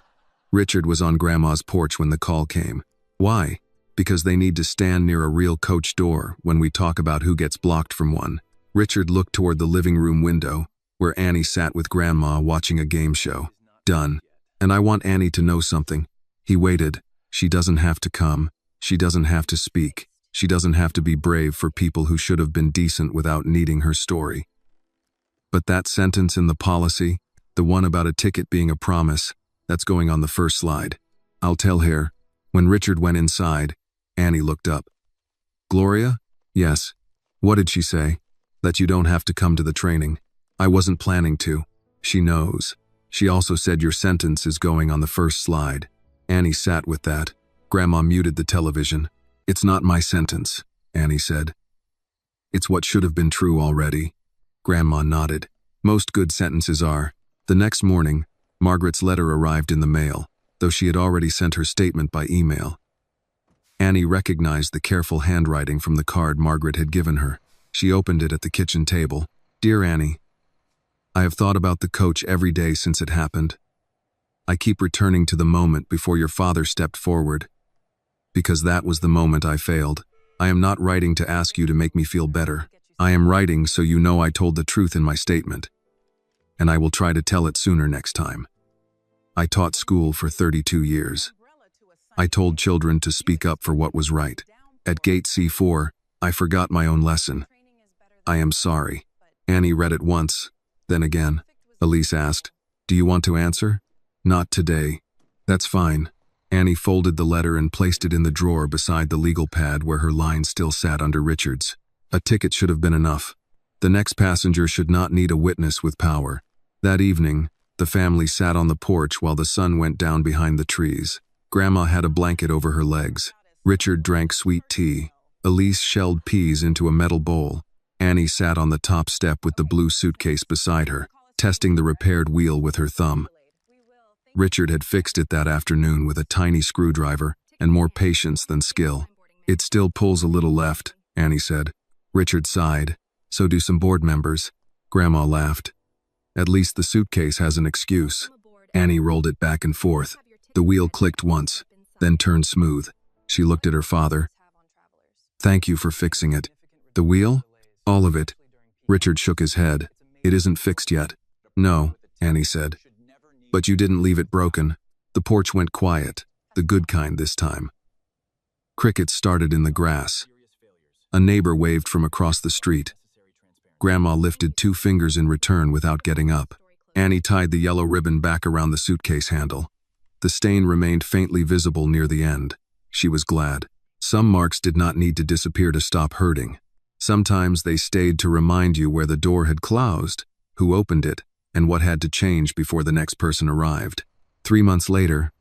Richard was on Grandma's porch when the call came. Why? Because they need to stand near a real coach door when we talk about who gets blocked from one. Richard looked toward the living room window, where Annie sat with Grandma watching a game show. Done. And I want Annie to know something. He waited. She doesn't have to come. She doesn't have to speak. She doesn't have to be brave for people who should have been decent without needing her story. But that sentence in the policy, the one about a ticket being a promise, that's going on the first slide. I'll tell her. When Richard went inside, Annie looked up. Gloria? Yes. What did she say? That you don't have to come to the training. I wasn't planning to. She knows. She also said your sentence is going on the first slide. Annie sat with that. Grandma muted the television. It's not my sentence, Annie said. It's what should have been true already. Grandma nodded. Most good sentences are. The next morning, Margaret's letter arrived in the mail, though she had already sent her statement by email. Annie recognized the careful handwriting from the card Margaret had given her. She opened it at the kitchen table. Dear Annie, I have thought about the coach every day since it happened. I keep returning to the moment before your father stepped forward, because that was the moment I failed. I am not writing to ask you to make me feel better. I am writing so you know I told the truth in my statement, and I will try to tell it sooner next time. I taught school for 32 years. I told children to speak up for what was right. At Gate C4, I forgot my own lesson. I am sorry. Annie read it once, then again. Elise asked, "Do you want to answer?" "Not today." "That's fine." Annie folded the letter and placed it in the drawer beside the legal pad where her line still sat under Richard's. A ticket should have been enough. The next passenger should not need a witness with power. That evening, the family sat on the porch while the sun went down behind the trees. Grandma had a blanket over her legs. Richard drank sweet tea. Elise shelled peas into a metal bowl. Annie sat on the top step with the blue suitcase beside her, testing the repaired wheel with her thumb. Richard had fixed it that afternoon with a tiny screwdriver and more patience than skill. "It still pulls a little left," Annie said. Richard sighed. "So do some board members." Grandma laughed. "At least the suitcase has an excuse." Annie rolled it back and forth. The wheel clicked once, then turned smooth. She looked at her father. "Thank you for fixing it." "The wheel?" "All of it." Richard shook his head. "It isn't fixed yet." "No," Annie said. "But you didn't leave it broken." The porch went quiet, the good kind this time. Crickets started in the grass. A neighbor waved from across the street. Grandma lifted 2 fingers in return without getting up. Annie tied the yellow ribbon back around the suitcase handle. The stain remained faintly visible near the end. She was glad. Some marks did not need to disappear to stop hurting. Sometimes they stayed to remind you where the door had closed, who opened it, and what had to change before the next person arrived. 3 months later,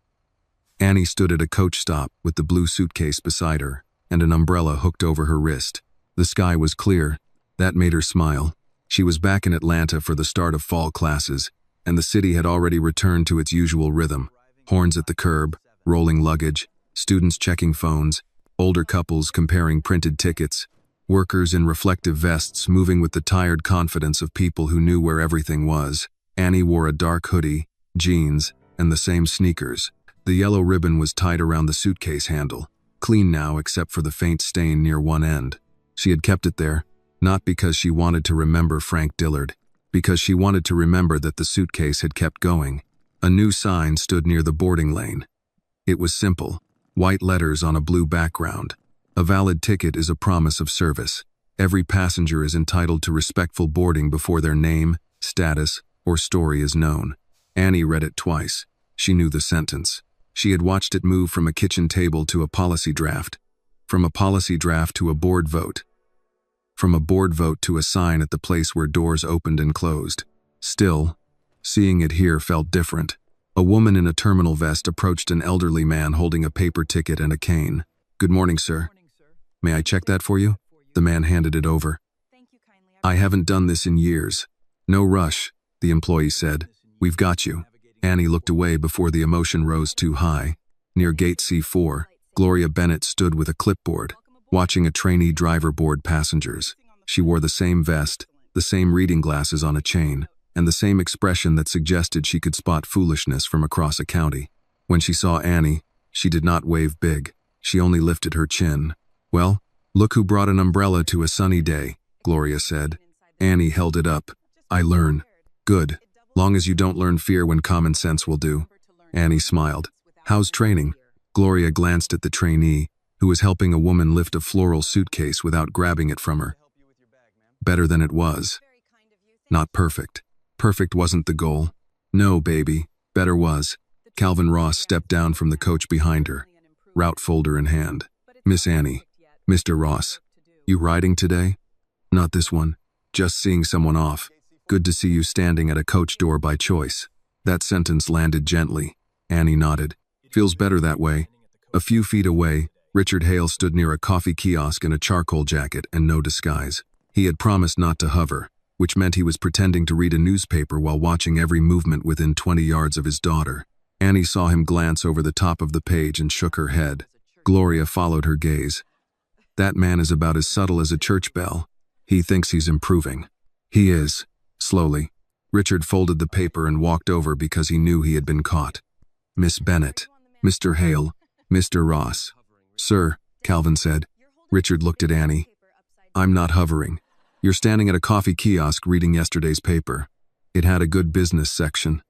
Annie stood at a coach stop with the blue suitcase beside her and an umbrella hooked over her wrist. The sky was clear. That made her smile. She was back in Atlanta for the start of fall classes, and the city had already returned to its usual rhythm. Horns at the curb, rolling luggage, students checking phones, older couples comparing printed tickets, workers in reflective vests moving with the tired confidence of people who knew where everything was. Annie wore a dark hoodie, jeans, and the same sneakers. The yellow ribbon was tied around the suitcase handle, clean now except for the faint stain near one end. She had kept it there, not because she wanted to remember Frank Dillard, because she wanted to remember that the suitcase had kept going. A new sign stood near the boarding lane. It was simple, white letters on a blue background. A valid ticket is a promise of service. Every passenger is entitled to respectful boarding before their name, status, or story is known. Annie read it twice. She knew the sentence. She had watched it move from a kitchen table to a policy draft, from a policy draft to a board vote, from a board vote to a sign at the place where doors opened and closed. Still, seeing it here felt different. A woman in a terminal vest approached an elderly man holding a paper ticket and a cane. "Good morning, sir. May I check that for you?" The man handed it over. "I haven't done this in years." "No rush," the employee said. "We've got you." Annie looked away before the emotion rose too high. Near Gate C4, Gloria Bennett stood with a clipboard, watching a trainee driver board passengers. She wore the same vest, the same reading glasses on a chain, and the same expression that suggested she could spot foolishness from across a county. When she saw Annie, she did not wave big. She only lifted her chin. "Well, look who brought an umbrella to a sunny day," Gloria said. Annie held it up. "I learn." "Good. Long as you don't learn fear when common sense will do." Annie smiled. "How's training?" Gloria glanced at the trainee, who was helping a woman lift a floral suitcase without grabbing it from her. "Better than it was." "Not perfect." "Perfect wasn't the goal." "No, baby. Better was." Calvin Ross stepped down from the coach behind her, route folder in hand. "Miss Annie." "Mr. Ross. You riding today?" "Not this one. Just seeing someone off. Good to see you standing at a coach door by choice." That sentence landed gently. Annie nodded. "Feels better that way." A few feet away, Richard Hale stood near a coffee kiosk in a charcoal jacket and no disguise. He had promised not to hover, which meant he was pretending to read a newspaper while watching every movement within 20 yards of his daughter. Annie saw him glance over the top of the page and shook her head. Gloria followed her gaze. "That man is about as subtle as a church bell. He thinks he's improving." He is. Slowly. Richard folded the paper and walked over because he knew he had been caught. Miss Bennet. Mr. Hale. Mr. Ross. Sir, Calvin said. Richard looked at Annie. I'm not hovering. You're standing at a coffee kiosk reading yesterday's paper. It had a good business section.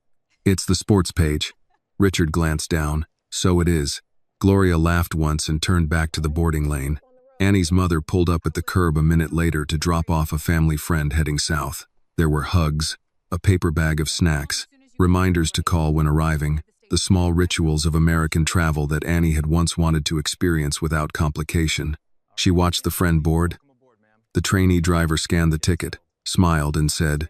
It's the sports page. Richard glanced down. So it is. Gloria laughed once and turned back to the boarding lane. Annie's mother pulled up at the curb a minute later to drop off a family friend heading south. There were hugs, a paper bag of snacks, reminders to call when arriving, the small rituals of American travel that Annie had once wanted to experience without complication. She watched the friend board. The trainee driver scanned the ticket, smiled and said,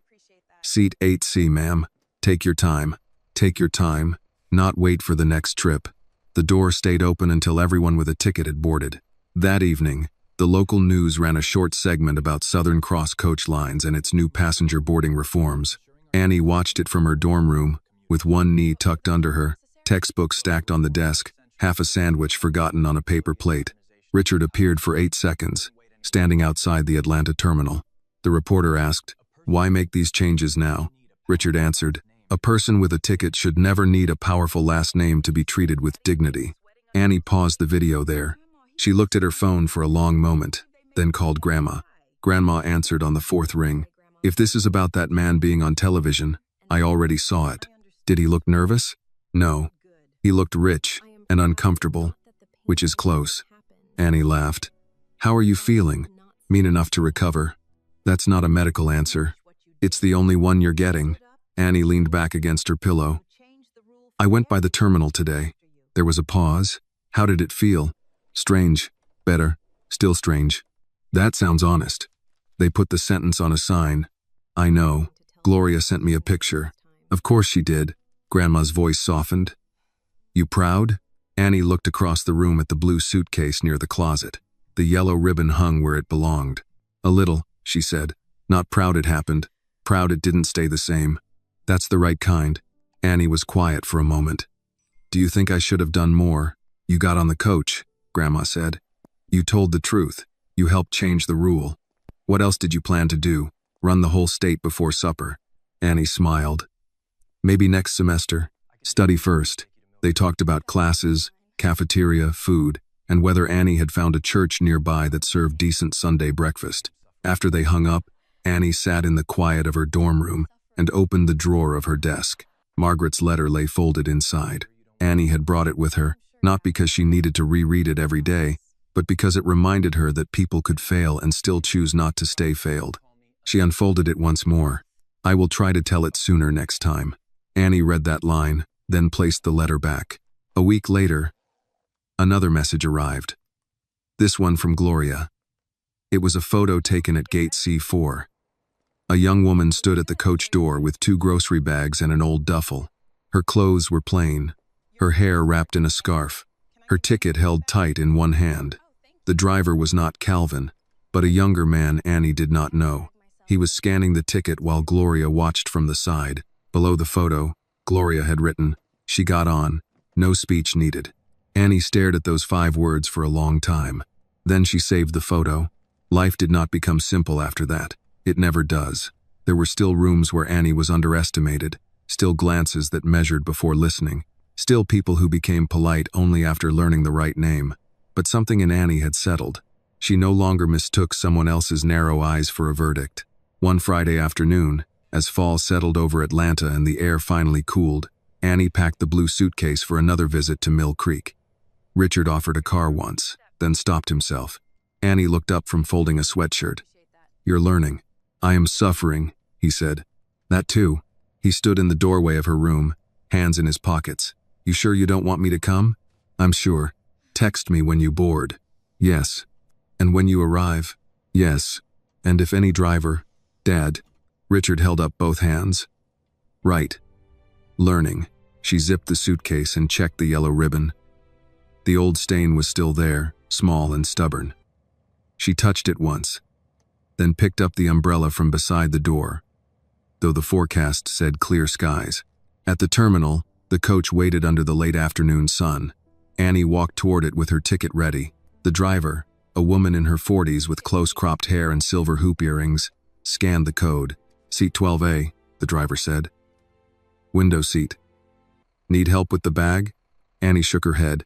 Seat 8C, ma'am. Take your time. Take your time. Not wait for the next trip. The door stayed open until everyone with a ticket had boarded. That evening, the local news ran a short segment about Southern Cross coach lines and its new passenger boarding reforms. Annie watched it from her dorm room, with one knee tucked under her, textbooks stacked on the desk, half a sandwich forgotten on a paper plate. Richard appeared for 8 seconds, standing outside the Atlanta terminal. The reporter asked, Why make these changes now? Richard answered, A person with a ticket should never need a powerful last name to be treated with dignity. Annie paused the video there. She looked at her phone for a long moment, then called Grandma. Grandma answered on the 4th ring. If this is about that man being on television, I already saw it. Did he look nervous? No. He looked rich and uncomfortable, which is close. Annie laughed. How are you feeling? Mean enough to recover. That's not a medical answer. It's the only one you're getting. Annie leaned back against her pillow. I went by the terminal today. There was a pause. How did it feel? Strange. Better. Still strange. That sounds honest. They put the sentence on a sign. I know. Gloria sent me a picture. Of course she did. Grandma's voice softened. You proud? Annie looked across the room at the blue suitcase near the closet. The yellow ribbon hung where it belonged. A little, she said. Not proud it happened. Proud it didn't stay the same. That's the right kind. Annie was quiet for a moment. Do you think I should have done more? You got on the coach, Grandma said. You told the truth. You helped change the rule. What else did you plan to do? Run the whole state before supper? Annie smiled. Maybe next semester. Study first. They talked about classes, cafeteria, food, and whether Annie had found a church nearby that served decent Sunday breakfast. After they hung up, Annie sat in the quiet of her dorm room and opened the drawer of her desk. Margaret's letter lay folded inside. Annie had brought it with her, not because she needed to reread it every day, but because it reminded her that people could fail and still choose not to stay failed. She unfolded it once more. I will try to tell it sooner next time. Annie read that line, then placed the letter back. A week later, another message arrived. This one from Gloria. It was a photo taken at gate C4. A young woman stood at the coach door with 2 grocery bags and an old duffel. Her clothes were plain, her hair wrapped in a scarf, her ticket held tight in one hand. The driver was not Calvin, but a younger man Annie did not know. He was scanning the ticket while Gloria watched from the side. Below the photo, Gloria had written, She got on. No speech needed. Annie stared at those 5 words for a long time. Then she saved the photo. Life did not become simple after that. It never does. There were still rooms where Annie was underestimated, still glances that measured before listening, still people who became polite only after learning the right name. But something in Annie had settled. She no longer mistook someone else's narrow eyes for a verdict. One Friday afternoon, as fall settled over Atlanta and the air finally cooled, Annie packed the blue suitcase for another visit to Mill Creek. Richard offered a car once, then stopped himself. Annie looked up from folding a sweatshirt. You're learning. I am suffering, he said. That too. He stood in the doorway of her room, hands in his pockets. You sure you don't want me to come? I'm sure. Text me when you board. Yes. And when you arrive? Yes. And if any driver? Dad. Richard held up both hands. Right. Learning. She zipped the suitcase and checked the yellow ribbon. The old stain was still there, small and stubborn. She touched it once, then picked up the umbrella from beside the door, though the forecast said clear skies. At the terminal, the coach waited under the late afternoon sun. Annie walked toward it with her ticket ready. The driver, a woman in her 40s with close-cropped hair and silver hoop earrings, scanned the code. Seat 12A, the driver said. Window seat. Need help with the bag? Annie shook her head.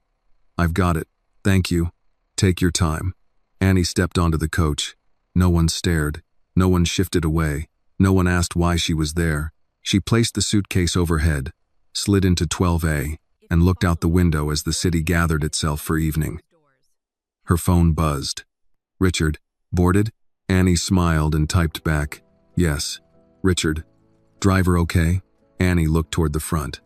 I've got it. Thank you. Take your time. Annie stepped onto the coach. No one stared. No one shifted away. No one asked why she was there. She placed the suitcase overhead, slid into 12A, and looked out the window as the city gathered itself for evening. Her phone buzzed. Richard, boarded? Annie smiled and typed back, yes. Richard, driver okay? Annie looked toward the front.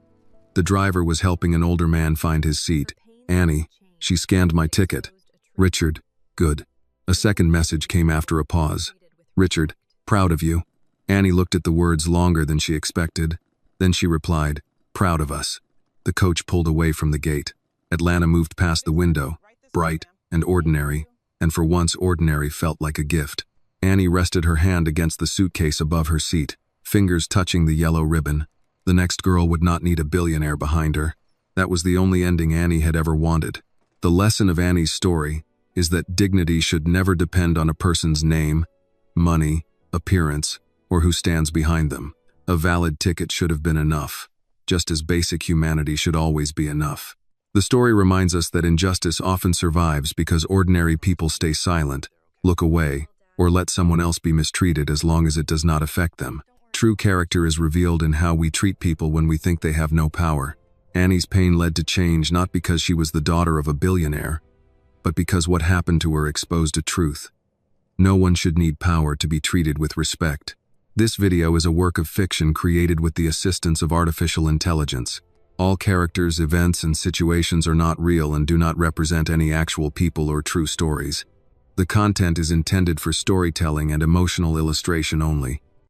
The driver was helping an older man find his seat. Annie, she scanned my ticket. Richard, good. A second message came after a pause. Richard, proud of you. Annie looked at the words longer than she expected. Then she replied, proud of us. The coach pulled away from the gate. Atlanta moved past the window, bright and ordinary, and for once ordinary felt like a gift. Annie rested her hand against the suitcase above her seat, fingers touching the yellow ribbon. The next girl would not need a billionaire behind her. That was the only ending Annie had ever wanted. The lesson of Annie's story is that dignity should never depend on a person's name, money, appearance, or who stands behind them. A valid ticket should have been enough, just as basic humanity should always be enough. The story reminds us that injustice often survives because ordinary people stay silent, look away, or let someone else be mistreated as long as it does not affect them. True character is revealed in how we treat people when we think they have no power. Annie's pain led to change not because she was the daughter of a billionaire, but because what happened to her exposed a truth. No one should need power to be treated with respect. This video is a work of fiction created with the assistance of artificial intelligence. All characters, events, and situations are not real and do not represent any actual people or true stories. The content is intended for storytelling and emotional illustration only.